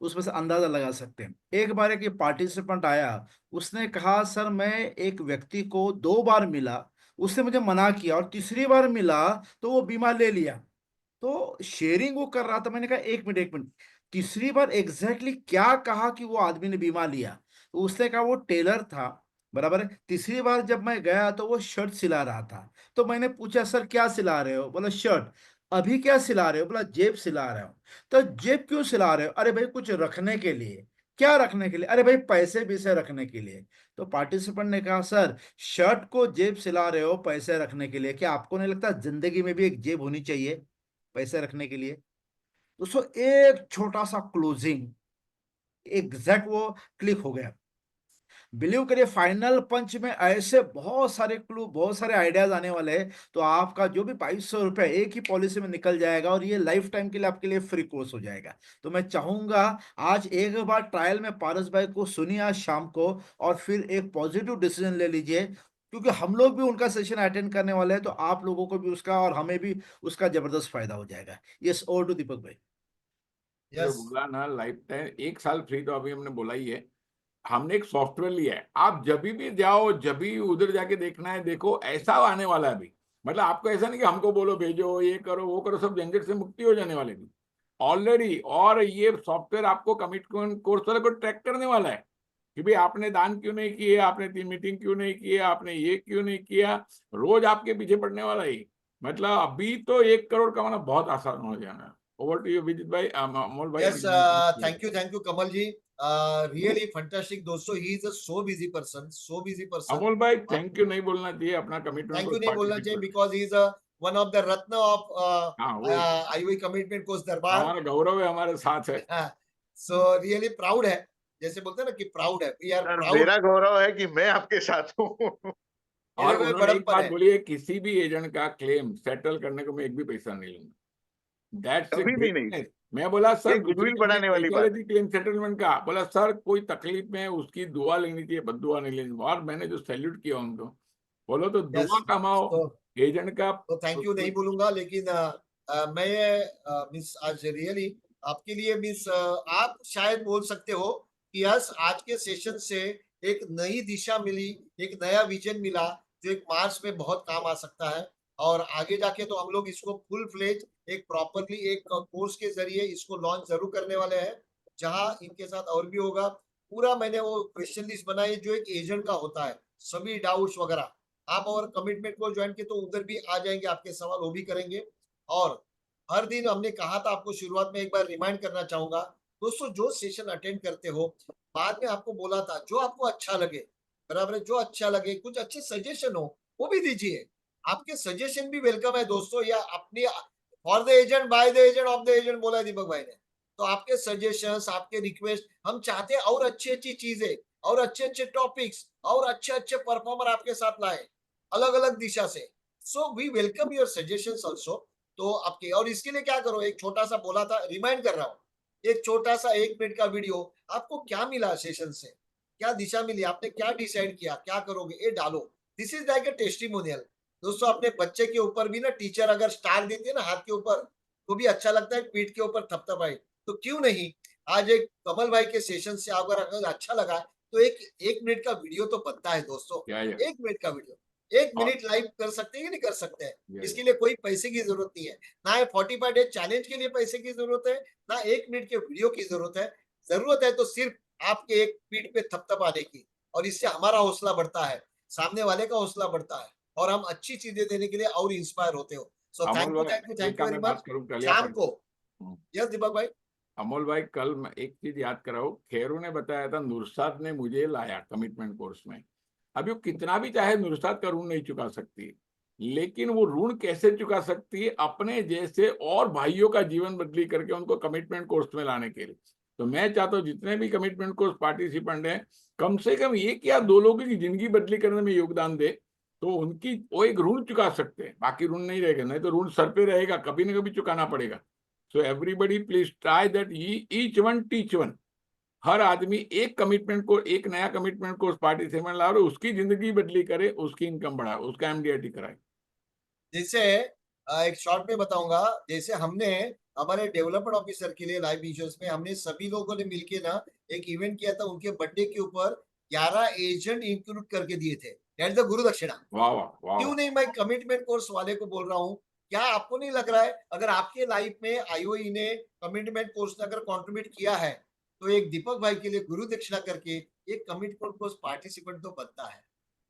उसमें से अंदाजा लगा सकते हैं। एक बार एक पार्टिसिपेंट आया, उसने कहा सर मैं एक व्यक्ति को 2 बार मिला, उसने मुझे मना किया, और तीसरी बार मिला तो वो बीमा ले लिया। तो शेयरिंग वो कर रहा था, मैंने कहा एक मिनट एक मिनट, तीसरी बार एग्जैक्टली क्या कहा कि वो आदमी ने बीमा लिया? तो उसने कहा वो टेलर था, बराबर है। तीसरी बार जब मैं गया तो वो शर्ट सिला रहा था। तो मैंने पूछा सर क्या सिला रहे हो? बोला शर्ट। अभी क्या सिला रहे हो? बोला जेब सिला रहे हो। तो जेब क्यों सिला रहे हो? अरे भाई कुछ रखने के लिए। क्या रखने के लिए? अरे भाई पैसे भी से रखने के लिए। तो पार्टिसिपेंट ने कहा सर शर्ट को जेब सिला रहे हो पैसे रखने के लिए, क्या आपको नहीं लगता जिंदगी में भी एक जेब होनी चाहिए पैसे रखने के लिए? दोस्तों एक छोटा सा क्लोजिंग, एग्जैक्ट वो क्लिक हो गया। बिलीव करिए फाइनल पंच में ऐसे बहुत सारे क्लू, बहुत सारे आइडियाज आने वाले हैं। तो आपका जो भी 2,500 रुपये एक ही पॉलिसी में निकल जाएगा, और ये लाइफ टाइम के लिए आपके लिए फ्री कोर्स हो जाएगा। तो मैं चाहूंगा आज एक बार ट्रायल में पारस भाई को सुनिए आज शाम को, और फिर एक पॉजिटिव डिसीजन ले लीजिए। क्योंकि हम लोग भी उनका सेशन अटेंड करने वाले हैं, तो आप लोगों को भी उसका और हमें भी उसका जबरदस्त फायदा हो जाएगा। यस, ओवर टू दीपक भाई। जो यस बोला ना, लाइफ टाइम 1 साल फ्री तो अभी हमने बोला ही है। हमने एक सॉफ्टवेयर लिया है, आप जब भी जाओ, जब भी उधर जाके देखना है देखो, ऐसा आने वाला है अभी। मतलब आपको ऐसा नहीं कि हमको बोलो भेजो, ये करो वो करो, सब झंझट से मुक्ति हो जाने वाले भी ऑलरेडी। और ये सॉफ्टवेयर आपको कमिटमेंट कोर्स वाले को ट्रैक करने वाला है कि भाई आपने दान क्यों नहीं किए, आपने 3 मीटिंग क्यों नहीं किए, आपने ये क्यों नहीं किया। रोज आपके पीछे पड़ने वाला ही। मतलब अभी तो 1 करोड़ कमाना बहुत आसान हो जाना है। ओवर टू यू विजित भाई, अमोल भाई। Yes thank you Kamal ji really fantastic दोस्तों he is a so busy person Amol भाई थैंक यू नहीं बोलना चाहिए, अपना कमिटमेंट थैंक को यू नहीं बोलना चाहिए participate. Because he is one of the Ratna of हाँ, वो आईओई कमिटमेंट कोर्स दरबार हमारा गौरव है, हमारे साथ है। सो रियली प्राउड है जैसे बोलते हैं ना कि प्राउड है वी आर सर प्राउड मेरा गौरव है कि मैं आपके साथ हूँ। मेरे और को भी उन्होंने एक बड़प्पन बात है बोली है, किसी भी एजेंट का क्लेम सेटल करने को मैं एक भी पैसा नहीं लूंगा। दैट्स ए कभी भी नहीं। ग्रेटनेस। मैं बोला ये सर दूसरी गुडविल कंपनी बढ़ाने वाली पैसा बात लेती क्लेम सेटलमेंट का, बोला सर कोई तकलीफ में है उसकी दुआ लेनी चाहिए, बददुआ नहीं लेनी। और मैंने जो सैल्यूट किया उनको, बोलो तो यस दुआ कमाओ तो एजेंट का। तो थैंक यू नहीं बोलूंगा लेकिन मैं मिस आज रियली आपके लिए मिस आप शायद बोल सकते हो कि यस आज के सेशन से एक नई दिशा मिली एक नया विजन मिला जो एक मार्च में बहुत काम आ सकता है और आगे जाके तो हम लोग इसको फुल फ्लेज एक प्रॉपरली एक कोर्स के जरिए इसको लॉन्च जरूर करने वाले हैं जहां इनके साथ और भी होगा पूरा मैंने वो क्वेश्चन लिस्ट बनाई जो एक एजेंट का होता है सभी डाउट्स वगैरह आप और कमिटमेंट को ज्वाइन किए तो उधर भी आ जाएंगे आपके सवाल वो भी करेंगे और हर दिन हमने कहा था आपको शुरुआत में एक बार रिमाइंड करना चाहूंगा दोस्तों जो सेशन अटेंड करते हो बाद में आपको बोला था जो आपको अच्छा लगे बराबर है जो अच्छा लगे कुछ अच्छे सजेशन हो वो भी दीजिए आपके सजेशन भी वेलकम है दोस्तों या अपनी for the agent by the agent of the agent बोला है दीपक भाई ने तो आपके सजेशंस आपके रिक्वेस्ट हम चाहते हैं और अच्छी अच्छी चीजें और अच्छे अच्छे टॉपिक्स और अच्छे अच्छे परफॉर्मर आपके साथ लाए अलग अलग दिशा से so we welcome your suggestion also तो आपके और इसके लिए क्या करो एक छोटा सा बोला था रिमाइंड कर रहा हूँ एक छोटा सा 1 मिनट का वीडियो आपको क्या मिला सेशन से क्या दिशा मिली आपने क्या डिसाइड किया क्या करोगे ये डालो this is like a testimonial दोस्तों अपने बच्चे के ऊपर भी ना टीचर अगर स्टार देती है ना हाथ के ऊपर तो भी अच्छा लगता है पीठ के ऊपर थपथपाई तो क्यों नहीं आज एक कमल भाई के सेशन से अगर अच्छा लगा तो एक मिनट का वीडियो तो बनता है दोस्तों क्या है? 1 मिनट का वीडियो 1 मिनट लाइव कर सकते हैं कि नहीं कर सकते हैं या- इसके लिए कोई पैसे की जरूरत नहीं है ना ये 45 डेज चैलेंज के लिए पैसे की जरूरत है ना 1 मिनट के वीडियो की जरूरत है तो सिर्फ आपके एक पीठ पे थपथपाने की और इससे हमारा हौसला बढ़ता है सामने वाले का हौसला बढ़ता है और हम अच्छी चीजें देने के लिए और इंस्पायर होते हो सो अमोल भाई एक थैंक यू काम वेरी मैं मच बात करूं, कल या शाम को परसों। यस दीपक भाई अमोल भाई कल मैं एक चीज याद कराऊं, खेरू ने बताया था नुरसाद ने मुझे लाया कमिटमेंट कोर्स में। अभी वो कितना भी चाहे नुरसाद का ऋण नहीं चुका सकती, लेकिन वो ऋण कैसे चुका सकती है, अपने जैसे और भाइयों का जीवन बदली करके उनको कमिटमेंट कोर्स में लाने के लिए। तो मैं चाहता हूँ जितने भी कमिटमेंट कोर्स पार्टिसिपेंट हैं, कम से कम एक या दो लोगों की जिंदगी बदली करने में योगदान दे, तो उनकी वो एक ऋण चुका सकते हैं। बाकी ऋण नहीं रहेगा, नहीं तो ऋण सर पे रहेगा, कभी ना कभी चुकाना पड़ेगा। So everybody please try that, each one teach one. हर आदमी एक कमिटमेंट को, एक नया कमिटमेंट कोर्स पार्टिसिपेंट ला और उसकी जिंदगी बदली करे, उसकी इनकम बढ़ाए, उसका एमडीआईटी कराए। जैसे एक शॉर्ट में बताऊंगा जैसे हमने हमारे डेवलपमेंट ऑफिसर के लिए लाइव विजुअल्स में हमने सभी लोगों ने मिलके ना एक इवेंट किया था उनके बर्थडे के ऊपर 11 एजेंट इंक्लूड करके दिए थे दैट द गुरु दक्षिणा वाह वाह वाह क्यों वाह। नहीं मैं कमिटमेंट कोर्स वाले को बोल रहा हूँ क्या आपको नहीं लग रहा है अगर आपके लाइफ में आईओई ने कमिटमेंट कोर्स ने अगर कंट्रीब्यूट किया है तो एक दीपक भाई के लिए गुरु दक्षिणा करके एक कमिटमेंट कोर्स पार्टिसिपेंट तो बनता है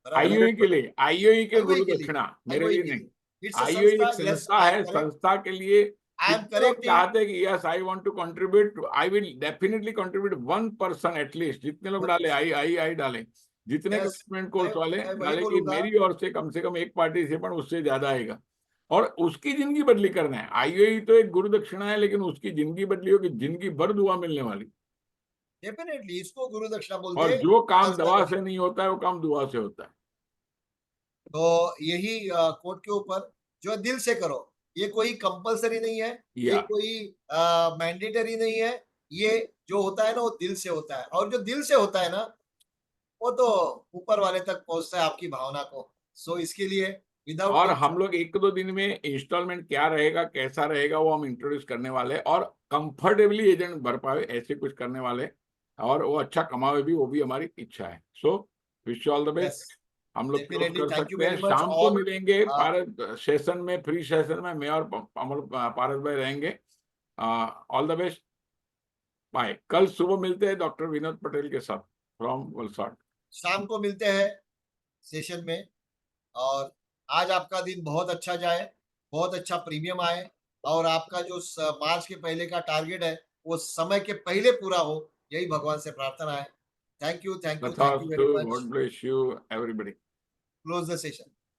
बराबर है आईओई के लिए, आईओई के आईओई गुरु के लिए दक्षिणा, मेरे आईओई लिए के नहीं। लिए इट्स अ आईओई संस्था एक यस संस्था आई एम है, करेक्ट संस्था के लिए आई एम कितने लोग करेक्ट चाहते हैं कि yes I want to contribute, I will definitely contribute 1% at least. जितने लोग डाले आई आई आई डाले, जितने यस कमिटमेंट कोर्स वाले मैं वही डाले कि बोलूंगा मेरी ओर से कम एक पार्टिसिपेंट उससे ज्यादा आएगा और उसकी जिंदगी बदली करना है। आईओई तो एक गुरु दक्षिणा है, लेकिन उसकी जिंदगी बदली होगी, जिंदगी भर दुआ मिलने वाली। डेफिनेटली इसको गुरु दक्षिणा बोलते और हैं जो काम संस्था दवा का से नहीं होता है, वो काम दुआ से होता है। तो यही कोर्ट के ऊपर जो दिल से करो ये कोई कंपलसरी नहीं है ये या कोई मैंडेटरी नहीं है ये जो होता है ना वो दिल से होता है और जो दिल से होता है ना वो तो ऊपर वाले तक पहुंचता है आपकी भावना को सो इसके लिए विदाउट और हम लोग 1-2 दिन में इंस्टॉलमेंट क्या रहेगा, कैसा रहेगा, वो हम इंट्रोड्यूस करने वाले हैं और कंफर्टेबली एजेंट भर पाए ऐसे कुछ करने वाले, और वो अच्छा कमावे भी, वो भी हमारी इच्छा है। So wish you all the best. हम लोग क्लोज डेफिनेटली, कर थैंक यू सकते हैं। Very much. शाम को और मिलेंगे आ, पारस सेशन में, फ्री सेशन में मैं और अमर पारस भाई रहेंगे। All the best, bye. कल सुबह मिलते हैं डॉक्टर विनोद पटेल के साथ फ्रॉम वलसाड। शाम को मिलते हैं सेशन में। और आज आपका दिन बहुत अच्छा जाए, बहुत अच्छा प्रीमियम आए, और आपका जो मार्च के पहले का टारगेट है वो समय के पहले पूरा हो, यही भगवान से प्रार्थना है। Thank you, thank you, thank you तथास्तु, very much. God bless you everybody. Close the session.